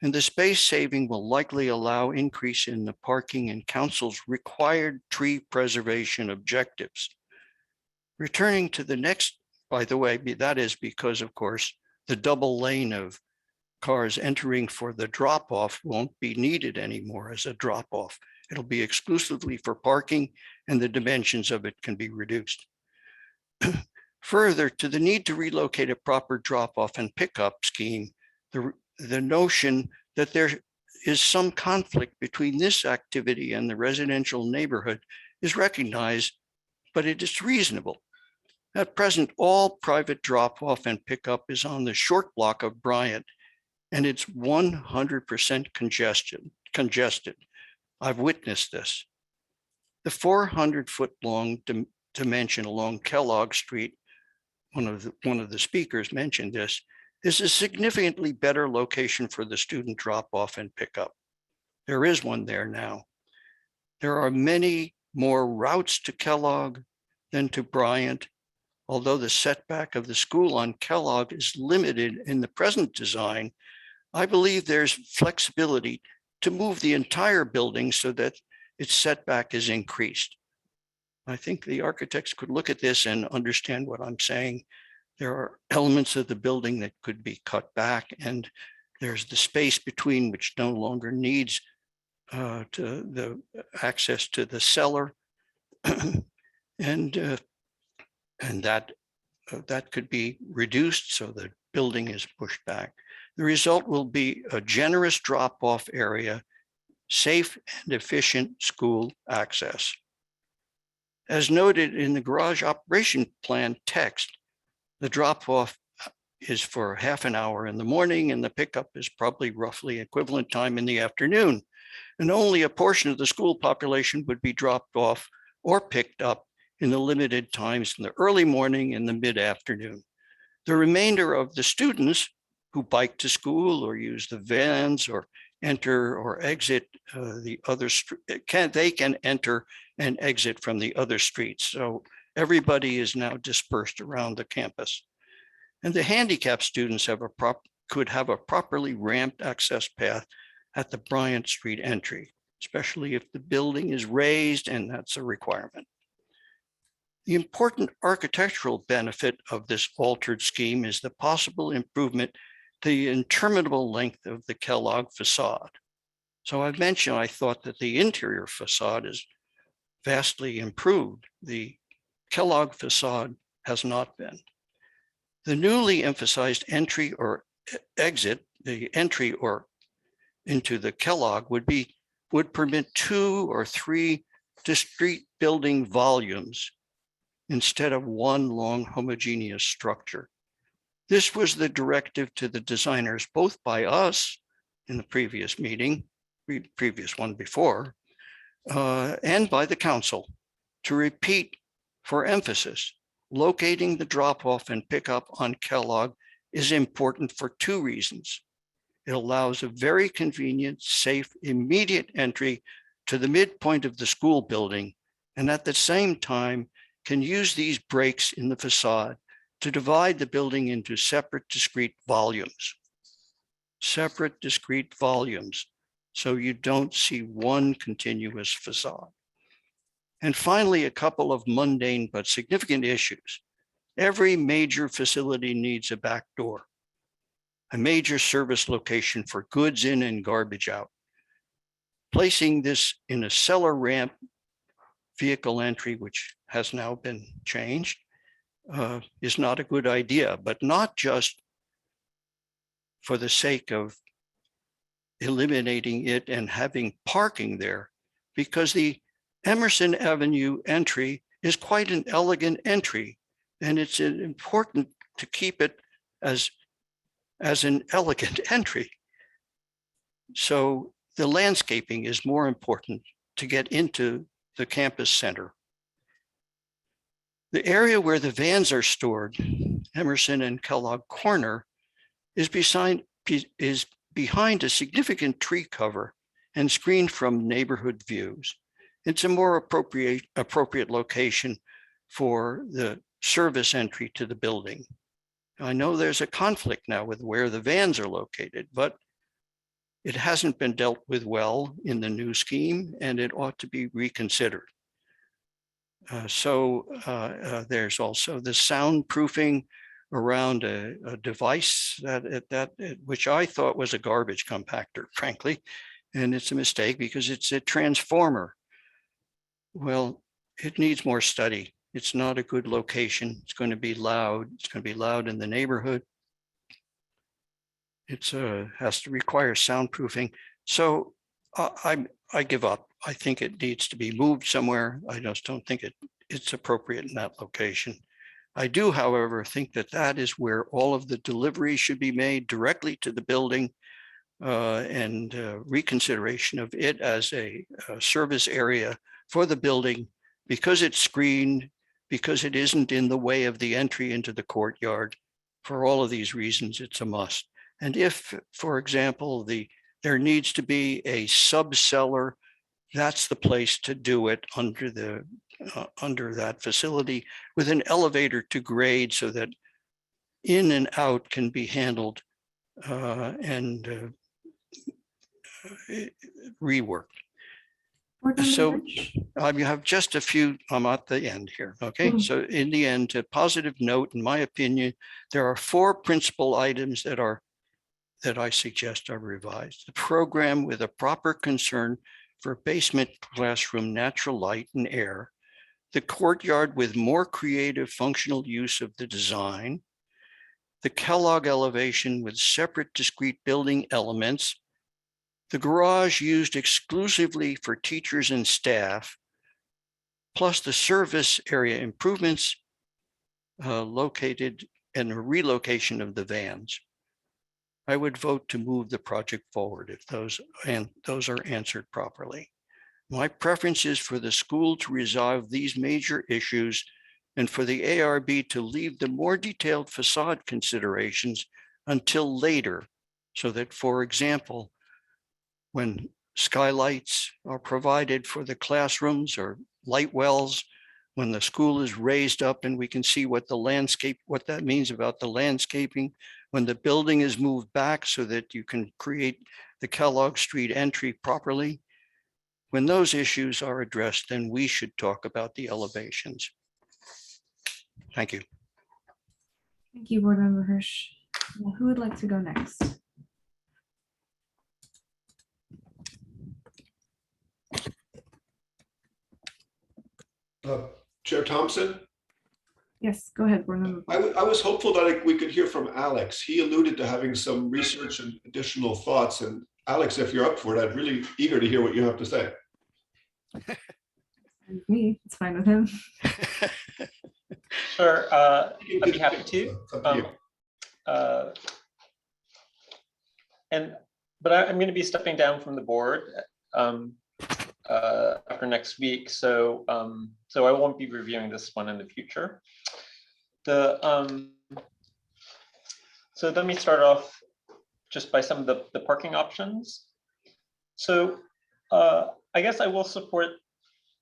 And the space saving will likely allow increase in the parking and council's required tree preservation objectives. Returning to the next, by the way, that is because, of course, the double lane of cars entering for the drop-off won't be needed anymore as a drop-off. It'll be exclusively for parking, and the dimensions of it can be reduced. Further, to the need to relocate a proper drop-off and pickup scheme, the notion that there is some conflict between this activity and the residential neighborhood is recognized, but it is reasonable. At present, all private drop-off and pickup is on the short block of Bryant, and it's 100% congested. I've witnessed this. The 400-foot long dimension along Kellogg Street, one of the speakers mentioned this, is a significantly better location for the student drop-off and pickup. There is one there now. There are many more routes to Kellogg than to Bryant, although the setback of the school on Kellogg is limited in the present design. I believe there's flexibility to move the entire building so that its setback is increased. I think the architects could look at this and understand what I'm saying. There are elements of the building that could be cut back, and there's the space between which no longer needs to the access to the cellar, and that could be reduced so the building is pushed back. The result will be a generous drop-off area, safe and efficient school access. As noted in the garage operation plan text, the drop-off is for half an hour in the morning and the pickup is probably roughly equivalent time in the afternoon. And only a portion of the school population would be dropped off or picked up in the limited times in the early morning and the mid-afternoon. The remainder of the students who bike to school or use the vans or enter or exit the other street, they can enter and exit from the other streets. So everybody is now dispersed around the campus. And the handicapped students could have a properly ramped access path at the Bryant Street entry, especially if the building is raised and that's a requirement. The important architectural benefit of this altered scheme is the possible improvement to the interminable length of the Kellogg facade. So I've mentioned, I thought that the interior facade is vastly improved. The Kellogg facade has not been. The newly emphasized entry or exit, the entry or into the Kellogg would permit 2 or 3 discrete building volumes instead of one long homogeneous structure. This was the directive to the designers, both by us in the previous meeting, previous one before, and by the council, to repeat for emphasis, locating the drop-off and pickup on Kellogg is important for 2 reasons. It allows a very convenient, safe, immediate entry to the midpoint of the school building, and at the same time can use these breaks in the facade to divide the building into separate discrete volumes. Separate discrete volumes, so you don't see one continuous facade. And finally, a couple of mundane but significant issues. Every major facility needs a back door, a major service location for goods in and garbage out. Placing this in a cellar ramp vehicle entry, which has now been changed, is not a good idea, but not just for the sake of eliminating it and having parking there, because the Emerson Avenue entry is quite an elegant entry, and it's important to keep it as an elegant entry. So the landscaping is more important to get into the campus center. The area where the vans are stored, Emerson and Kellogg Corner, is behind a significant tree cover and screened from neighborhood views. It's a more appropriate location for the service entry to the building. I know there's a conflict now with where the vans are located, but it hasn't been dealt with well in the new scheme, and it ought to be reconsidered. There's also the soundproofing around a device which I thought was a garbage compactor, frankly, and it's a mistake because it's a transformer. Well, it needs more study. It's not a good location. It's going to be loud. It's going to be loud in the neighborhood. It has to require soundproofing. So I give up. I think it needs to be moved somewhere. I just don't think it's appropriate in that location. I do, however, think that is where all of the delivery should be made directly to the building, and reconsideration of it as a service area for the building, because it's screened, because it isn't in the way of the entry into the courtyard for all of these reasons, it's a must. And if, for example, there needs to be a sub-cellar, that's the place to do it under that facility with an elevator to grade so that in and out can be handled and reworked. So you have just a few, I'm at the end here, okay? So in the end, a positive note, in my opinion, there are 4 principal items that I suggest are revised. The program with a proper concern for basement classroom natural light and air, the courtyard with more creative functional use of the design, the Kellogg elevation with separate discrete building elements, the garage used exclusively for teachers and staff, plus the service area improvements located and a relocation of the vans. I would vote to move the project forward if those are answered properly. My preference is for the school to resolve these major issues and for the ARB to leave the more detailed facade considerations until later, so that, for example, when skylights are provided for the classrooms or light wells, when the school is raised up and we can see what that means about the landscaping, when the building is moved back so that you can create the Kellogg Street entry properly. When those issues are addressed, then we should talk about the elevations. Thank you. Thank you, Board Member Hirsch. Who would like to go next? Chair Thompson? Yes, go ahead, Board Member. I was hopeful that we could hear from Alex. He alluded to having some research and additional thoughts. And Alex, if you're up for it, I'm really eager to hear what you have to say. Me, it's fine with him. Sure, I'd be happy to. But I'm going to be stepping down from the board after next week, so I won't be reviewing this one in the future. So let me start off just by some of the parking options. So I guess I will support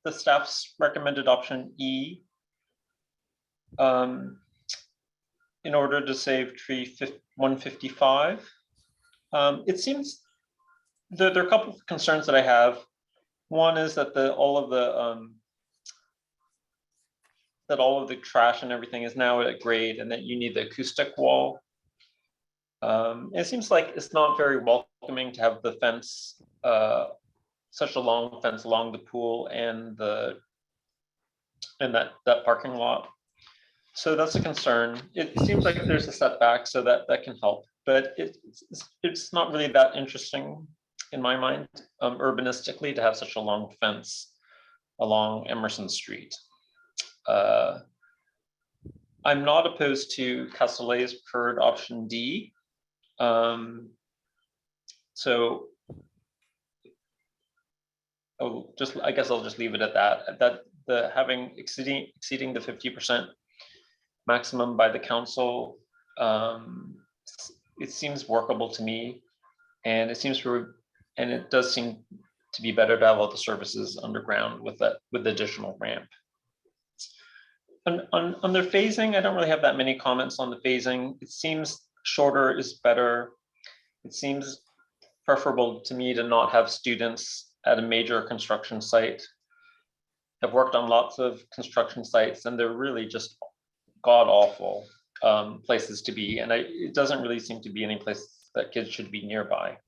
the staff's recommended option E in order to save tree 155. It seems there are a couple of concerns that I have. One is that all of the trash and everything is now at grade, and that you need the acoustic wall. It seems like it's not very welcoming to have the fence, such a long fence along the pool and that parking lot. So that's a concern. It seems like there's a setback, so that can help, but it's not really that interesting in my mind, urbanistically, to have such a long fence along Emerson Street. I'm not opposed to Castellet's preferred option D. So I guess I'll just leave it at that. That the exceeding the 50% maximum by the council, it seems workable to me, and it does seem to be better to have all the services underground with the additional ramp. On their phasing, I don't really have that many comments on the phasing. It seems shorter is better. It seems preferable to me to not have students at a major construction site. I've worked on lots of construction sites, and they're really just god-awful places to be. And it doesn't really seem to be any place that kids should be nearby.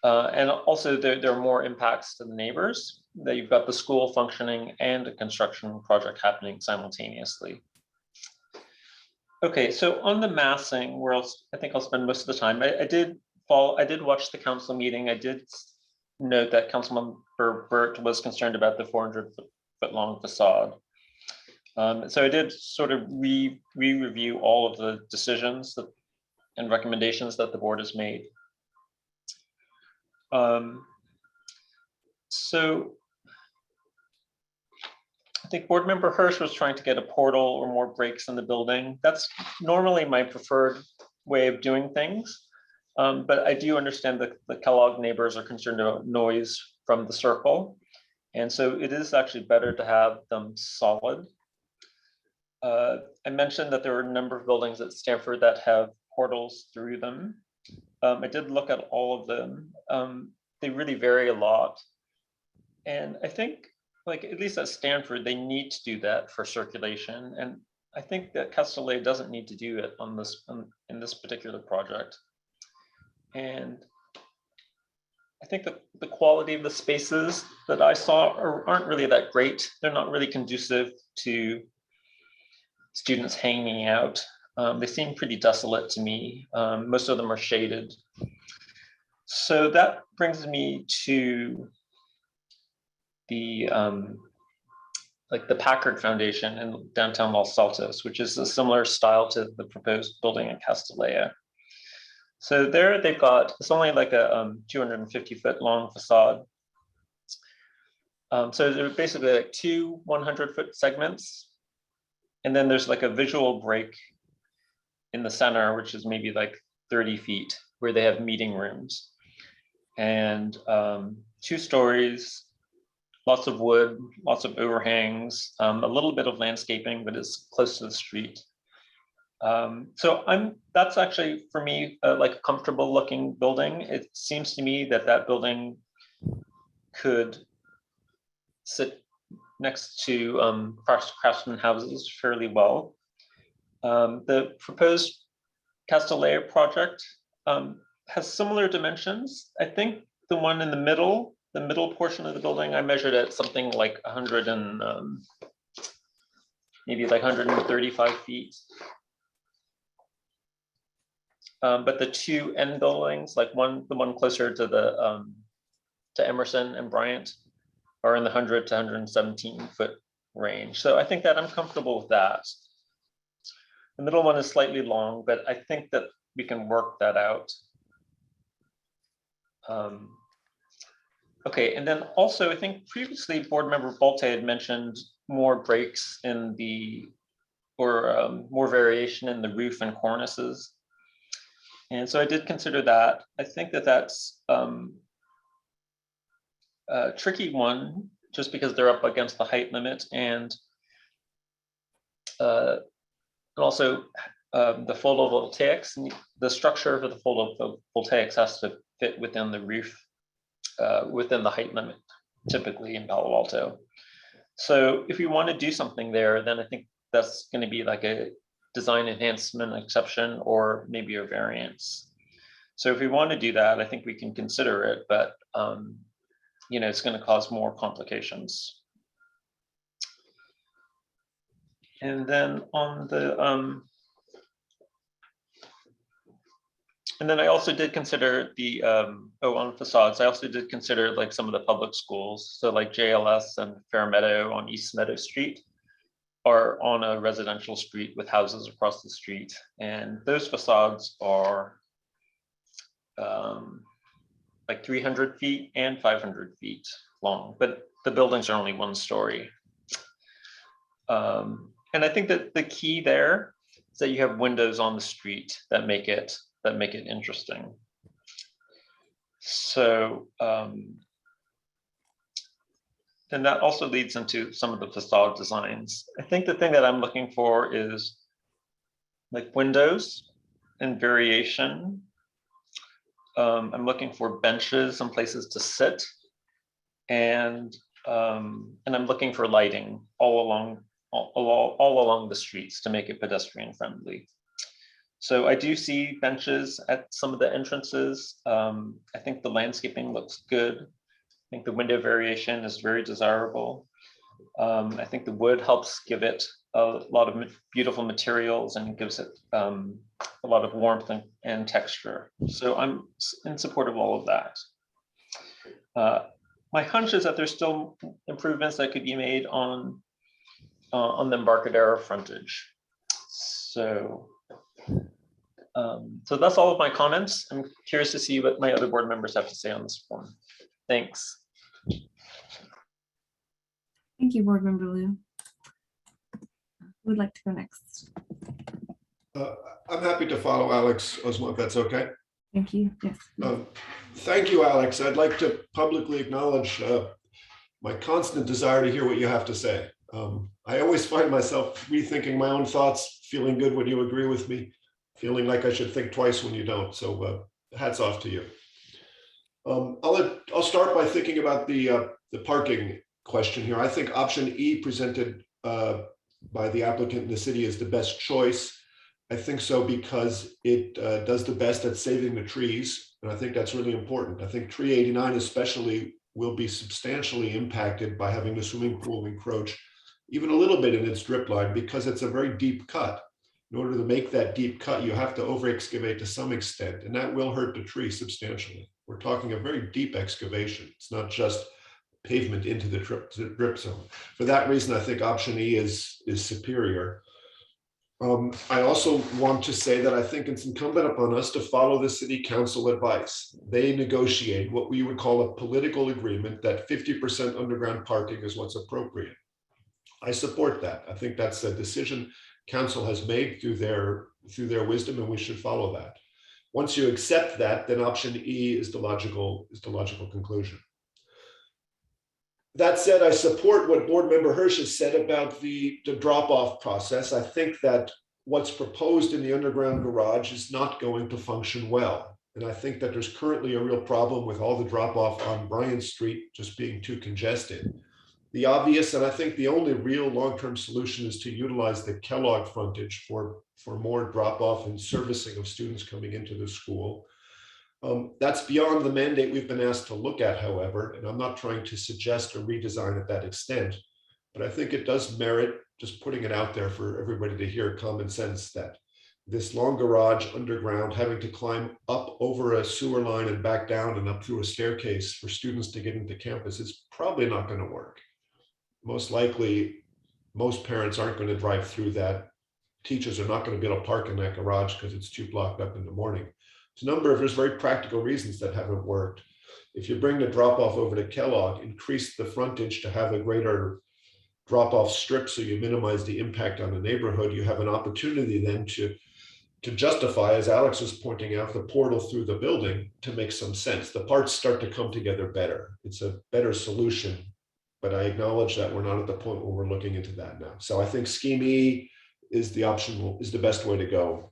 And also there are more impacts to the neighbors, that you've got the school functioning and a construction project happening simultaneously. Okay, so on the massing, where I think I'll spend most of the time, I did watch the council meeting. I did note that Councilmember Burt was concerned about the 400-foot long facade. So I did sort of re-review all of the decisions and recommendations that the board has made. So think Board Member Hirsch was trying to get a portal or more breaks in the building. That's normally my preferred way of doing things. But I do understand that the Kellogg neighbors are concerned about noise from the circle. And so it is actually better to have them solid. I mentioned that there are a number of buildings at Stanford that have portals through them. I did look at all of them. They really vary a lot. And I think, like, at least at Stanford, they need to do that for circulation. And I think that Castellet doesn't need to do it on this in this particular project. And I think that the quality of the spaces that I saw aren't really that great. They're not really conducive to students hanging out. They seem pretty desolate to me. Most of them are shaded. So that brings me to the like the Packard Foundation in downtown Los Altos, which is a similar style to the proposed building in Castellet. So there they've got, it's only like a 250-foot long facade. So they're basically like two 100-foot segments. And then there's like a visual break in the center, which is maybe like 30 feet, where they have meeting rooms. And 2 stories, lots of wood, lots of overhangs, a little bit of landscaping, but it's close to the street. So that's actually for me like a comfortable looking building. It seems to me that that building could sit next to craftsman houses fairly well. The proposed Castellet project has similar dimensions. I think the one in the middle portion of the building, I measured at something like 100 and maybe like 135 feet. But the 2 end buildings, like the one closer to the to Emerson and Bryant, are in the 100 to 117 foot range. So I think that I'm comfortable with that. The middle one is slightly long, but I think that we can work that out. Okay, and then also I think previously Board Member Bolte had mentioned more breaks in the, or more variation in the roof and cornices. And so I did consider that. I think that that's a tricky one, just because they're up against the height limit, and also the photovoltaics, the structure for the photovoltaics has to fit within the roof, within the height limit, typically in Palo Alto. So if we want to do something there, then I think that's going to be like a design enhancement exception or maybe a variance. So if we want to do that, I think we can consider it, but you know, it's going to cause more complications. And then on the and then I also did consider the on facades. I also did consider like some of the public schools. So like JLS and Fairmeadow on East Meadow Street are on a residential street with houses across the street. And those facades are like 300 feet and 500 feet long, but the buildings are only 1 story. And I think that the key there is that you have windows on the street that make it interesting. So then that also leads into some of the facade designs. I think the thing that I'm looking for is like windows and variation. I'm looking for benches and places to sit, and I'm looking for lighting all along the streets to make it pedestrian friendly. So I do see benches at some of the entrances. I think the landscaping looks good. I think the window variation is very desirable. I think the wood helps give it a lot of beautiful materials and gives it a lot of warmth and texture. So I'm in support of all of that. My hunch is that there's still improvements that could be made on the Embarcadero frontage. So so that's all of my comments. I'm curious to see what my other board members have to say on this form. Thanks. Thank you, Board Member Liu. would like to go next? I'm happy to follow Alex Osmo, if that's okay. Thank you. Yes. Thank you, Alex. I'd like to publicly acknowledge my constant desire to hear what you have to say. I always find myself rethinking my own thoughts, feeling good when you agree with me, feeling like I should think twice when you don't. So hats off to you. I'll start by thinking about the parking question here. I think option E presented by the applicant in the city is the best choice. I think so because it does the best at saving the trees. And I think that's really important. I think tree 89 especially will be substantially impacted by having the swimming pool encroach even a little bit in its drip line because it's a very deep cut. In order to make that deep cut, you have to over excavate to some extent, and that will hurt the tree substantially. We're talking a very deep excavation. It's not just pavement into the drip zone. For that reason, I think option E is superior. I also want to say that I think it's incumbent upon us to follow the city council advice. They negotiate what we would call a political agreement that 50% underground parking is what's appropriate. I support that. I think that's a decision council has made through their wisdom, and we should follow that. Once you accept that, then option E is the logical conclusion. That said, I support what Board Member Hirsch has said about the drop-off process. I think that what's proposed in the underground garage is not going to function well. And I think that there's currently a real problem with all the drop-off on Bryant Street just being too congested. The obvious, and I think the only real long-term solution is to utilize the Kellogg frontage for more drop-off and servicing of students coming into the school. That's beyond the mandate we've been asked to look at, however, and I'm not trying to suggest a redesign at that extent, but I think it does merit just putting it out there for everybody to hear common sense that this long garage underground, having to climb up over a sewer line and back down and up through a staircase for students to get into campus is probably not going to work. Most likely, most parents aren't going to drive through that. Teachers are not going to be able to park in that garage because it's too blocked up in the morning. There's very practical reasons that haven't worked. If you bring the drop-off over to Kellogg, increase the frontage to have a greater drop-off strip so you minimize the impact on the neighborhood, you have an opportunity then to justify, as Alex was pointing out, the portal through the building to make some sense. The parts start to come together better. It's a better solution, but I acknowledge that we're not at the point where we're looking into that now. So I think scheme E is the best way to go.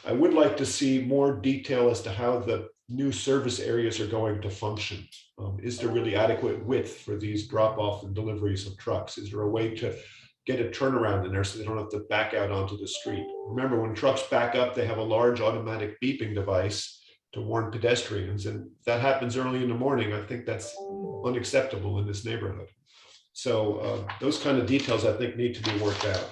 I would like to see more detail as to how the new service areas are going to function. Is there really adequate width for these drop-off and deliveries of trucks? Is there a way to get a turnaround in there so they don't have to back out onto the street? Remember, when trucks back up, they have a large automatic beeping device to warn pedestrians, and if that happens early in the morning, I think that's unacceptable in this neighborhood. So those kind of details, I think, need to be worked out.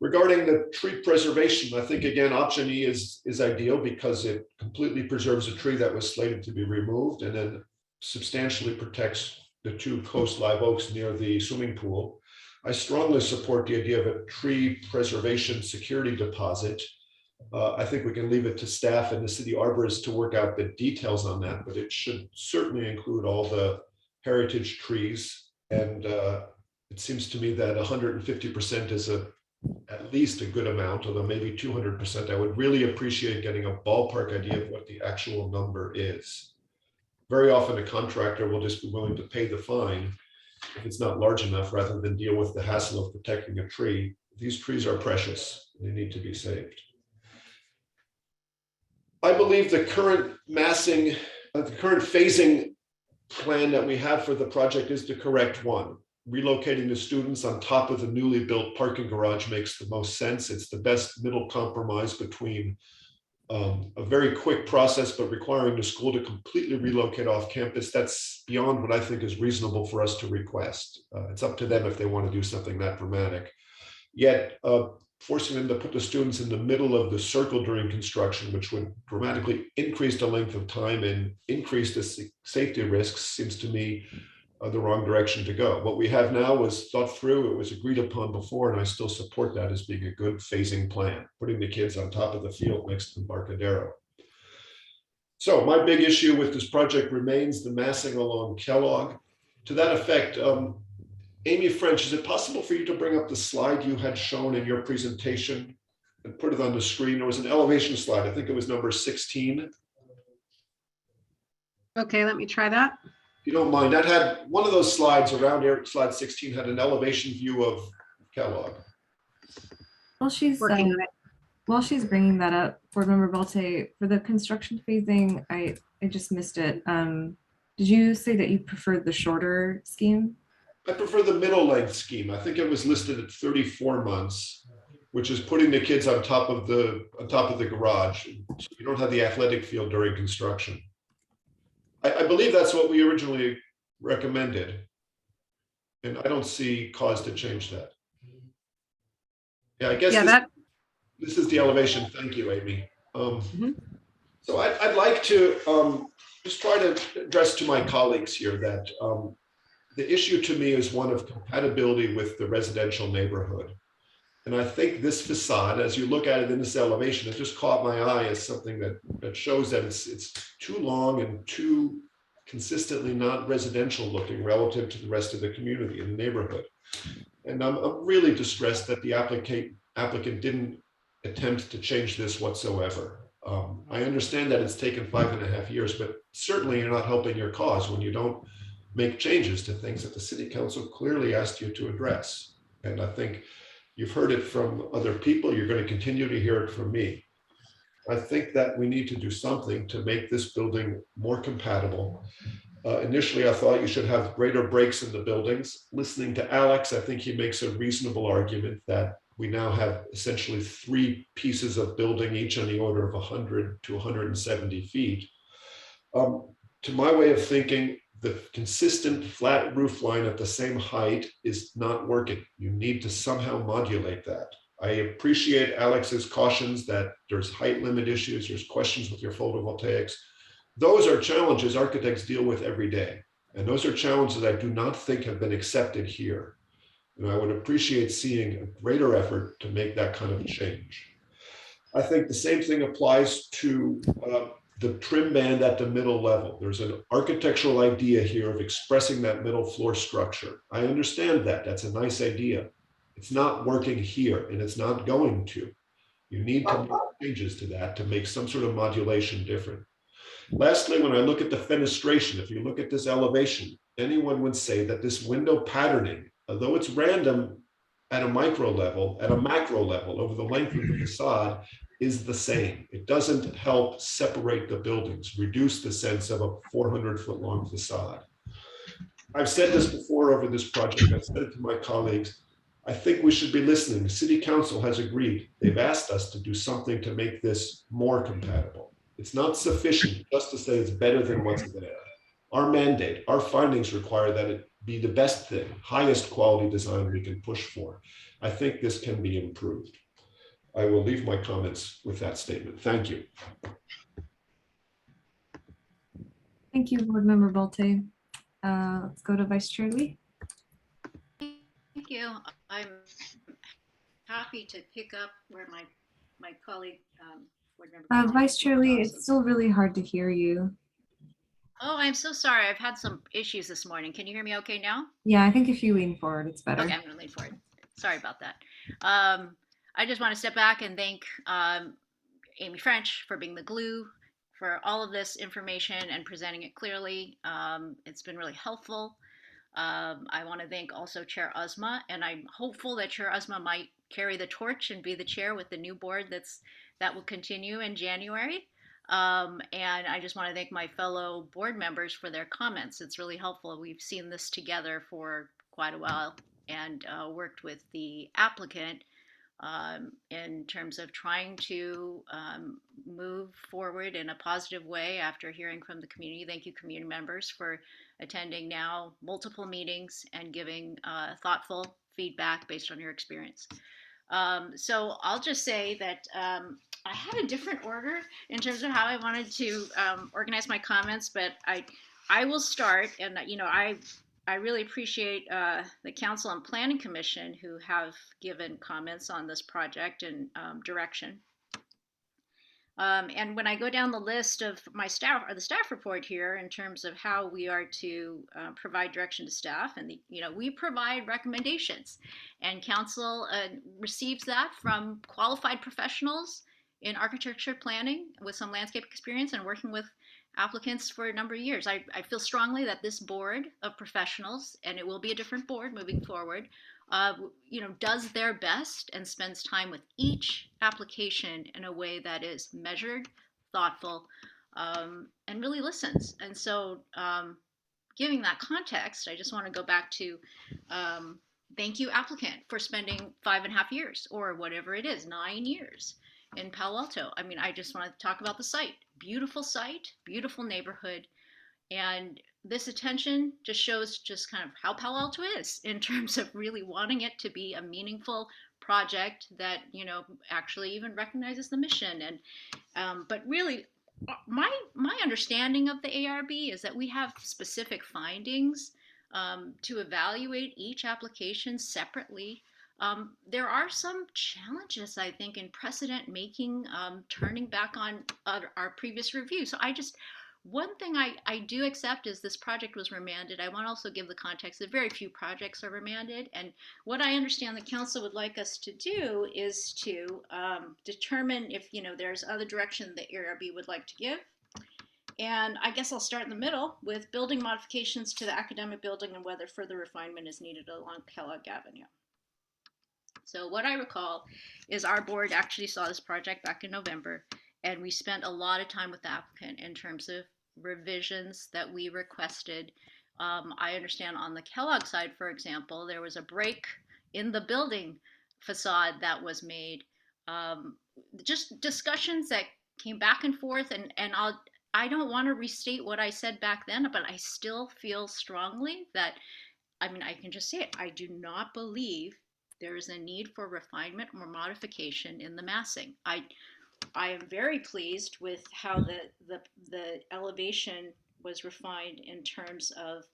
Regarding the tree preservation, I think, again, option E is ideal because it completely preserves a tree that was slated to be removed and then substantially protects the two coast live oaks near the swimming pool. I strongly support the idea of a tree preservation security deposit. I think we can leave it to staff and the city arborists to work out the details on that, but it should certainly include all the heritage trees. And it seems to me that 150% is at least a good amount, although maybe 200%. I would really appreciate getting a ballpark idea of what the actual number is. Very often a contractor will just be willing to pay the fine if it's not large enough rather than deal with the hassle of protecting a tree. These trees are precious. They need to be saved. I believe the current phasing plan that we have for the project is the correct one. Relocating the students on top of the newly built parking garage makes the most sense. It's the best middle compromise between a very quick process, but requiring the school to completely relocate off campus. That's beyond what I think is reasonable for us to request. It's up to them if they want to do something that dramatic. Yet forcing them to put the students in the middle of the circle during construction, which would dramatically increase the length of time and increase the safety risks, seems to me the wrong direction to go. What we have now was thought through, it was agreed upon before, and I still support that as being a good phasing plan, putting the kids on top of the field next to Embarcadero. So my big issue with this project remains the massing along Kellogg. To that effect, Amy French, is it possible for you to bring up the slide you had shown in your presentation and put it on the screen? There was an elevation slide. I think it was number 16. Okay, let me try that. If you don't mind, that had one of those slides around here, slide 16 had an elevation view of Kellogg. While she's bringing that up, Board Member Balte, for the construction phasing, I just missed it. Did you say that you preferred the shorter scheme? I prefer the middle length scheme. I think it was listed at 34 months, which is putting the kids on top of the garage. So you don't have the athletic field during construction. I believe that's what we originally recommended. And I don't see cause to change that. Yeah, I guess this is the elevation. Thank you, Amy. So I'd like to just try to address to my colleagues here that the issue to me is one of compatibility with the residential neighborhood. And I think this facade, as you look at it in this elevation, it just caught my eye as something that shows that it's too long and too consistently not residential looking relative to the rest of the community in the neighborhood. And I'm really distressed that the applicant didn't attempt to change this whatsoever. I understand that it's taken 5.5 years, but certainly you're not helping your cause when you don't make changes to things that the city council clearly asked you to address. And I think you've heard it from other people. You're going to continue to hear it from me. I think that we need to do something to make this building more compatible. Initially, I thought you should have greater breaks in the buildings. Listening to Alex, I think he makes a reasonable argument that we now have essentially 3 pieces of building, each on the order of 100 to 170 feet. To my way of thinking, the consistent flat roof line at the same height is not working. You need to somehow modulate that. I appreciate Alex's cautions that there's height limit issues, there's questions with your photovoltaics. Those are challenges architects deal with every day. And those are challenges I do not think have been accepted here. And I would appreciate seeing a greater effort to make that kind of change. I think the same thing applies to the trim band at the middle level. There's an architectural idea here of expressing that middle floor structure. I understand that. That's a nice idea. It's not working here, and it's not going to. You need to make changes to that to make some sort of modulation different. Lastly, when I look at the fenestration, if you look at this elevation, anyone would say that this window patterning, although it's random at a micro level, at a macro level over the length of the facade, is the same. It doesn't help separate the buildings, reduce the sense of a 400-foot long facade. I've said this before over this project. I've said it to my colleagues. I think we should be listening. The city council has agreed. They've asked us to do something to make this more compatible. It's not sufficient just to say it's better than what's there. Our mandate, our findings require that it be the best thing, highest quality design we can push for. I think this can be improved. I will leave my comments with that statement. Thank you. Thank you, Board Member Balte. Let's go to Vice Chair Lee. Thank you. I'm happy to pick up where my colleague, Board Member Vice Chair Lee, it's still really hard to hear you. Oh, I'm so sorry. I've had some issues this morning. Can you hear me okay now? Yeah, I think if you lean forward, it's better. Okay, I'm going to lean forward. Sorry about that. I just want to step back and thank Amy French for being the glue for all of this information and presenting it clearly. It's been really helpful. I want to thank also Chair Uzma, and I'm hopeful that Chair Uzma might carry the torch and be the chair with the new board that will continue in January. And I just want to thank my fellow board members for their comments. It's really helpful. We've seen this together for quite a while and worked with the applicant in terms of trying to move forward in a positive way after hearing from the community. Thank you, community members, for attending now multiple meetings and giving thoughtful feedback based on your experience. So I'll just say that I had a different order in terms of how I wanted to organize my comments, but I will start, and I really appreciate the Council and Planning Commission who have given comments on this project and direction. And when I go down the list of my staff, or the staff report here, in terms of how we are to provide direction to staff, and we provide recommendations, and council receives that from qualified professionals in architecture planning with some landscape experience and working with applicants for a number of years. I feel strongly that this board of professionals, and it will be a different board moving forward, does their best and spends time with each application in a way that is measured, thoughtful, and really listens. And so, giving that context, I just want to go back to thank you, applicant, for spending 5.5 years or whatever it is, 9 years in Palo Alto. I mean, I just want to talk about the site. Beautiful neighborhood. And this attention just shows just kind of how Palo Alto is in terms of really wanting it to be a meaningful project that, actually even recognizes the mission. And but really, my understanding of the ARB is that we have specific findings to evaluate each application separately. There are some challenges, I think, in precedent making, turning back on our previous review. So one thing I do accept is this project was remanded. I want to also give the context that very few projects are remanded. And what I understand the council would like us to do is to determine if there's other direction the ARB would like to give. And I guess I'll start in the middle with building modifications to the academic building and whether further refinement is needed along Kellogg Avenue. So what I recall is our board actually saw this project back in November, and we spent a lot of time with the applicant in terms of revisions that we requested. I understand on the Kellogg side, for example, there was a break in the building facade that was made. Just discussions that came back and forth, and I don't want to restate what I said back then, but I still feel strongly that, I can just say it, I do not believe there is a need for refinement or modification in the massing. I am very pleased with how the elevation was refined in terms of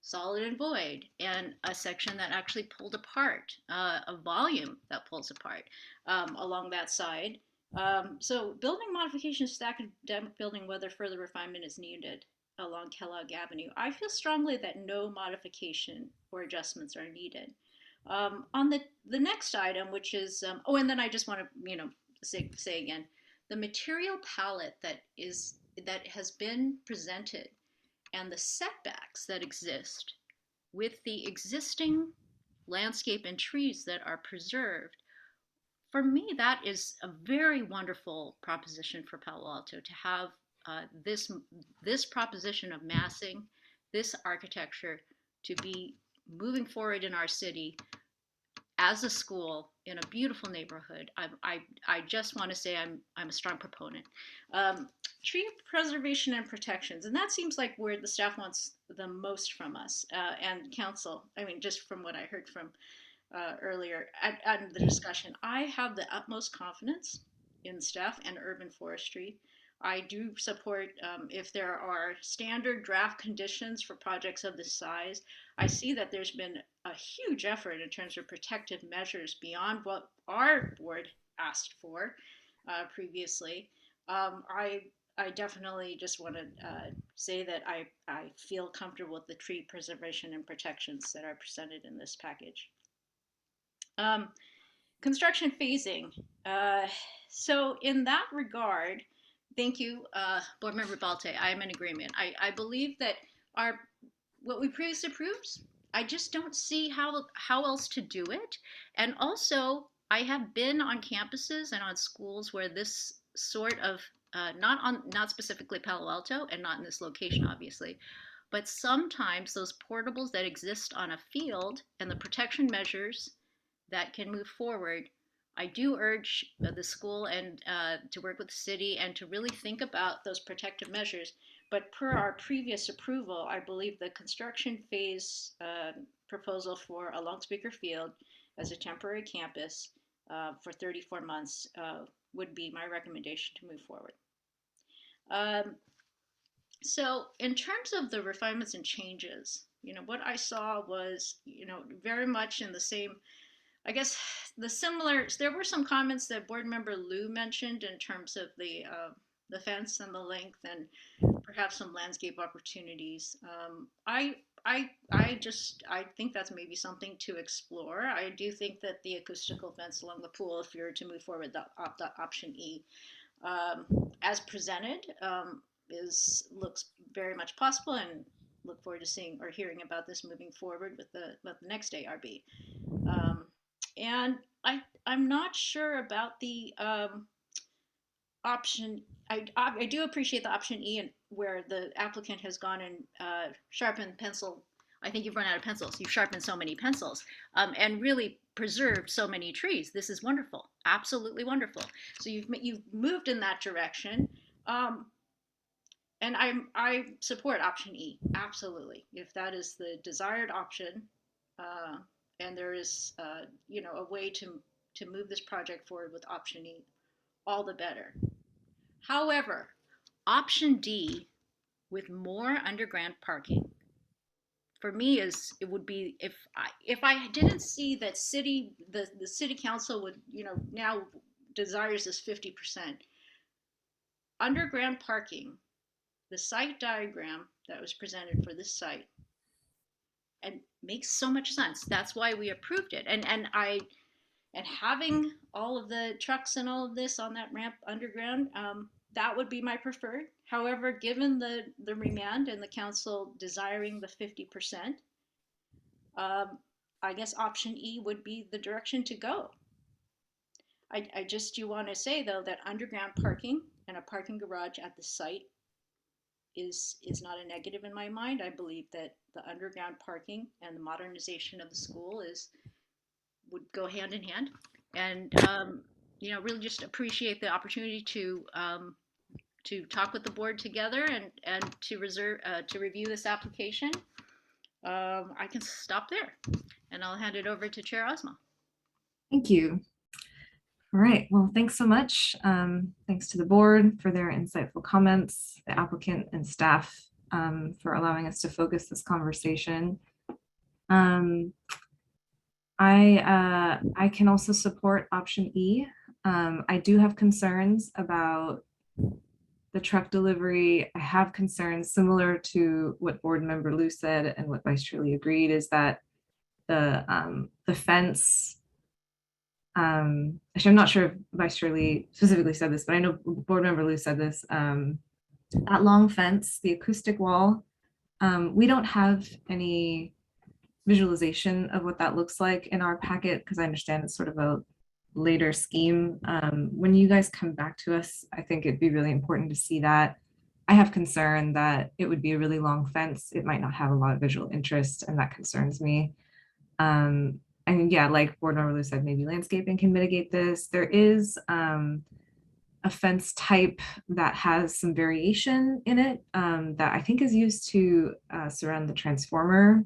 solid and void, and a section that actually pulled apart, a volume that pulls apart along that side. So building modifications to the academic building, whether further refinement is needed along Kellogg Avenue, I feel strongly that no modification or adjustments are needed. On the next item, which is, and then I just want to, say again, the material palette that has been presented and the setbacks that exist with the existing landscape and trees that are preserved, for me, that is a very wonderful proposition for Palo Alto to have this proposition of massing, this architecture to be moving forward in our city as a school in a beautiful neighborhood. I just want to say I'm a strong proponent. Tree preservation and protections, and that seems like where the staff wants the most from us, and council. Just from what I heard from earlier at the discussion, I have the utmost confidence in staff and urban forestry. I do support if there are standard draft conditions for projects of this size. I see that there's been a huge effort in terms of protective measures beyond what our board asked for previously. I definitely just want to say that I feel comfortable with the tree preservation and protections that are presented in this package. Construction phasing. So in that regard, thank you, Board Member Balte. I am in agreement. I believe that what we previously approved, I just don't see how else to do it. And also, I have been on campuses and on schools where this sort of, not specifically Palo Alto and not in this location, obviously, but sometimes those portables that exist on a field and the protection measures that can move forward, I do urge the school and to work with the city and to really think about those protective measures. But per our previous approval, I believe the construction phase proposal for along Speaker Field as a temporary campus for 34 months would be my recommendation to move forward. So in terms of the refinements and changes, what I saw was, very much in the same I guess there were some comments that board member Lou mentioned in terms of the fence and the length and perhaps some landscape opportunities. I think that's maybe something to explore. I do think that the acoustical fence along the pool, if you're to move forward, the option E, as presented, looks very much possible, and look forward to seeing or hearing about this moving forward with the next ARB. And I'm not sure about the option. I do appreciate the option E, and where the applicant has gone and sharpened pencil. I think you've run out of pencils. You've sharpened so many pencils and really preserved so many trees. This is wonderful, absolutely wonderful. So you've moved in that direction, and I support option E, absolutely. If that is the desired option, and there is a way to move this project forward with option E, all the better. However, option D with more underground parking, for me, would be if I didn't see that the city council would now desires this 50% underground parking. The site diagram that was presented for this site and makes so much sense. That's why we approved it. And having all of the trucks and all of this on that ramp underground, that would be my preferred. However, given the remand and the council desiring the 50%, I guess option E would be the direction to go. I just do want to say, though, that underground parking and a parking garage at the site is not a negative in my mind. I believe that the underground parking and the modernization of the school would go hand in hand. And really just appreciate the opportunity to talk with the board together and to review this application. I can stop there, and I'll hand it over to Chair Ozma. Thank you. All right, well, thanks so much. Thanks to the board for their insightful comments, the applicant and staff for allowing us to focus this conversation. I can also support option E. I do have concerns about the truck delivery. I have concerns similar to what board member Lou said and what Vice Chair Lee agreed, is that the fence, actually, I'm not sure if Vice Chair Lee specifically said this, but I know board member Lou said this, that long fence, the acoustic wall, we don't have any visualization of what that looks like in our packet, because I understand it's sort of a later scheme. When you guys come back to us, I think it'd be really important to see that. I have concern that it would be a really long fence. It might not have a lot of visual interest, and that concerns me. And yeah, like board member Lou said, maybe landscaping can mitigate this. There is a fence type that has some variation in it that I think is used to surround the transformer.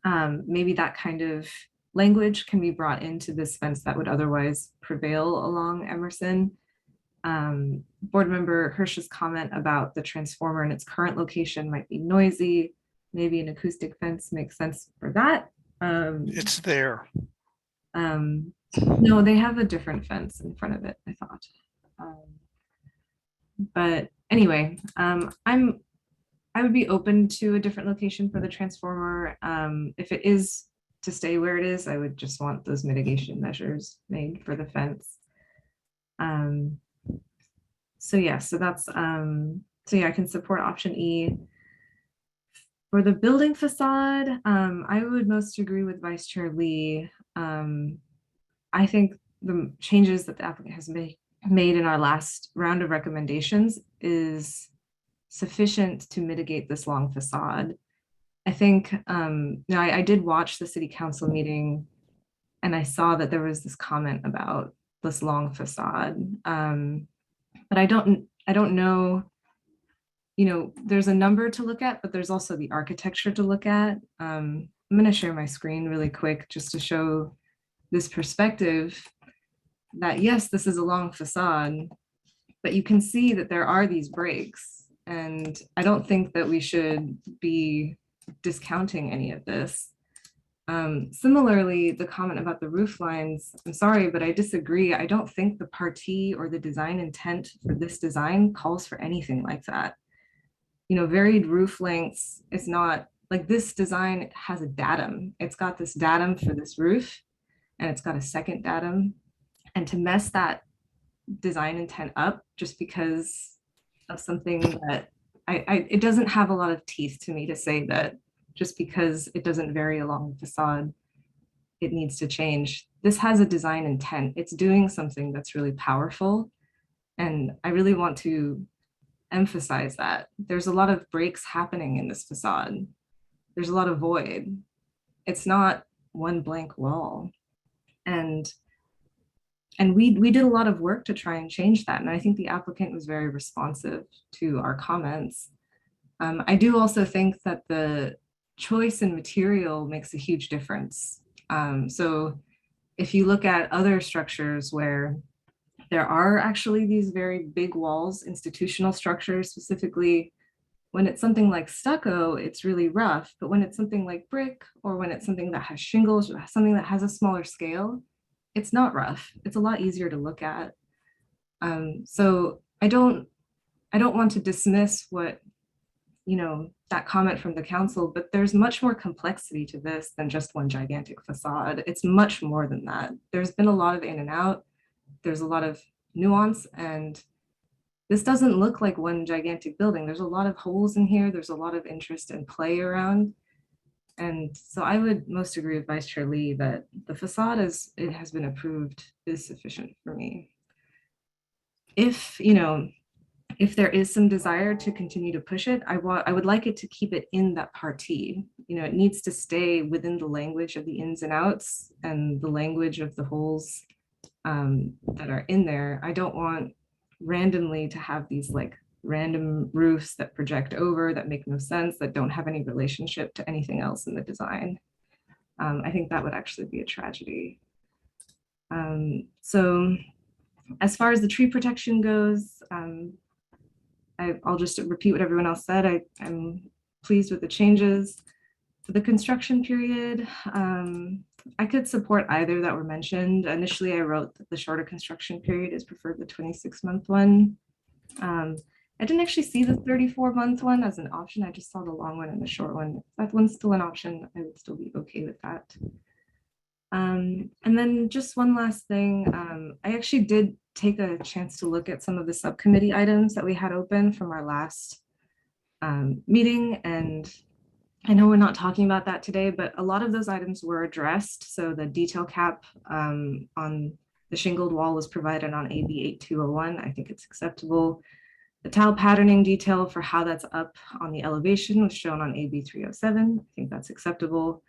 Maybe that kind of language can be brought into this fence that would otherwise prevail along Emerson. Board member Hirsch's comment about the transformer in its current location might be noisy. Maybe an acoustic fence makes sense for that. It's there. No, they have a different fence in front of it, I thought. But anyway, I would be open to a different location for the transformer. If it is to stay where it is, I would just want those mitigation measures made for the fence. So yeah, so that's so yeah, I can support option E. For the building facade, I would most agree with Vice Chair Lee. I think the changes that the applicant has made in our last round of recommendations is sufficient to mitigate this long facade. I think, now I did watch the city council meeting and I saw that there was this comment about this long facade. But I don't know, there's a number to look at, but there's also the architecture to look at. I'm gonna share my screen really quick just to show this perspective that yes, this is a long facade, but you can see that there are these breaks. And I don't think that we should be discounting any of this. Similarly, the comment about the roof lines, I'm sorry, but I disagree. I don't think the party or the design intent for this design calls for anything like that. You know, varied roof lengths is not like this design has a datum. It's got this datum for this roof and it's got a second datum. And to mess that design intent up just because of something that it doesn't have a lot of teeth to me to say that just because it doesn't vary along the facade, it needs to change. This has a design intent. It's doing something that's really powerful. And I really want to emphasize that. There's a lot of breaks happening in this facade. There's a lot of void. It's not one blank wall. And we did a lot of work to try and change that. And I think the applicant was very responsive to our comments. I do also think that the choice in material makes a huge difference. So if you look at other structures where there are actually these very big walls, institutional structures, specifically when it's something like stucco, it's really rough. But when it's something like brick, or when it's something that has shingles, or something that has a smaller scale, it's not rough. It's a lot easier to look at. So I don't want to dismiss what, you know, that comment from the council, but there's much more complexity to this than just one gigantic facade. It's much more than that. There's been a lot of in and out. There's a lot of nuance, and this doesn't look like one gigantic building. There's a lot of holes in here. There's a lot of interest and play around. And so I would most agree with Vice Chair Lee that the facade, as it has been approved, is sufficient for me. If, you know, if there is some desire to continue to push it, I would like it to keep it in that party. You know, it needs to stay within the language of the ins and outs and the language of the holes that are in there. I don't want randomly to have these like random roofs that project over, that make no sense, that don't have any relationship to anything else in the design. I think that would actually be a tragedy. So as far as the tree protection goes, I'll just repeat what everyone else said. I'm pleased with the changes. For the construction period, I could support either that were mentioned. Initially, I wrote that the shorter construction period is preferred, the 26-month one. I didn't actually see the 34-month one as an option. I just saw the long one and the short one. If that one's still an option, I would still be okay with that. And then just one last thing. I actually did take a chance to look at some of the subcommittee items that we had open from our last meeting. And I know we're not talking about that today, but a lot of those items were addressed. So the detail cap on the shingled wall was provided on AB 8201. I think it's acceptable. The tile patterning detail for how that's up on the elevation was shown on AB 307. I think that's acceptable.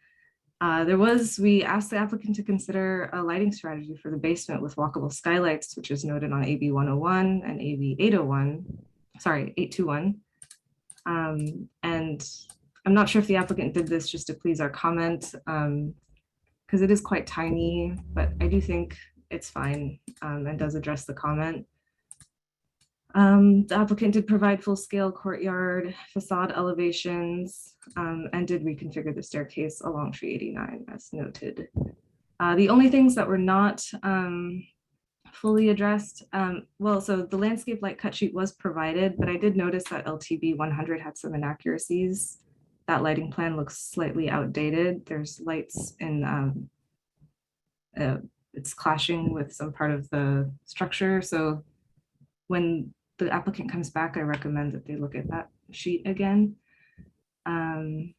We asked the applicant to consider a lighting strategy for the basement with walkable skylights, which is noted on AB 101 and AB 821. And I'm not sure if the applicant did this just to please our comment, because it is quite tiny, but I do think it's fine and does address the comment. The applicant did provide full-scale courtyard facade elevations and did reconfigure the staircase along Tree 89 as noted. The only things that were not fully addressed, so the landscape light cut sheet was provided, but I did notice that LTB 100 had some inaccuracies. That lighting plan looks slightly outdated. There's lights in, it's clashing with some part of the structure. So when the applicant comes back, I recommend that they look at that sheet again. And,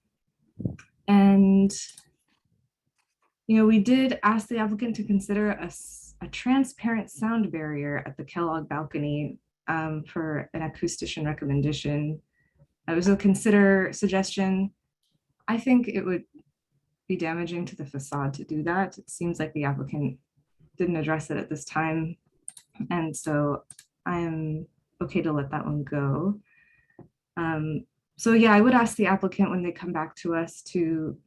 you know, we did ask the applicant to consider a transparent sound barrier at the Kellogg balcony for an acoustician recommendation. It was a suggestion. I think it would be damaging to the facade to do that. It seems like the applicant didn't address it at this time. And so I am okay to let that one go. So yeah, I would ask the applicant when they come back to us to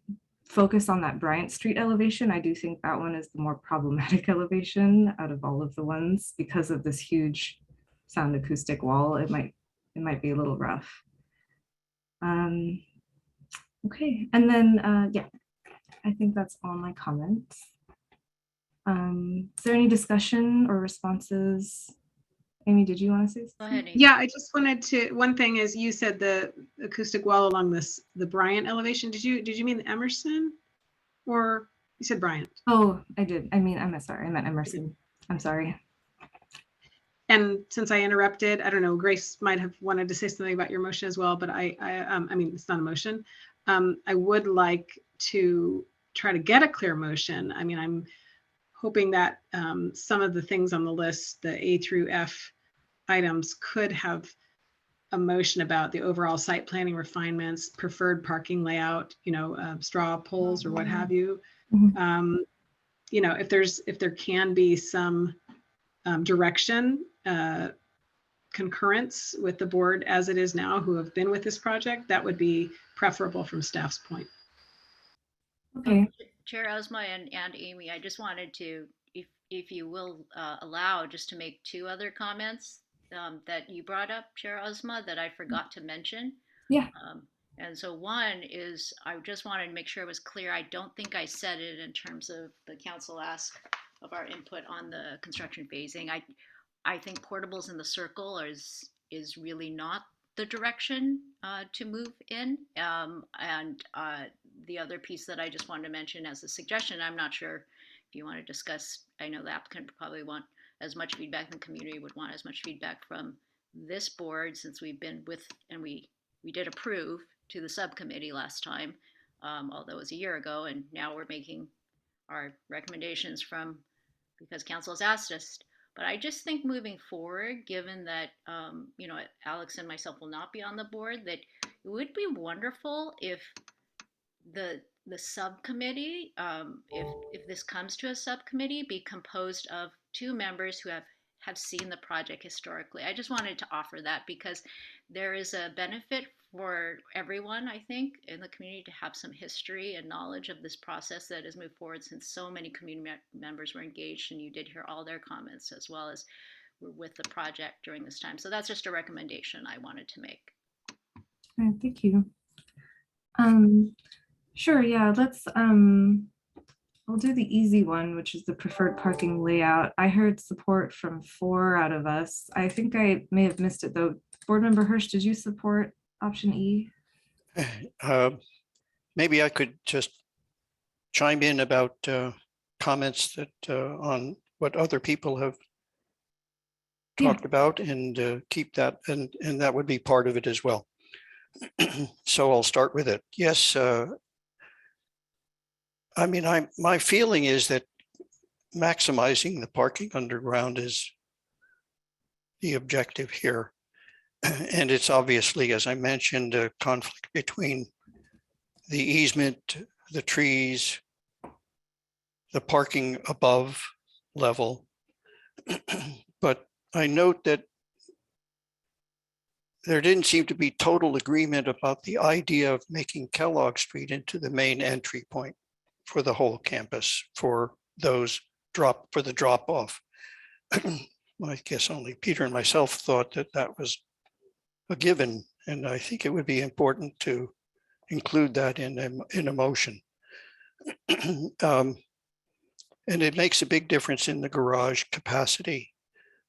focus on that Bryant Street elevation. I do think that one is the more problematic elevation out of all of the ones because of this huge sound acoustic wall. It might be a little rough. Okay, and then yeah, I think that's all my comments. Is there any discussion or responses? Amy, did you want to say Go ahead, something? Amy. Yeah, I just wanted to, one thing is you said the acoustic wall along this, the Bryant elevation. Did you mean the Emerson? Or you said Bryant? Oh, I did. I mean, I'm sorry. I meant Emerson. I'm sorry. And since I interrupted, I don't know, Grace might have wanted to say something about your motion as well, but I mean, it's not a motion. I would like to try to get a clear motion. I mean, I'm hoping that some of the things on the list, the A through F items, could have a motion about the overall site planning refinements, preferred parking layout, you know, straw poles or what have you. You know, if there can be some direction, concurrence with the board as it is now, who have been with this project, that would be preferable from staff's point. Okay. Chair Osma and Amy, I just wanted to, if you will allow, just to make two other comments that you brought up, Chair Osma, that I forgot to mention. Yeah. And so one is, I just wanted to make sure it was clear. I don't think I said it in terms of the council ask of our input on the construction phasing. I think portables in the circle is really not the direction to move in. And the other piece that I just wanted to mention as a suggestion, I'm not sure if you want to discuss, I know the applicant would probably want as much feedback, and the community would want as much feedback from this board, since we've been with, and we did approve to the subcommittee last time, although it was a year ago, and now we're making our recommendations because council has asked us. But I just think moving forward, given that, you know, Alex and myself will not be on the board, that it would be wonderful if the subcommittee, if this comes to a subcommittee, be composed of two members who have seen the project historically. I just wanted to offer that because there is a benefit for everyone, I think, in the community to have some history and knowledge of this process that has moved forward since so many community members were engaged, and you did hear all their comments as well as were with the project during this time. So that's just a recommendation I wanted to make. All right, thank you. Sure, yeah, let's I'll do the easy one, which is the preferred parking layout. I heard support from 4 out of us. I think I may have missed it though. Board Member Hirsch, did you support option E? Maybe I could just chime in about comments that on what other people have talked about, and keep that, and that would be part of it as well. So I'll start with it. Yes, I mean, my feeling is that maximizing the parking underground is the objective here. And it's obviously, as I mentioned, a conflict between the easement, the trees, the parking above level. But I note that there didn't seem to be total agreement about the idea of making Kellogg Street into the main entry point for the whole campus, for the drop off. I guess only Peter and myself thought that that was a given, and I think it would be important to include that in a motion. And it makes a big difference in the garage capacity.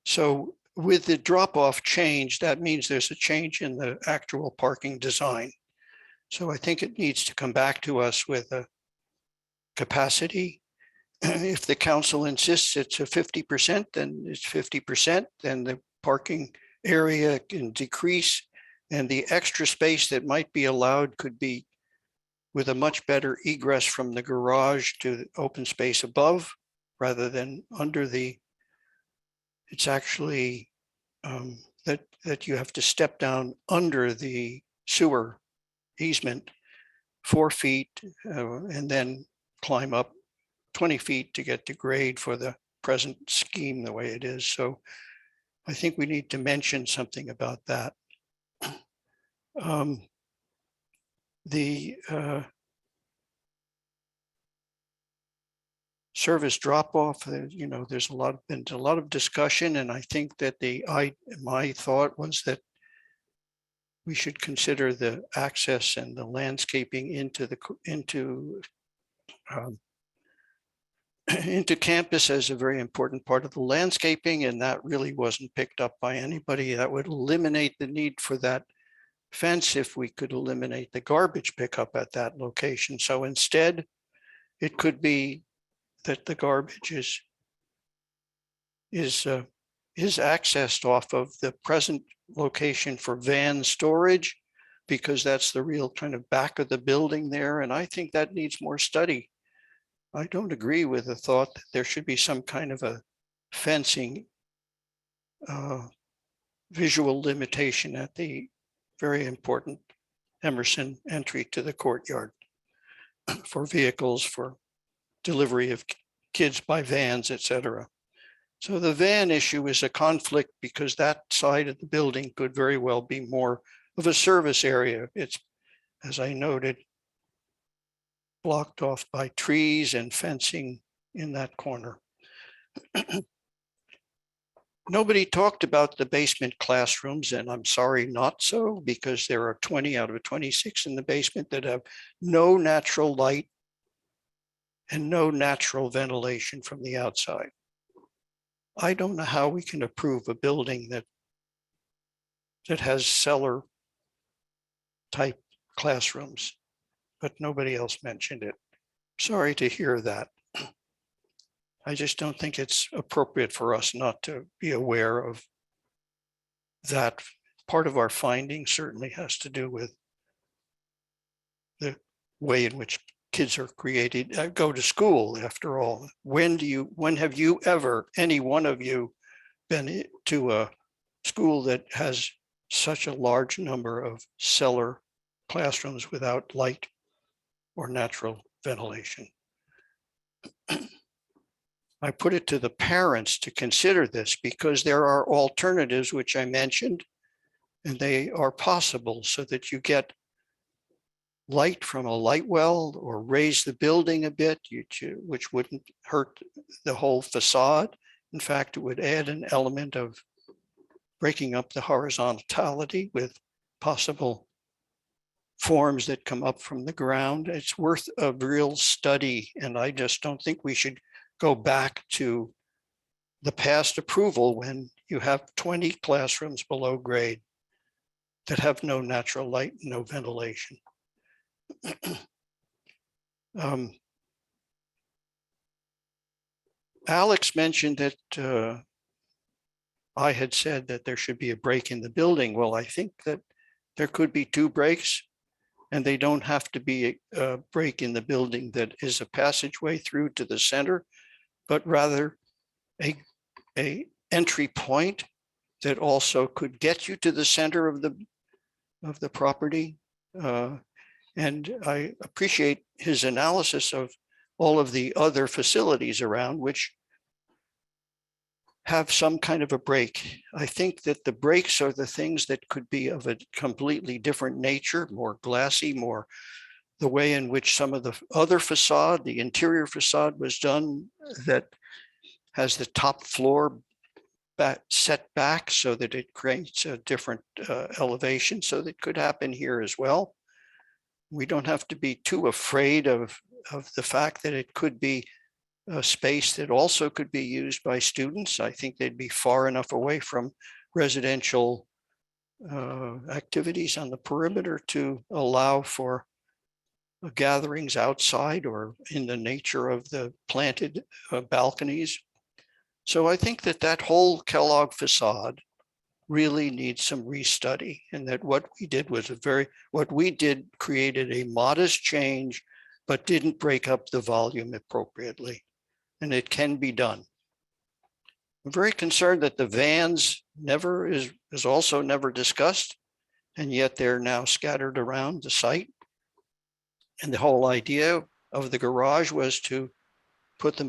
So with the drop-off change, that means there's a change in the actual parking design. So I think it needs to come back to us with a capacity. If the council insists it's a 50%, then it's 50%, then the parking area can decrease, and the extra space that might be allowed could be with a much better egress from the garage to the open space above rather than under the, it's actually that you have to step down under the sewer easement 4 feet and then climb up 20 feet to get to grade for the present scheme the way it is. So I think we need to mention something about that. The service drop off, you know, there's been a lot of discussion, and I think that my thought was that we should consider the access and the landscaping into into campus as a very important part of the landscaping, and that really wasn't picked up by anybody. That would eliminate the need for that fence if we could eliminate the garbage pickup at that location. So instead, it could be that the garbage is accessed off of the present location for van storage, because that's the real kind of back of the building there. And I think that needs more study. I don't agree with the thought that there should be some kind of a fencing visual limitation at the very important Emerson entry to the courtyard for vehicles, for delivery of kids by vans, etc. So the van issue is a conflict because that side of the building could very well be more of a service area. It's, as I noted, blocked off by trees and fencing in that corner. Nobody talked about the basement classrooms, and I'm sorry not so, because there are 20 out of 26 in the basement that have no natural light and no natural ventilation from the outside. I don't know how we can approve a building that has cellar type classrooms, but nobody else mentioned it. Sorry to hear that. I just don't think it's appropriate for us not to be aware of that. Part of our finding certainly has to do with the way in which kids are created, go to school after all. When have you ever, any one of you, been to a school that has such a large number of cellar classrooms without light or natural ventilation? I put it to the parents to consider this because there are alternatives which I mentioned, and they are possible so that you get light from a light well or raise the building a bit, which wouldn't hurt the whole facade. In fact, it would add an element of breaking up the horizontality with possible forms that come up from the ground. It's worth a real study, and I just don't think we should go back to the past approval when you have 20 classrooms below grade that have no natural light, no ventilation. Alex mentioned that I had said that there should be a break in the building. Well, I think that there could be 2 breaks, and they don't have to be a break in the building that is a passageway through to the center, but rather a entry point that also could get you to the center of the property. And I appreciate his analysis of all of the other facilities around which have some kind of a break. I think that the breaks are the things that could be of a completely different nature, more glassy, more the way in which some of the other facade, the interior facade was done, that has the top floor set back so that it creates a different elevation. So that could happen here as well. We don't have to be too afraid of the fact that it could be a space that also could be used by students. I think they'd be far enough away from residential activities on the perimeter to allow for gatherings outside or in the nature of the planted balconies. So I think that that whole Kellogg facade really needs some restudy, and that what we did created a modest change, but didn't break up the volume appropriately, and it can be done. I'm very concerned that the vans is also never discussed, and yet they're now scattered around the site. And the whole idea of the garage was to put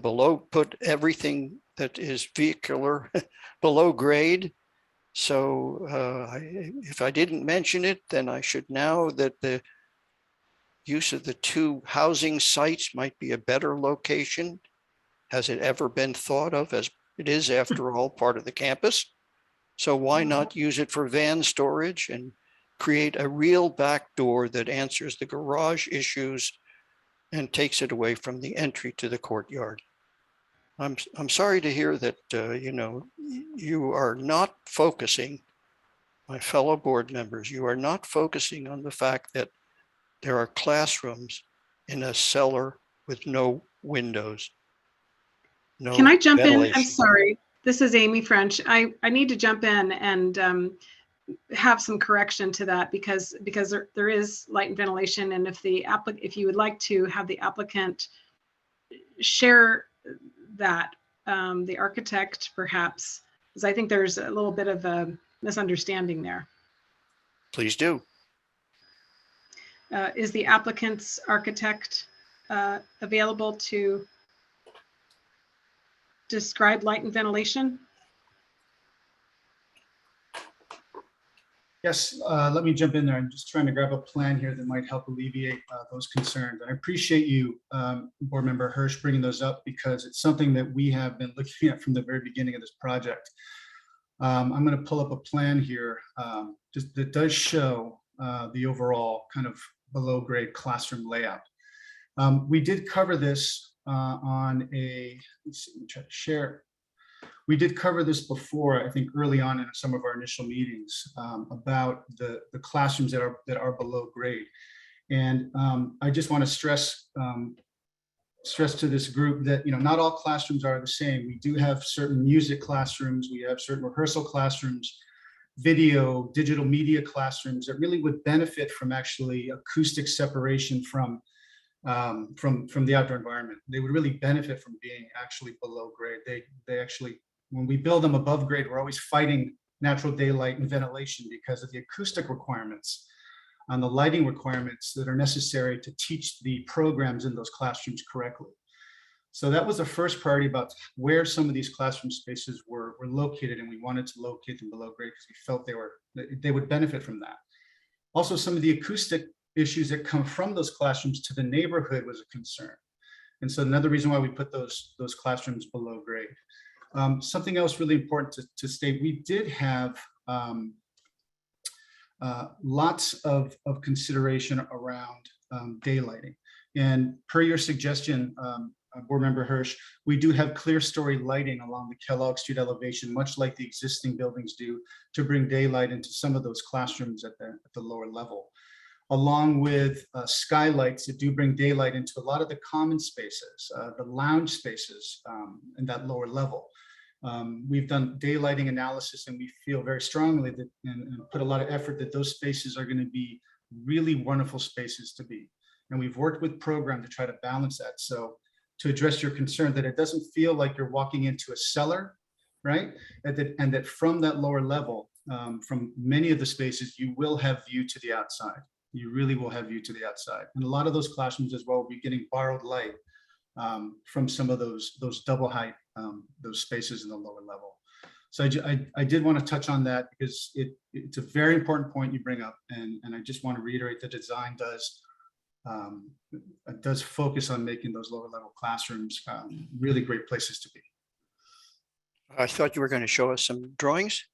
everything that is vehicular below grade. So if I didn't mention it, then I should now that the use of the 2 housing sites might be a better location. Has it ever been thought of, as it is, after all, part of the campus? So why not use it for van storage and create a real back door that answers the garage issues and takes it away from the entry to the courtyard. I'm sorry to hear that, you know, you are not focusing, my fellow board members, you are not focusing on the fact that there are classrooms in a cellar with no windows. No Can I jump in? I'm ventilation. sorry. This is Amy French. I need to jump in and have some correction to that because there is light and ventilation, and if you would like to have the applicant share that, the architect perhaps, because I think there's a little bit of a misunderstanding there. Please do. Is the applicant's architect available to describe light and ventilation? Yes, let me jump in there. I'm just trying to grab a plan here that might help alleviate those concerns. I appreciate you, Board Member Hirsch, bringing those up because it's something that we have been looking at from the very beginning of this project. I'm going to pull up a plan here just that does show the overall kind of below grade classroom layout. We did cover this on a, let's see, let me try to share. We did cover this before, I think early on in some of our initial meetings about the classrooms that are below grade. And I just want to stress to this group that, you know, not all classrooms are the same. We do have certain music classrooms, we have certain rehearsal classrooms, video, digital media classrooms that really would benefit from actually acoustic separation from the outdoor environment. They would really benefit from being actually below grade. They actually, when we build them above grade, we're always fighting natural daylight and ventilation because of the acoustic requirements and the lighting requirements that are necessary to teach the programs in those classrooms correctly. So that was the first priority about where some of these classroom spaces were located, and we wanted to locate them below grade because we felt they would benefit from that. Also, some of the acoustic issues that come from those classrooms to the neighborhood was a concern. And so another reason why we put those classrooms below grade. Something else really important to state, we did have lots of consideration around daylighting. And per your suggestion, Board Member Hirsch, we do have clear story lighting along the Kellogg Street elevation, much like the existing buildings do, to bring daylight into some of those classrooms at the lower level, along with skylights that do bring daylight into a lot of the common spaces, the lounge spaces in that lower level. We've done daylighting analysis, and we feel very strongly that and put a lot of effort that those spaces are going to be really wonderful spaces to be. And we've worked with program to try to balance that. So to address your concern that it doesn't feel like you're walking into a cellar, right? And that from that lower level, from many of the spaces, you will have view to the outside. You really will have view to the outside. And a lot of those classrooms as well will be getting borrowed light from some of those double height, those spaces in the lower level. So I did want to touch on that because it's a very important point you bring up. And I just want to reiterate the design does focus on making those lower level classrooms really great places to be. I thought you were going to show us some drawings.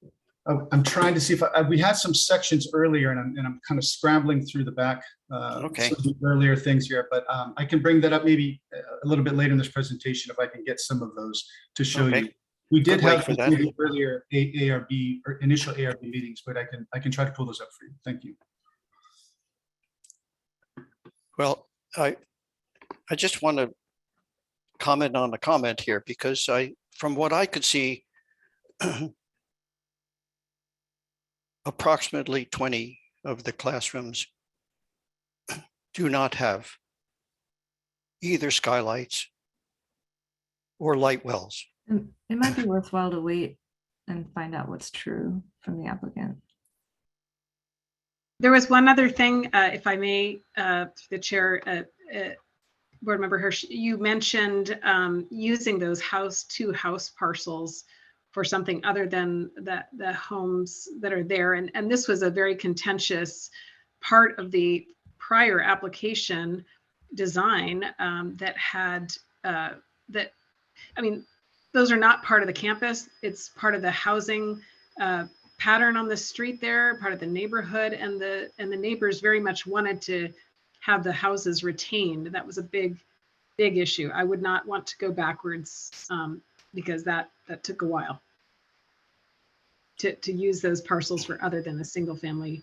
I'm trying to see if we had some sections earlier, and I'm kind of scrambling through the back. Okay. Some of the earlier things here, but I can bring that up maybe a little bit later in this presentation if I can get some of those to show you. We did have the earlier ARB or initial ARB meetings, but I can try to pull those up for you. Thank you. Well, I just want to comment on the comment here because from what I could see, approximately 20 of the classrooms do not have either skylights or light wells. It might be worthwhile to wait and find out what's true from the applicant. There was one other thing, if I may, the chair, Board Member Hirsch, you mentioned using those two house parcels for something other than the homes that are there. And this was a very contentious part of the prior application design that had, I mean, those are not part of the campus. It's part of the housing pattern on the street there, part of the neighborhood, and the neighbors very much wanted to have the houses retained. That was a big issue. I would not want to go backwards because that took a while to use those parcels for other than a single family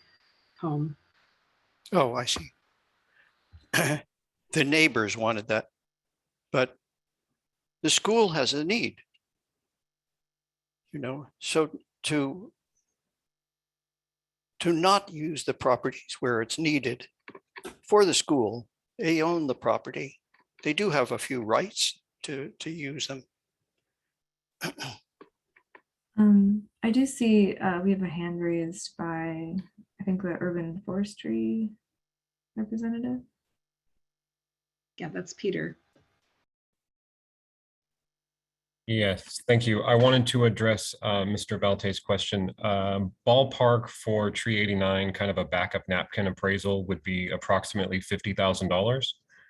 home. Oh, I see. The neighbors wanted that, but the school has a need, so to not use the properties where it's needed for the school, they own the property. They do have a few rights to use them. I do see we have a hand raised by, I think, the urban forestry representative. Yeah, that's Peter. Yes, thank you. I wanted to address Mr. Valte's question. Ballpark for tree 89, kind of a backup napkin appraisal would be approximately $50,000,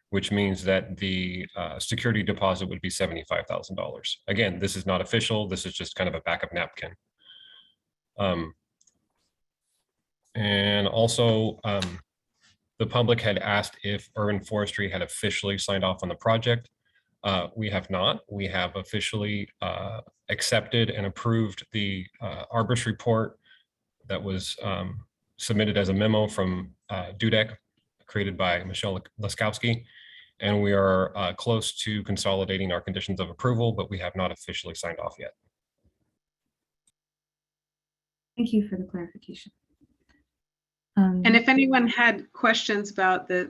which means that the security deposit would be $75,000. Again, this is not official. This is just kind of a backup napkin. And also, the public had asked if urban forestry had officially signed off on the project. We have not. We have officially accepted and approved the arborist report that was submitted as a memo from DUDEC, created by Michelle Laskowski. And we are close to consolidating our conditions of approval, but we have not officially signed off yet. Thank you for the clarification. And if anyone had questions about the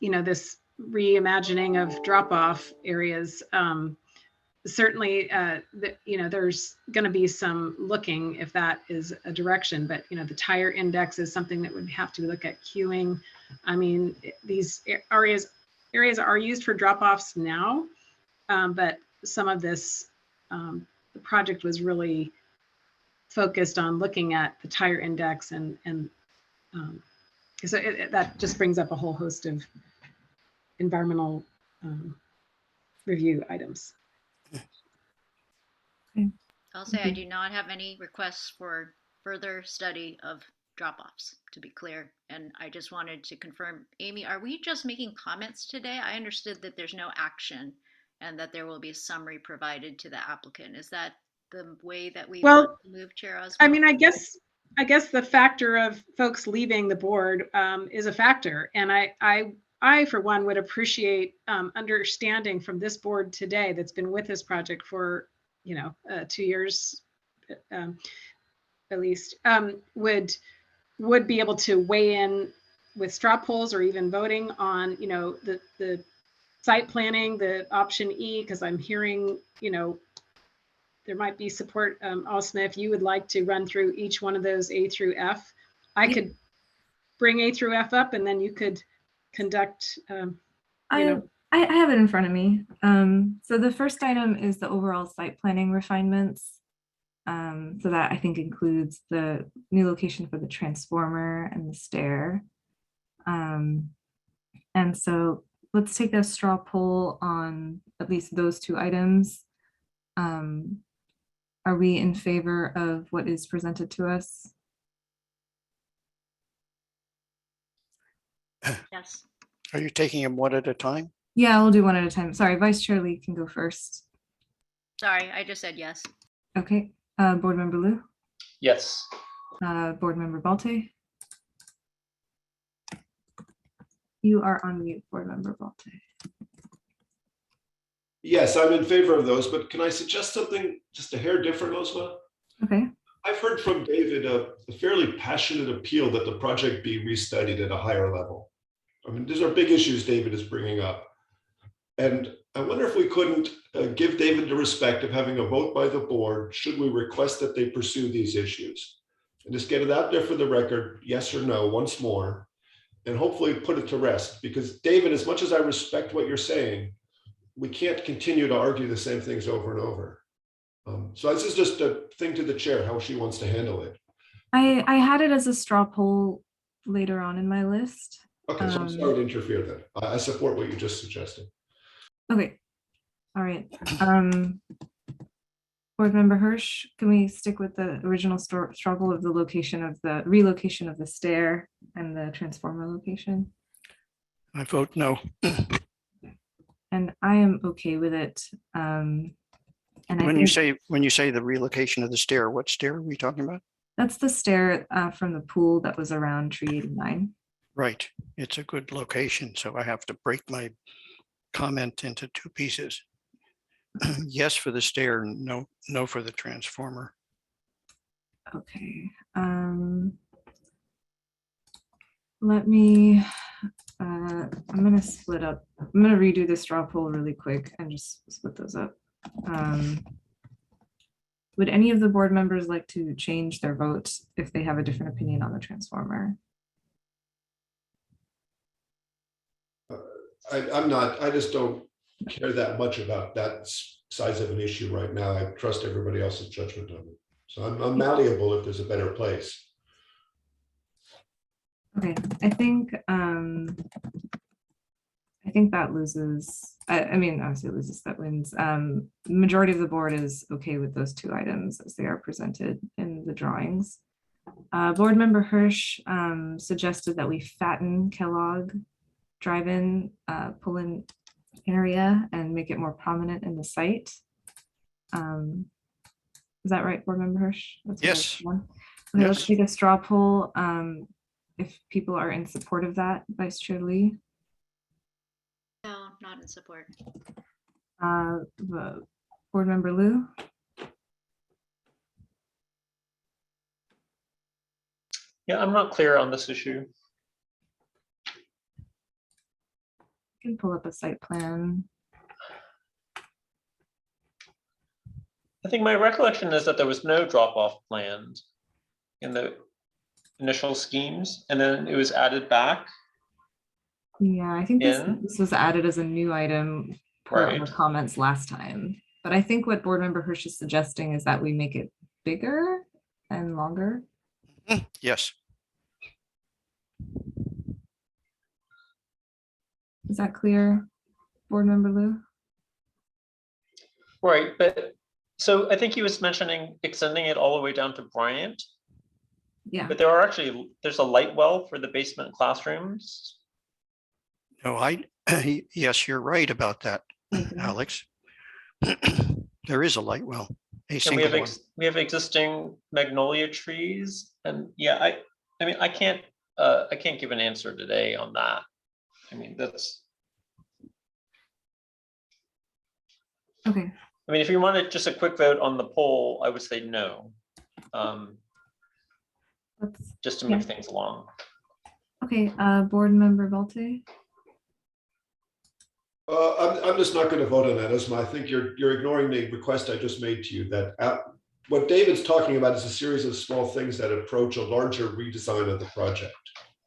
this reimagining of drop-off areas, certainly, there's going to be some looking if that is a direction, but, the tire index is something that would have to look at queuing. I mean, these areas are used for drop-offs now, but some of this, the project was really focused on looking at the tire index and so that just brings up a whole host of environmental review items. I'll say I do not have any requests for further study of drop-offs, to be clear. And I just wanted to confirm, Amy, are we just making comments today? I understood that there's no action and that there will be a summary provided to the applicant. Is that the way that we move, Chair Oswald? I mean, I guess the factor of folks leaving the board is a factor. And I, for one, would appreciate understanding from this board today that's been with this project for, 2 years at least, would be able to weigh in with straw polls or even voting on, the site planning, the option E, because I'm hearing, there might be support. Osma, if you would like to run through each one of those A through F, I could bring A through F up and then you could conduct, I have it in front of me. So the first item is the overall site planning refinements. So that I think includes the new location for the transformer and the stair. And so let's take a straw poll on at least those two items. Are we in favor of what is presented to us? Yes. Are you taking them one at a time? Yeah, we'll do one at a time. Sorry, Vice Chair Lee can go first. Sorry, I just said yes. Okay, Board Member Liu, Yes. Board Member Balte. You are on mute, Board Member Balte. Yes, I'm in favor of those, but can I suggest something just a hair different, Osma? Okay. I've heard from David a fairly passionate appeal that the project be restudied at a higher level. I mean, these are big issues David is bringing up. And I wonder if we couldn't give David the respect of having a vote by the board should we request that they pursue these issues. And just get it out there for the record, yes or no, once more, and hopefully put it to rest. Because David, as much as I respect what you're saying, we can't continue to argue the same things over and over. So this is just a thing to the chair, how she wants to handle it. I had it as a straw poll later on in my list. Okay, so I'm sorry to interfere then. I support what you just suggested. Okay, all right. Board Member Hirsch, can we stick with the original struggle of the relocation of the stair and the transformer location? I vote no. And I am okay with it. And When you say the relocation of the stair, what stair are we talking about? that's the stair from the pool that was around tree 89. Right. It's a good location, so I have to break my comment into two pieces. Yes for the stair, no for the transformer. Okay. Let me, I'm gonna split up. I'm gonna redo the straw poll really quick and just split those up. Would any of the board members like to change their vote if they have a different opinion on the transformer? I'm not, I just don't care that much about that size of an issue right now. I trust everybody else's judgment on it. So I'm malleable if there's a better place. Okay, I think that loses. I mean, obviously it loses, that wins. Majority of the board is okay with those two items as they are presented in the drawings. Board Member Hirsch suggested that we fatten Kellogg Drive-In pull-in area and make it more prominent in the site. Is that right, Board Member Hirsch? That's yes. Okay, let's take a straw poll. If people are in support of that, Vice Chair Lee. No, not in support. Board Member Liu. Yeah, I'm not clear on this issue. You can pull up a site plan. I think my recollection is that there was no drop-off planned in the initial schemes, and then it was added back. Yeah, I think this was added as a new item per our comments last time. But I think what Board Member Hirsch is suggesting is that we make it bigger and longer. Yes. Is that clear, Board Member Liu? Right, but so I think he was mentioning extending it all the way down to Bryant. Yeah. But there's a light well for the basement classrooms. No, yes, you're right about that, Alex. There is a light well, a single one. We have existing magnolia trees, and yeah, I mean I can't give an answer today on that. I mean that's okay. I mean if you wanted just a quick vote on the poll, I would say no. Just to move things along. Okay, Board Member Balte. I'm just not going to vote on that, Esma. I think you're ignoring the request I just made to you. That what David's talking about is a series of small things that approach a larger redesign of the project.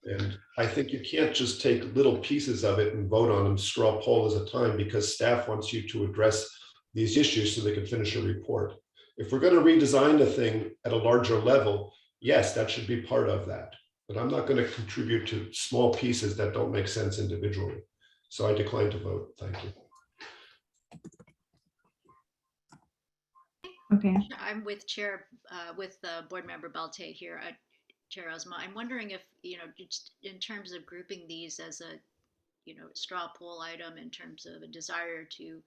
And I think you can't just take little pieces of it and vote on them straw poll at a time, because staff wants you to address these issues so they can finish a report. If we're going to redesign the thing at a larger level, yes, that should be part of that. But I'm not going to contribute to small pieces that don't make sense individually. So I decline to vote. Thank you. Okay. I'm with Board Member Balte here, Chair Osma. I'm wondering if, just in terms of grouping these as a, straw poll item in terms of a desire to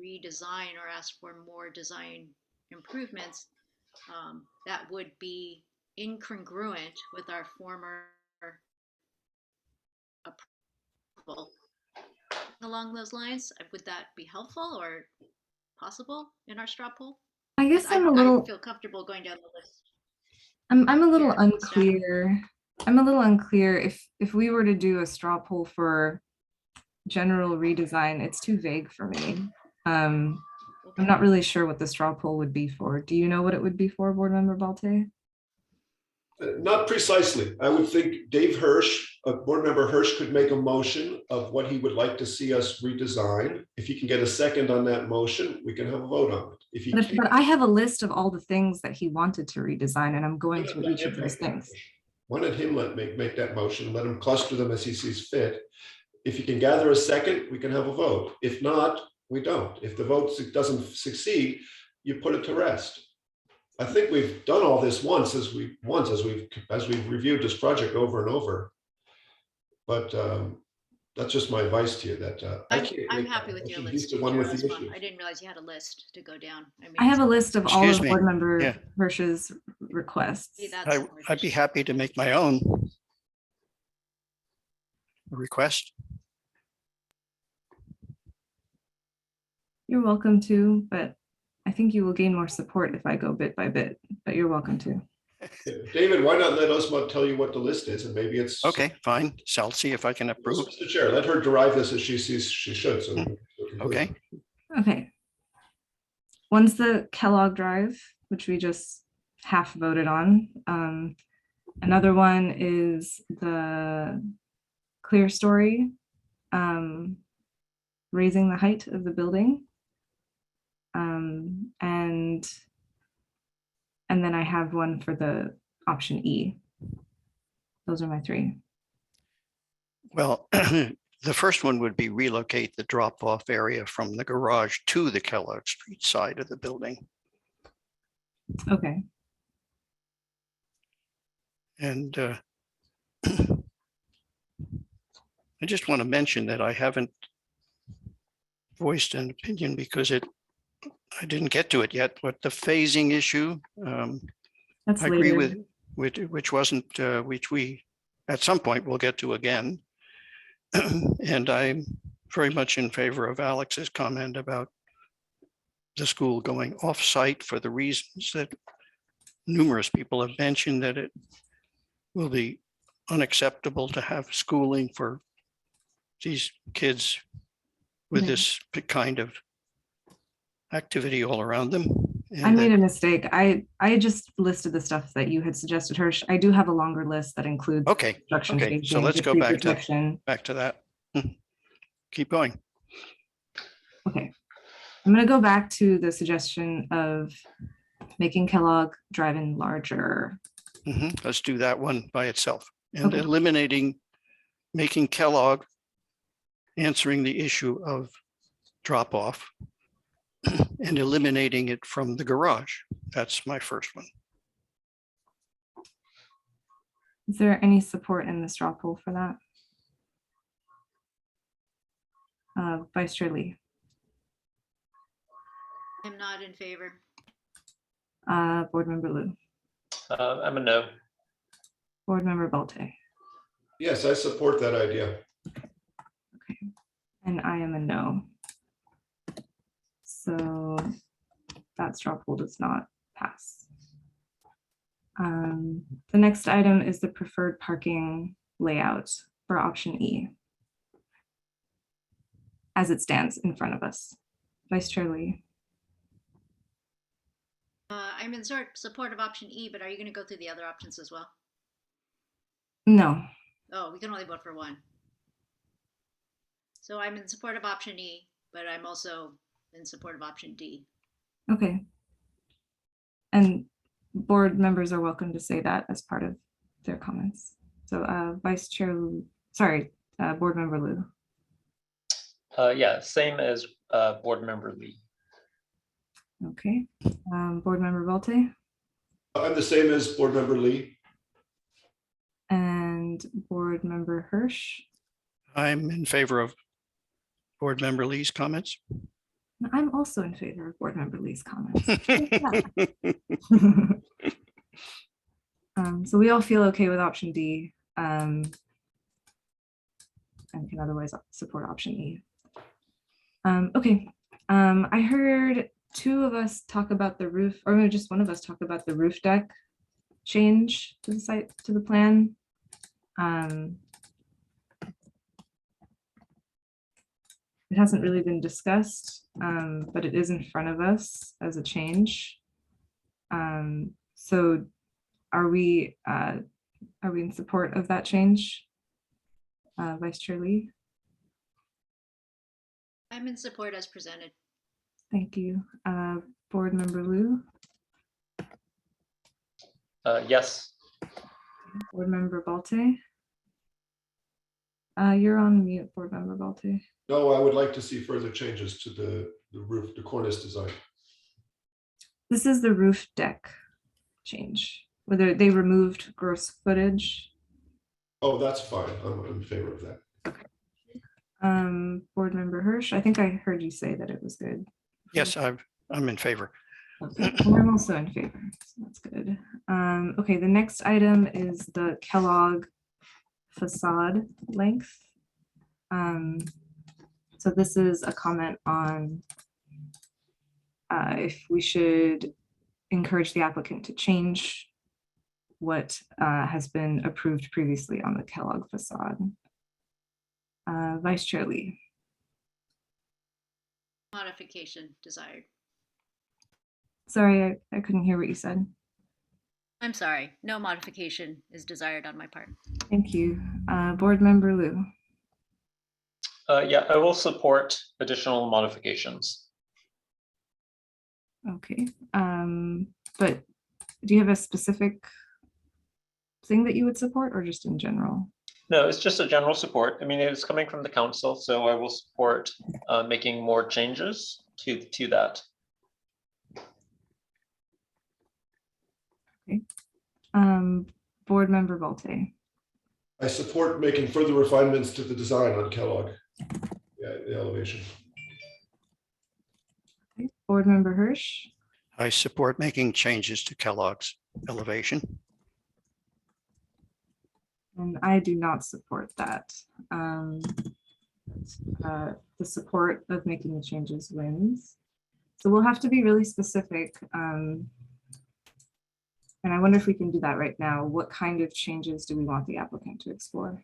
redesign or ask for more design improvements, that would be incongruent with our former approval. Along those lines, would that be helpful or possible in our straw poll? I guess I feel comfortable going down the list. I'm a little unclear. I'm a little unclear if we were to do a straw poll for general redesign, it's too vague for me. I'm not really sure what the straw poll would be for. Do you know what it would be for, Board Member Balte? Not precisely. I would think Dave Hirsch, Board Member Hirsch, could make a motion of what he would like to see us redesign. If he can get a second on that motion, we can have a vote on it. If he but I have a list of all the things that he wanted to redesign, and I'm going through each of those things. Why don't him make that motion, let him cluster them as he sees fit. If he can gather a second, we can have a vote. If not, we don't. If the vote doesn't succeed, you put it to rest. I think we've done all this once as we've reviewed this project over and over. But that's just my advice to you that I'm happy with your list. The one with the Chair. issues. I didn't realize you had a list to go down. I mean, I have a list of all Excuse of me. board member Yeah. Hirsch's requests. see, that's more I'd be happy to make my own request. You're welcome to, but I think you will gain more support if I go bit by bit, but you're welcome to. David, why not let Uzma tell you what the list is, and maybe it's Okay, fine. So I'll see if I can approve. Mr. Chair, let her derive this as she sees she should. So Okay. Okay. One's the Kellogg Drive, which we just half voted on. Another one is the Clear Story, raising the height of the building. And then I have one for the option E. Those are my three. Well, the first one would be relocate the drop-off area from the garage to the Kellogg Street side of the building. Okay. And I just want to mention that I haven't voiced an opinion because I didn't get to it yet, but the phasing issue, That's I agree later. with which we at some point will get to again. And I'm very much in favor of Alex's comment about the school going off-site for the reasons that numerous people have mentioned, that it will be unacceptable to have schooling for these kids with Yeah. this kind of activity all around them. I made a mistake. I just listed the stuff that you had suggested, Hirsch. I do have a longer list that includes Okay, construction okay, so phasing, let's the go tree back protection. to that. Keep going. Okay, I'm gonna go back to the suggestion of making Kellogg Drive-In larger. Let's do that one by itself and Okay. eliminating, making Kellogg, answering the issue of drop off and eliminating it from the garage. That's my first one. Is there any support in the straw poll for that? Vice Chair Lee, I'm not in favor. Board Member Liu, I'm a no. Board Member Bolte, yes, I support that idea. and I am a no. So that straw poll does not pass. The next item is the preferred parking layout for option E, as it stands in front of us. Vice Chair Lee. I'm in support of option E, but are you going to go through the other options as well? No. Oh, we can only vote for one. So I'm in support of option E, but I'm also in support of option D. Okay. And board members are welcome to say that as part of their comments. So Vice Chair, Board Member Liu. Yeah, same as Board Member Lee. Okay. Board Member Volte I'm the same as Board Member Lee. and Board Member Hirsch. I'm in favor of Board Member Lee's comments. I'm also in favor of Board Member Lee's comments. So we all feel okay with option D and can otherwise support option E. Okay, I heard two of us talk about the roof, or maybe just one of us talk about the roof deck change to the site, to the plan. It hasn't really been discussed, but it is in front of us as a change. So are we in support of that change? Vice Chair Lee? I'm in support as presented. Thank you. Board Member Liu? Yes. Board Member Bolte? You're on mute, Board Member Bolte. No, I would like to see further changes to the roof, the cornice design. This is the roof deck change, whether they removed gross footage. Oh, that's fine. I'm in favor of that. Board Member Hirsch, I think I heard you say that it was good. Yes, I'm in favor. Okay, and I'm also in favor, so that's good. Okay, the next item is the Kellogg facade length. So this is a comment on if we should encourage the applicant to change what has been approved previously on the Kellogg facade. Vice Chair Lee. Modification desired. Sorry, I couldn't hear what you said. I'm sorry, no modification is desired on my part. Thank you. Board Member Liu. Yeah, I will support additional modifications. Okay, but do you have a specific thing that you would support or just in general? No, it's just a general support. I mean, it's coming from the council, so I will support making more changes to that. Okay. Board Member Volte. I support making further refinements to the design on Kellogg. Yeah, the elevation. Okay. Board Member Hirsch. I support making changes to Kellogg's elevation. And I do not support that. The support of making the changes wins. So we'll have to be really specific. And I wonder if we can do that right now. What kind of changes do we want the applicant to explore?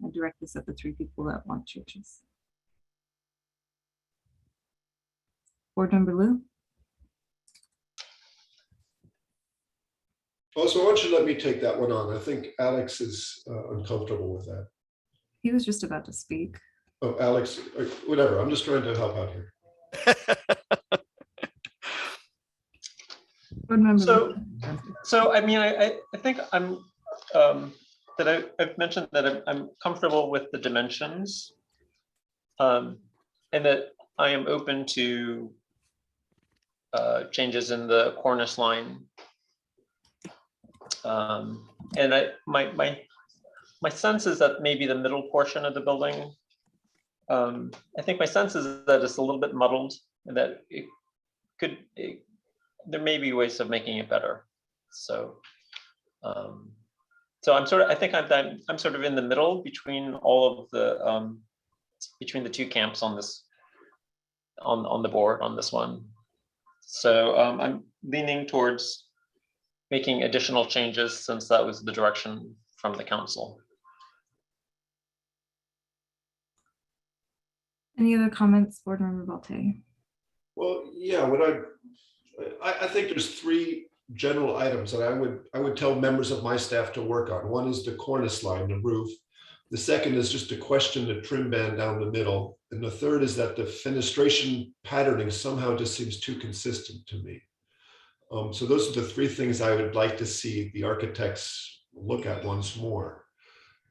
I direct this at the three people that want changes. Board Member Liu. Also, why don't you let me take that one on? I think Alex is uncomfortable with that. He was just about to speak. Oh, Alex, whatever. I'm just trying to help out here. Board Member So I mean, I think I'm I've mentioned that I'm comfortable with the dimensions, and that I am open to changes in the cornice line. And my sense is that maybe the middle portion of the building, I think my sense is that it's a little bit muddled and that there may be ways of making it better. So, so I think I'm sort of in the middle between all of the, between the two camps on this, on the board on this one. So I'm leaning towards making additional changes since that was the direction from the council. Any other comments, Board Member Volte? Well, yeah, I think there's three general items that I would tell members of my staff to work on. One is the cornice line, the roof. The second is just to question the trim band down the middle. And the third is that the fenestration patterning somehow just seems too consistent to me. So those are the three things I would like to see the architects look at once more.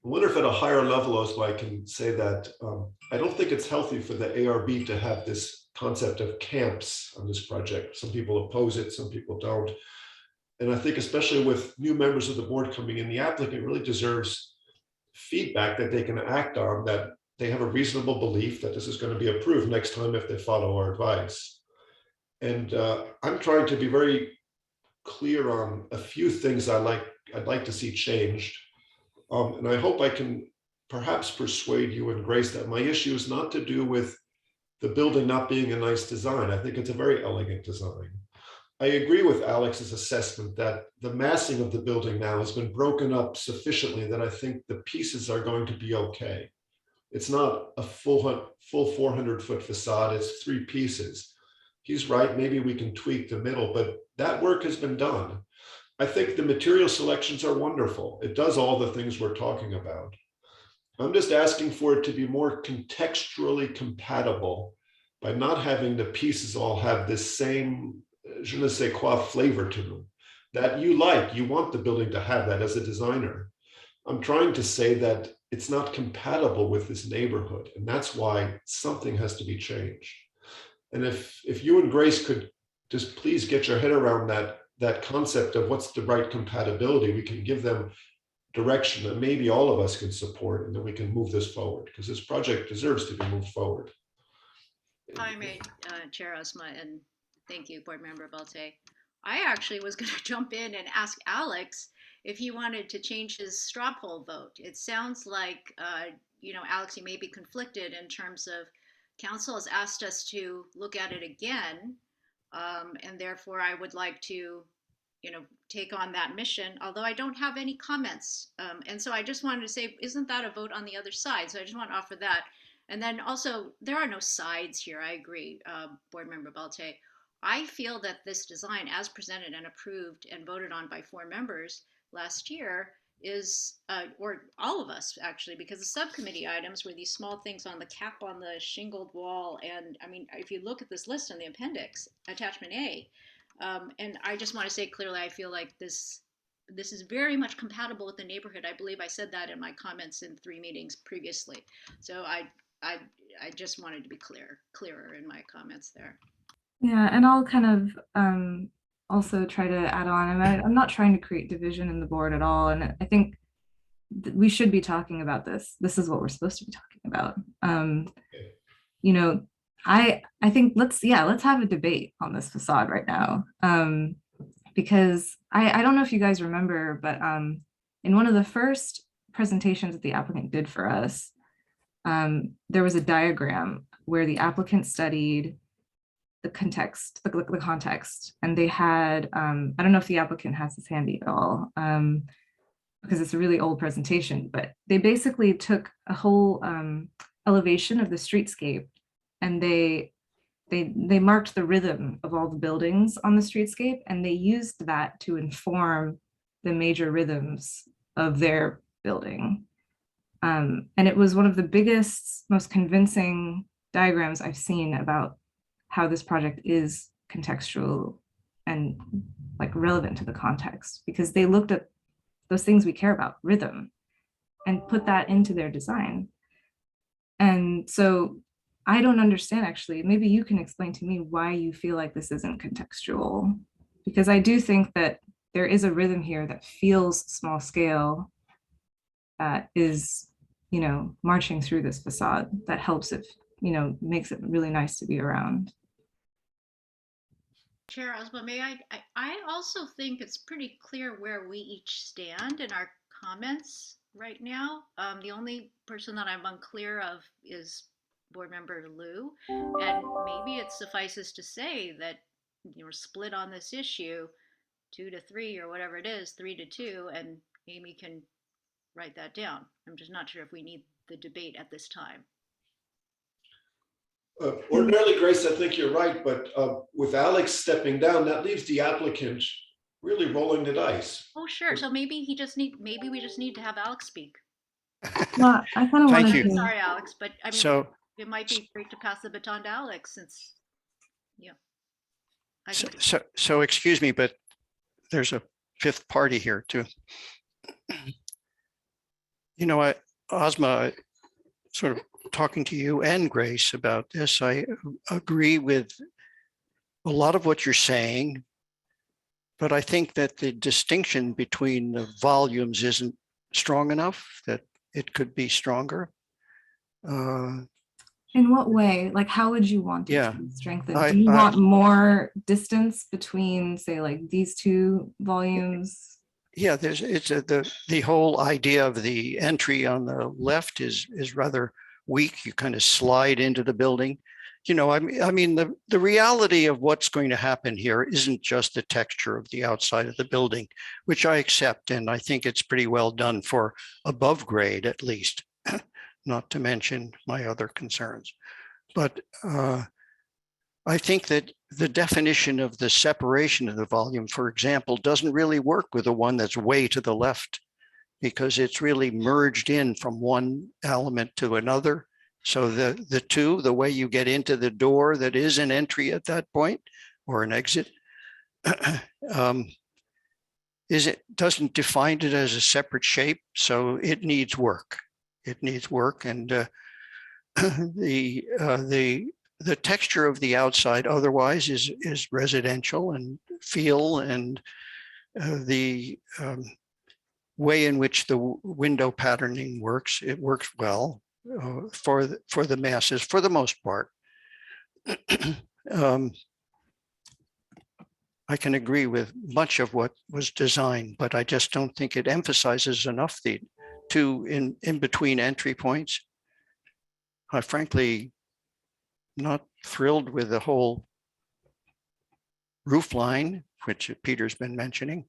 I wonder if at a higher level also I can say that I don't think it's healthy for the ARB to have this concept of camps on this project. Some people oppose it, some people don't. And I think especially with new members of the board coming in, the applicant really deserves feedback that they can act on, that they have a reasonable belief that this is going to be approved next time if they follow our advice. And I'm trying to be very clear on a few things I'd like to see changed. And I hope I can perhaps persuade you and Grace that my issue is not to do with the building not being a nice design. I think it's a very elegant design. I agree with Alex's assessment that the massing of the building now has been broken up sufficiently that I think the pieces are going to be okay. It's not a full 400-foot facade, it's 3 pieces. He's right, maybe we can tweak the middle, but that work has been done. I think the material selections are wonderful. It does all the things we're talking about. I'm just asking for it to be more contextually compatible by not having the pieces all have this same je ne sais quoi flavor to them that you like. You want the building to have that as a designer. I'm trying to say that it's not compatible with this neighborhood, and that's why something has to be changed. And if you and Grace could just please get your head around that concept of what's the right compatibility, we can give them direction that maybe all of us can support, and then we can move this forward, because this project deserves to be moved forward. Hi, Chair Osma, and thank you, Board Member Balte. I actually was going to jump in and ask Alex if he wanted to change his straw poll vote. It sounds like, Alex, you may be conflicted in terms of council has asked us to look at it again, and therefore I would like to, take on that mission, although I don't have any comments. And so I just wanted to say, isn't that a vote on the other side? So I just want to offer that. And then also, there are no sides here. I agree, Board Member Balte. I feel that this design, as presented and approved and voted on by 4 members last year, is, or all of us actually, because the subcommittee items were these small things on the cap on the shingled wall. And I mean, if you look at this list in the appendix, attachment A, and I just want to say clearly, I feel like this is very much compatible with the neighborhood. I believe I said that in my comments in 3 meetings previously. So I just wanted to be clearer in my comments there. Yeah, and I'll kind of also try to add on. And I'm not trying to create division in the board at all. And I think we should be talking about this. This is what we're supposed to be talking about. I think let's have a debate on this facade right now. Because I don't know if you guys remember, but in one of the first presentations that the applicant did for us, there was a diagram where the applicant studied the context, the context, and they had, I don't know if the applicant has this handy at all, because it's a really old presentation, but they basically took a whole elevation of the streetscape, and they marked the rhythm of all the buildings on the streetscape, and they used that to inform the major rhythms of their building. And it was one of the biggest, most convincing diagrams I've seen about how this project is contextual and like relevant to the context, because they looked at those things we care about, rhythm, and put that into their design. And so I don't understand, actually, maybe you can explain to me why you feel like this isn't contextual, because I do think that there is a rhythm here that feels small scale, that is, marching through this facade, that helps it, makes it really nice to be around. Chair Osma, may I also think it's pretty clear where we each stand in our comments right now. The only person that I'm unclear of is Board Member Liu, and maybe it suffices to say that we're split on this issue, 2-3 or whatever it is, 3-2, and Amy can write that down. I'm just not sure if we need the debate at this time. Ordinarily, Grace, I think you're right, but with Alex stepping down, that leaves the applicant really rolling the dice. Oh, sure. So maybe we just need to have Alex speak. Well, I kind of Thank wanted you. to. Sorry, Alex, but I mean, So, it might be great to pass the baton to Alex since, I think so excuse me, but there's a 5th party here too. Osma, sort of talking to you and Grace about this, I agree with a lot of what you're saying, but I think that the distinction between the volumes isn't strong enough, that it could be stronger. In what way? Like, how would you want it to be strengthened? Do you I want more distance between, say, like these 2 volumes? Yeah, the whole idea of the entry on the left is rather weak. You kind of slide into the building. I mean, the reality of what's going to happen here isn't just the texture of the outside of the building, which I accept, and I think it's pretty well done for above grade, at least, not to mention my other concerns. But I think that the definition of the separation of the volume, for example, doesn't really work with the one that's way to the left, because it's really merged in from one element to another. So the 2, the way you get into the door that is an entry at that point or an exit, doesn't define it as a separate shape. So it needs work. It needs work, and the the texture of the outside otherwise is residential and feel, and the way in which the window patterning works, it works well for the masses for the most part. I can agree with much of what was designed, but I just don't think it emphasizes enough the two in between entry points. I frankly not thrilled with the whole roof line, which Peter's been mentioning.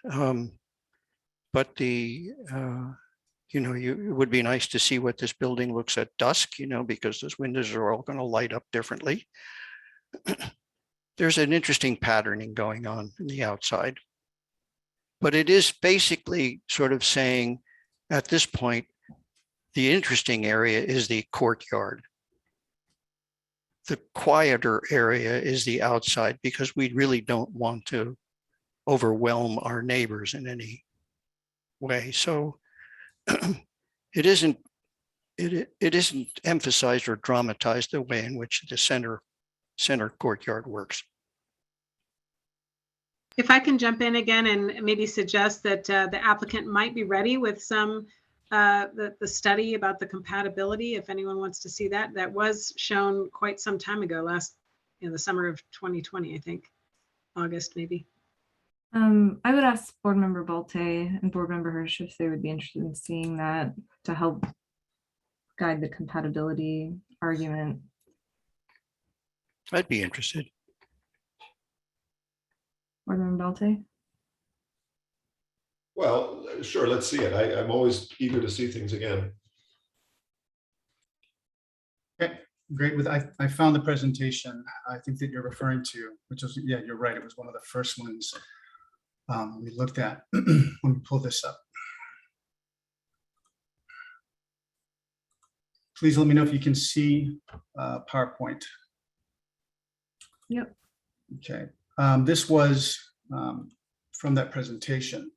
But the, you know, it would be nice to see what this building looks at dusk, you know, because those windows are all going to light up differently. There's an interesting patterning going on in the outside. But it is basically sort of saying at this point, the interesting area is the courtyard. The quieter area is the outside, because we really don't want to overwhelm our neighbors in any way. So it isn't emphasized or dramatized the way in which the center courtyard works. If I can jump in again and maybe suggest that the applicant might be ready with some the study about the compatibility, if anyone wants to see that. That was shown quite some time ago, in the summer of 2020, I think, August maybe. I would ask Board Member Balte and Board Member Hirsch if they would be interested in seeing that to help guide the compatibility argument. I'd be interested. Board Member Balte? Well, sure, let's see it. I'm always eager to see things again. Okay, great. I found the presentation I think that you're referring to, which is, yeah, you're right. It was one of the first ones we looked at when we pulled this up. Please let me know if you can see PowerPoint. Yep. Okay. This was from that presentation.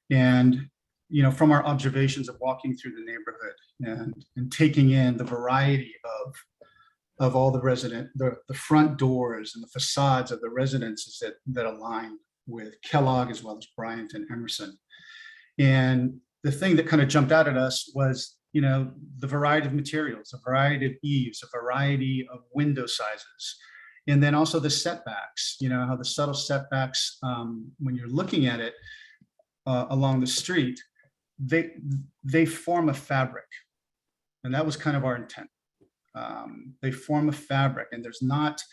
And, you know, from our observations of walking through the neighborhood and taking in the variety of all the the front doors and the facades of the residences that align with Kellogg as well as Bryant and Emerson. And the thing that kind of jumped out at us was, you know, the variety of materials, a variety of eaves, a variety of window sizes, and then also the setbacks, you know, how the subtle setbacks, when you're looking at it along the street, they form a fabric. And that was kind of our intent. They form a fabric, and there's not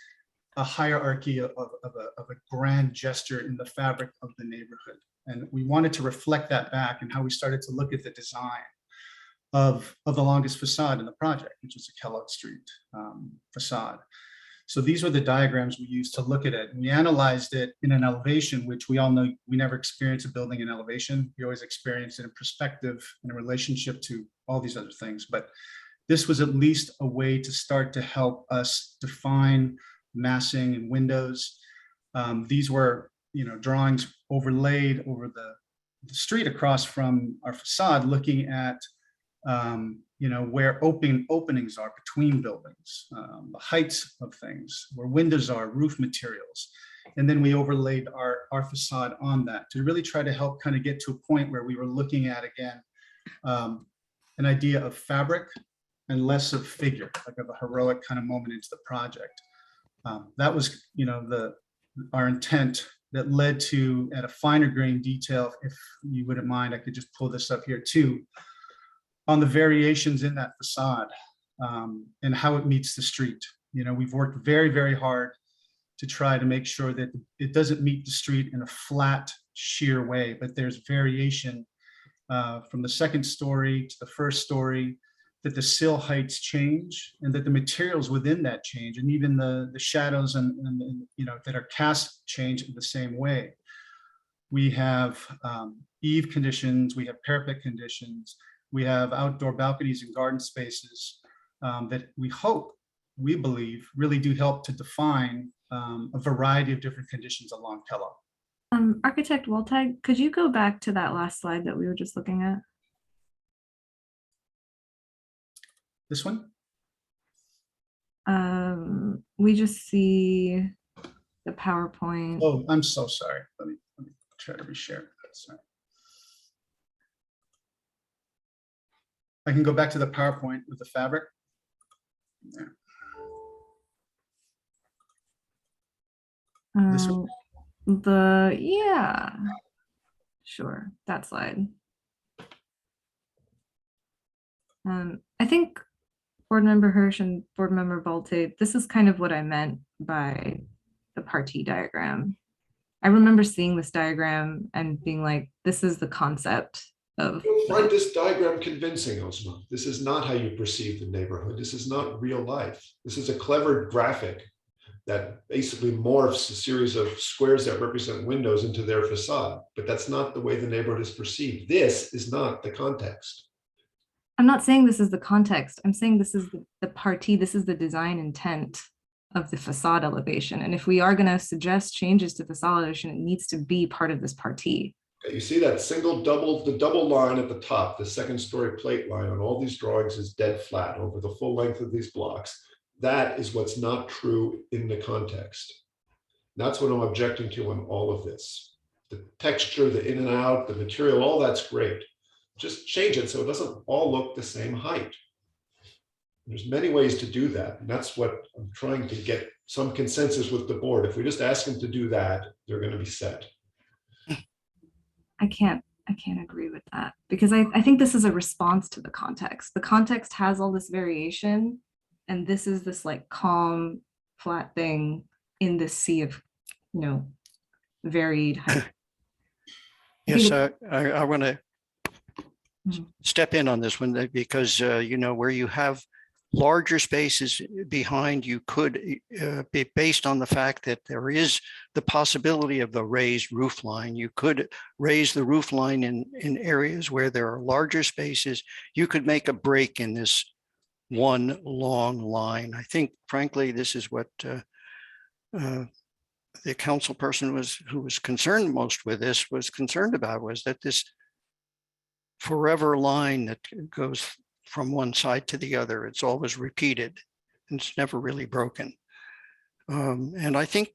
a hierarchy of a grand gesture in the fabric of the neighborhood. And we wanted to reflect that back in how we started to look at the design of the longest facade in the project, which is the Kellogg Street facade. So these were the diagrams we used to look at it. And we analyzed it in an elevation, which we all know we never experience a building in elevation. We always experience it in perspective and a relationship to all these other things. But this was at least a way to start to help us define massing and windows. These were, you know, drawings overlaid over the street across from our facade, looking at you know, where openings are between buildings, the heights of things, where windows are, roof materials. And then we overlaid our facade on that to really try to help kind of get to a point where we were looking at, again, an idea of fabric and less of figure, like of a heroic kind of moment into the project. That was, you know, our intent that led to, at a finer grain detail, if you wouldn't mind, I could just pull this up here too, on the variations in that facade and how it meets the street. You know, we've worked very, very hard to try to make sure that it doesn't meet the street in a flat, sheer way, but there's variation from the second story to the first story, that the sill heights change and that the materials within that change, and even the shadows and you know, that are cast change in the same way. We have eave conditions, we have parapet conditions, we have outdoor balconies and garden spaces that we believe really do help to define a variety of different conditions along Kellogg. Architect Woltag, could you go back to that last slide that we were just looking at? This one? We just see the PowerPoint. Oh, I'm so sorry. Let me try to reshare. Sorry. I can go back to the PowerPoint with the fabric. There. This one? Yeah, sure, that slide. I think Board Member Hirsch and Board Member Bolte, this is kind of what I meant by the party diagram. I remember seeing this diagram and being like, this is the concept of. You'll find this diagram convincing, Osma. This is not how you perceive the neighborhood. This is not real life. This is a clever graphic that basically morphs a series of squares that represent windows into their facade, but that's not the way the neighborhood is perceived. This is not the context. I'm not saying this is the context. I'm saying this is the party. This is the design intent of the facade elevation. And if we are going to suggest changes to facade elevation, it needs to be part of this party. You see that the double line at the top, the second story plate line on all these drawings is dead flat over the full length of these blocks. That is what's not true in the context. That's what I'm objecting to on all of this. The texture, the in and out, the material, all that's great. Just change it so it doesn't all look the same height. There's many ways to do that. And that's what I'm trying to get some consensus with the board. If we just ask them to do that, they're going to be set. I can't agree with that because I think this is a response to the context. The context has all this variation, and this is this like calm, flat thing in this sea of, varied height. Yes, I want to step in on this one because, where you have larger spaces behind, you could be based on the fact that there is the possibility of the raised roof line. You could raise the roof line in areas where there are larger spaces. You could make a break in this one long line. I think, frankly, this is what the council person who was concerned most with this was concerned about, was that this forever line that goes from one side to the other, it's always repeated and it's never really broken. And I think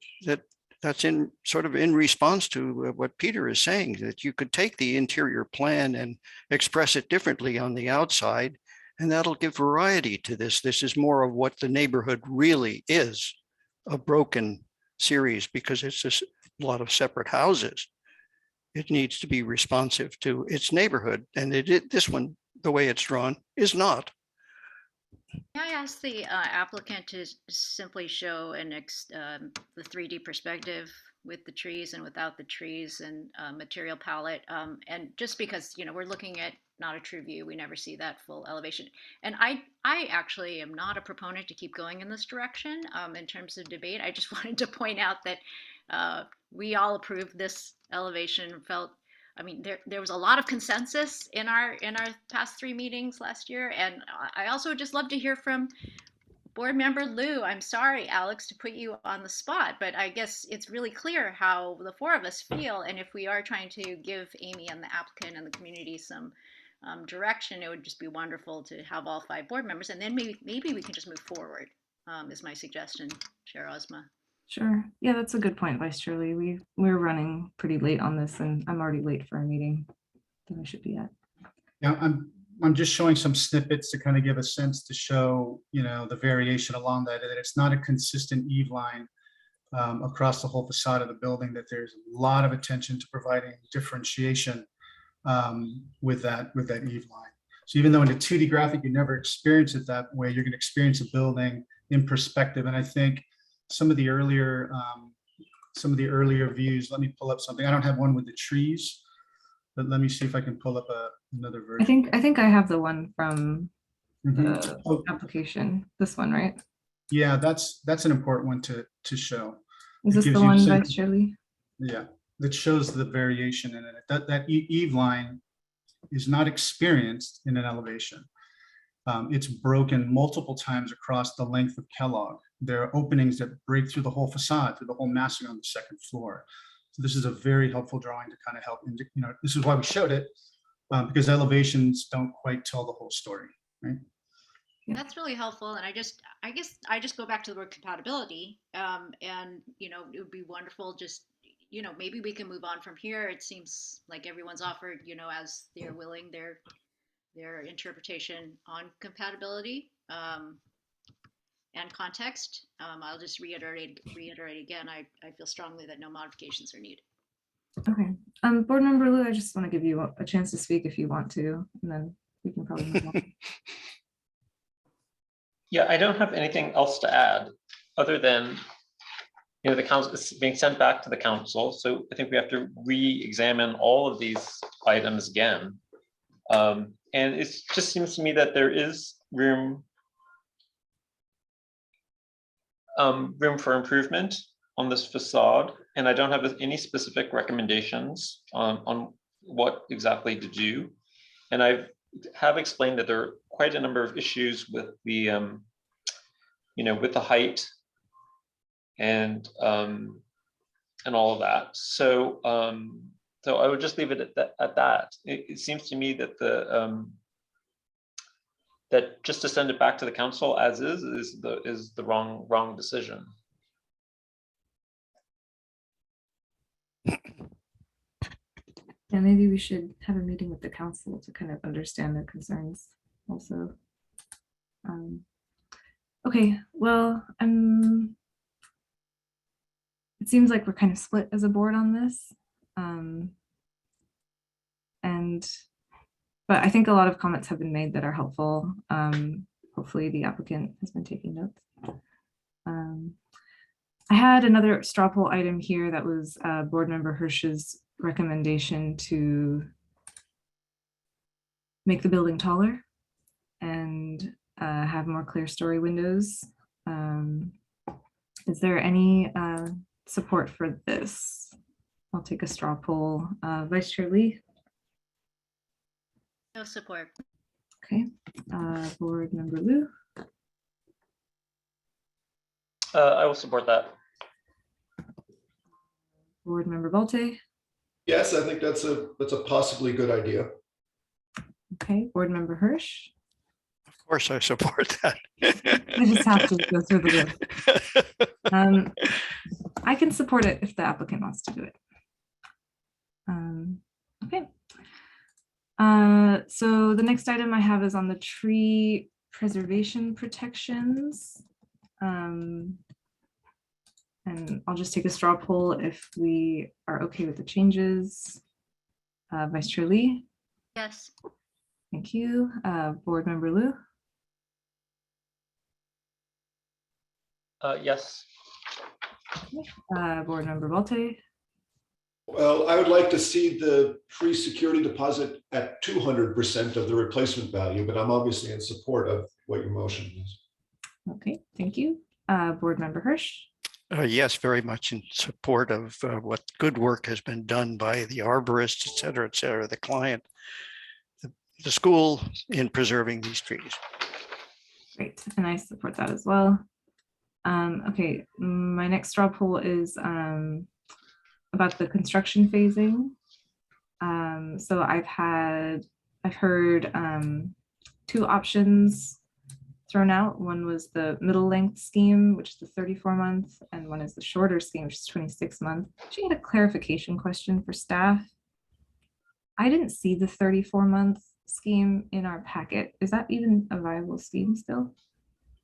that's in response to what Peter is saying, that you could take the interior plan and express it differently on the outside, and that'll give variety to this. This is more of what the neighborhood really is, a broken series, because it's just a lot of separate houses. It needs to be responsive to its neighborhood, and this one, the way it's drawn, is not. Can I ask the applicant to simply show the 3D perspective with the trees and without the trees and material palette? And just because, we're looking at not a true view, we never see that full elevation. And I actually am not a proponent to keep going in this direction in terms of debate. I just wanted to point out that we all approved this elevation, there was a lot of consensus in our past 3 meetings last year. And I also would just love to hear from Board Member Liu. I'm sorry, Alex, to put you on the spot, but I guess it's really clear how the 4 of us feel. And if we are trying to give Amy and the applicant and the community some direction, it would just be wonderful to have all 5 board members. And then maybe we can just move forward, is my suggestion, Chair Ozma. Sure. Yeah, that's a good point, Vice Chair Lee. We're running pretty late on this, and I'm already late for a meeting that I should be at. Yeah, I'm just showing some snippets to kind of give a sense to show, the variation along that it's not a consistent eave line across the whole facade of the building, that there's a lot of attention to providing differentiation with that eve line. So even though in a 2D graphic, you never experience it that way, you're going to experience a building in perspective. And I think some of the earlier views, let me pull up something. I don't have one with the trees, but let me see if I can pull up another version. I think I have the one from the application. This one, right? Yeah, that's an important one to show. Is this the one, Vice Chair Lee? Yeah, that shows the variation in it. That eave line is not experienced in an elevation. It's broken multiple times across the length of Kellogg. There are openings that break through the whole facade, through the whole massing on the 2nd floor. So this is a very helpful drawing to kind of help, this is why we showed it, because elevations don't quite tell the whole story, right? That's really helpful. And I guess I just go back to the word compatibility. And, it would be wonderful just, maybe we can move on from here. It seems like everyone's offered, as they're willing, their interpretation on compatibility and context. I'll just reiterate again, I feel strongly that no modifications are needed. Okay. Board Member Liu, I just want to give you a chance to speak if you want to, and then we can probably move on. Yeah, I don't have anything else to add other than, the council is being sent back to the council. So I think we have to re-examine all of these items again. And it just seems to me that there is room for improvement on this facade. And I don't have any specific recommendations on what exactly to do. And I have explained that there are quite a number of issues with the, with the height and all of that. So, so I would just leave it at that. It seems to me that that just to send it back to the council as is the wrong decision. Yeah, maybe we should have a meeting with the council to kind of understand their concerns also. Okay, well, it seems like we're kind of split as a board on this. But I think a lot of comments have been made that are helpful. Hopefully the applicant has been taking notes. I had another straw poll item here that was Board Member Hirsch's recommendation to make the building taller and have more clear story windows. Is there any support for this? I'll take a straw poll. Vice Chair Lee? No support. Okay. Board Member Liu? I will support that. Board Member Bolte? Yes, I think that's a possibly good idea. Okay. Board Member Hirsch? Of course, I support that. I just have to go through the list. I can support it if the applicant wants to do it. Okay. So the next item I have is on the tree preservation protections. And I'll just take a straw poll if we are okay with the changes. Vice Chair Lee? Yes. Thank you. Board Member Liu? Yes. Board Member Bolte? Well, I would like to see the free security deposit at 200% of the replacement value, but I'm obviously in support of what your motion is. Okay, thank you. Board Member Hirsch? Yes, very much in support of what good work has been done by the arborists, et cetera, the client, the school in preserving these trees. Great, and I support that as well. Okay, my next straw poll is about the construction phasing. So I've heard two options thrown out. One was the middle length scheme, which is the 34-month, and one is the shorter scheme, which is 26-month. She had a clarification question for staff. I didn't see the 34-month scheme in our packet. Is that even a viable scheme still?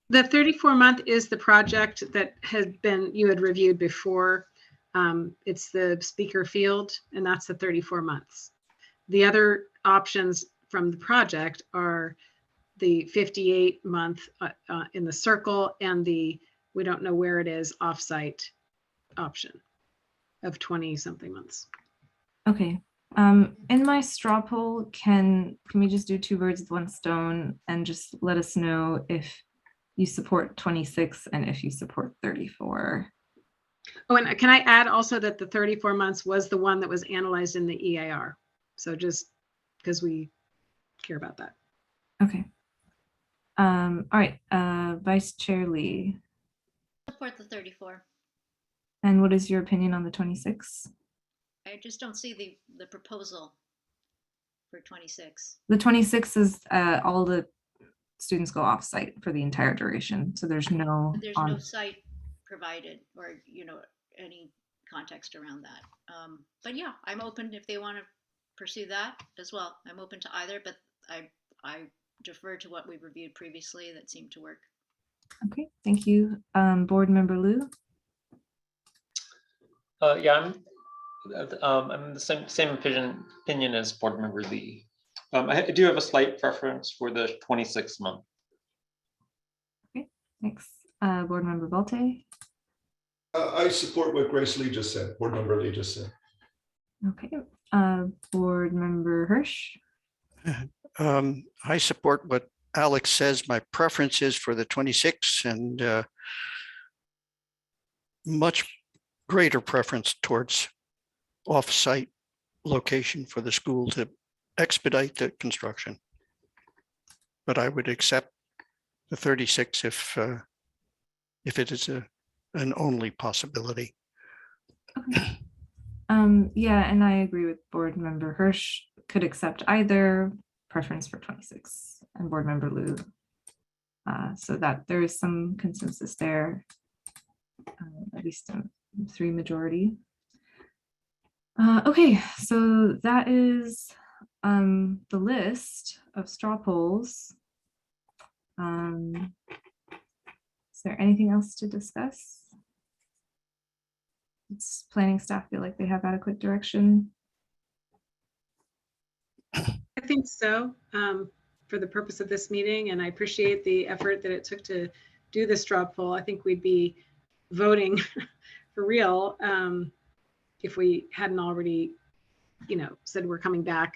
The 34-month is the project that you had reviewed before. It's the speaker field, and that's the 34 months. The other options from the project are the 58-month in the circle and the we don't know where it is offsite option of 20-something months. Okay. In my straw poll, can we just do two birds with one stone and just let us know if you support 26 and if you support 34? Oh, and can I add also that the 34 months was the one that was analyzed in the EAR. So just because we care about that. Okay. All right, Vice Chair Lee. Support the 34. And what is your opinion on the 26? I just don't see the proposal for 26. The 26 is all the students go off-site for the entire duration. So there's no But there's no site provided or, any context around that. But yeah, I'm open if they want to pursue that as well. I'm open to either, but I defer to what we reviewed previously that seemed to work. Okay, thank you. Board Member Liu? Yeah, I'm the same opinion as Board Member Lee. I do have a slight preference for the 26th month. Okay, thanks. Board Member Bolte? I support what Grace Lee just said, Board Member Lee just said. Okay, Board Member Hirsch? I support what Alex says. My preference is for the 26th and much greater preference towards off-site location for the school to expedite the construction. But I would accept the 36 if it is an only possibility. Okay. Yeah, and I agree with Board Member Hirsch. Could accept either, preference for 26, and Board Member Liu. So that there is some consensus there, at least 3 majority. Okay, so that is the list of straw polls. Is there anything else to discuss? Does planning staff feel like they have adequate direction? I think so, for the purpose of this meeting, and I appreciate the effort that it took to do the straw poll. I think we'd be voting for real if we hadn't already, said we're coming back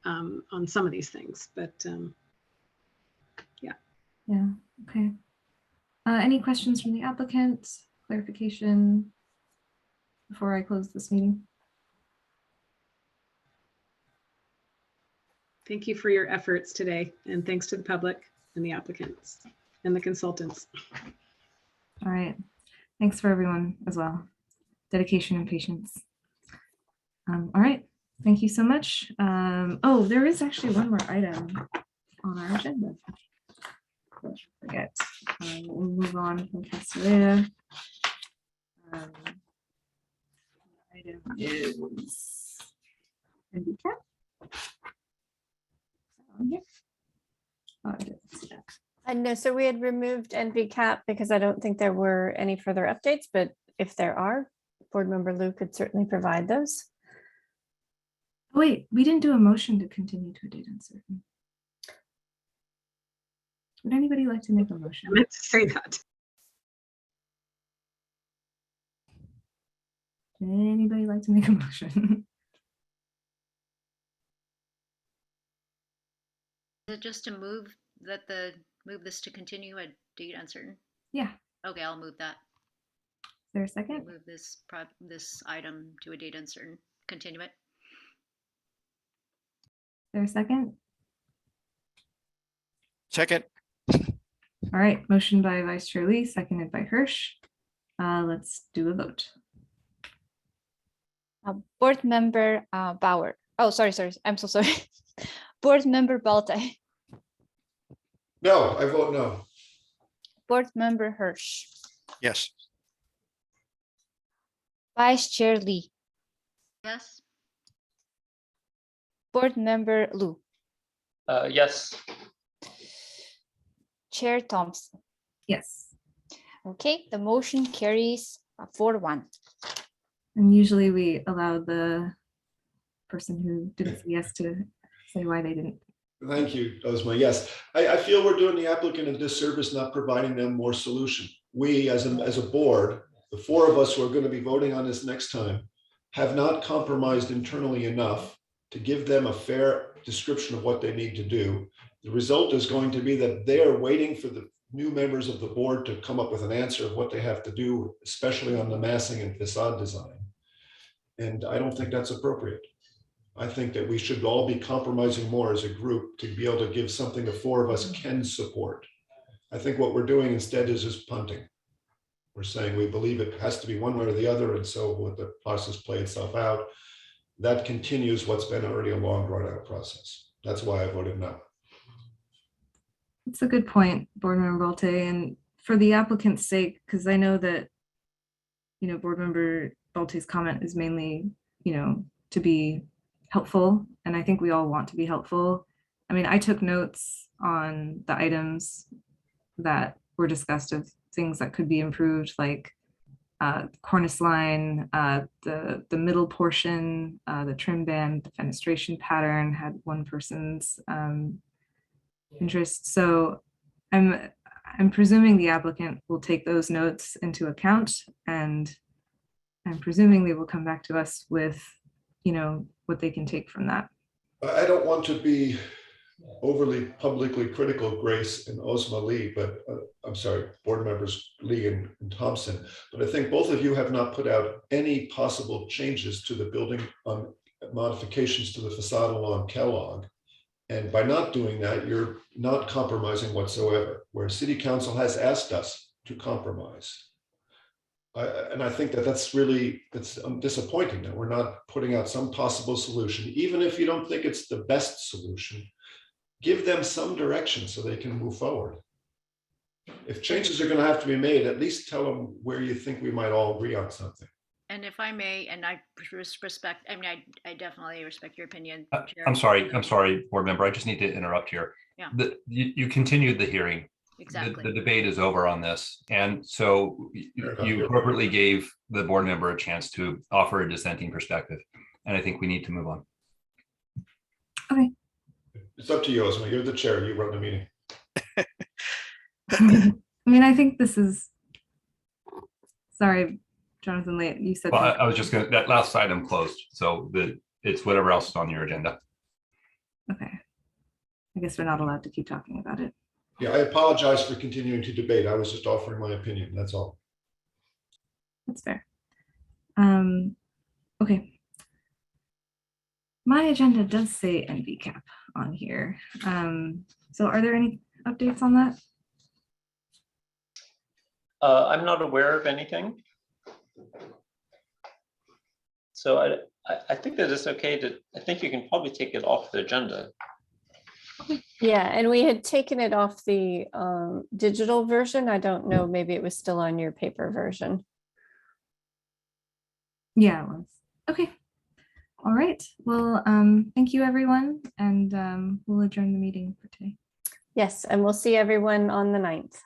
on some of these things. But yeah. Yeah, okay. Any questions from the applicant? Clarification before I close this meeting? Thank you for your efforts today, and thanks to the public and the applicants and the consultants. All right. Thanks for everyone as well. Dedication and patience. All right. Thank you so much. Oh, there is actually one more item on our agenda. Forget. We'll move on from Castellea. Item is handicap. No, so we had removed NVCAP because I don't think there were any further updates, but if there are, Board Member Liu could certainly provide those. Wait, we didn't do a motion to continue to a date uncertain. Would anybody like to make a motion? I meant to say that. Would anybody like to make a motion? Is it just to move this to continue a date uncertain? Yeah. Okay, I'll move that. Is there a second? Move this item to a date uncertain. Continue it. Is there a second? Second. All right, motion by Vice Chair Lee, seconded by Hirsch. Let's do a vote. Board Member Bauer. Oh, sorry. I'm so sorry. Board Member Bolte. No, I vote no. Board Member Hirsch. Yes. Vice Chair Lee. Yes. Board Member Liu. Yes. Chair Thompson. Yes. Okay, the motion carries 4-1. And usually we allow the person who didn't say yes to say why they didn't. Thank you, that was my yes. I feel we're doing the applicant a disservice not providing them more solution. We, as a board, the 4 of us who are going to be voting on this next time, have not compromised internally enough to give them a fair description of what they need to do. The result is going to be that they are waiting for the new members of the board to come up with an answer of what they have to do, especially on the massing and facade design. And I don't think that's appropriate. I think that we should all be compromising more as a group to be able to give something the 4 of us can support. I think what we're doing instead is just punting. We're saying we believe it has to be one way or the other, and so let the process play itself out. That continues what's been already a long drawn out process. That's why I voted no. It's a good point, Board Member Bolte, and for the applicant's sake, because I know that, Board Member Bolte's comment is mainly, to be helpful, and I think we all want to be helpful. I mean, I took notes on the items that were discussed of things that could be improved, like cornice line, the middle portion, the trim band, the fenestration pattern had one person's interest. So I'm presuming the applicant will take those notes into account, and I'm presuming they will come back to us with, what they can take from that. I don't want to be overly publicly critical of Grace and Ozma Lee, but I'm sorry, board members Lee and Thompson, but I think both of you have not put out any possible changes to the building modifications to the facade along Kellogg. And by not doing that, you're not compromising whatsoever, where City Council has asked us to compromise. And I think that's disappointing that we're not putting out some possible solution, even if you don't think it's the best solution. Give them some direction so they can move forward. If changes are going to have to be made, at least tell them where you think we might all agree on something. And if I may, and I respect, I mean, I definitely respect your opinion. Chair. I'm sorry, board member. I just need to interrupt here. Yeah. You continued the hearing. Exactly. The debate is over on this. And so you appropriately gave the board member a chance to offer a dissenting perspective. And I think we need to move on. Okay. It's up to you, Ozma. You're the chair. You run the meeting. I mean, I think this is, sorry, Jonathan, you said. Well, I was just going to, that last item closed. So it's whatever else is on your agenda. Okay. I guess we're not allowed to keep talking about it. Yeah, I apologize for continuing to debate. I was just offering my opinion. That's all. That's fair. Okay. My agenda does say NVCap on here. So are there any updates on that? I'm not aware of anything. So I think that it's okay to, I think you can probably take it off the agenda. Yeah, and we had taken it off the digital version. I don't know, maybe it was still on your paper version. Yeah, it was. Okay. All right. Well, thank you, everyone. And we'll adjourn the meeting for today. Yes, and we'll see everyone on the 9th.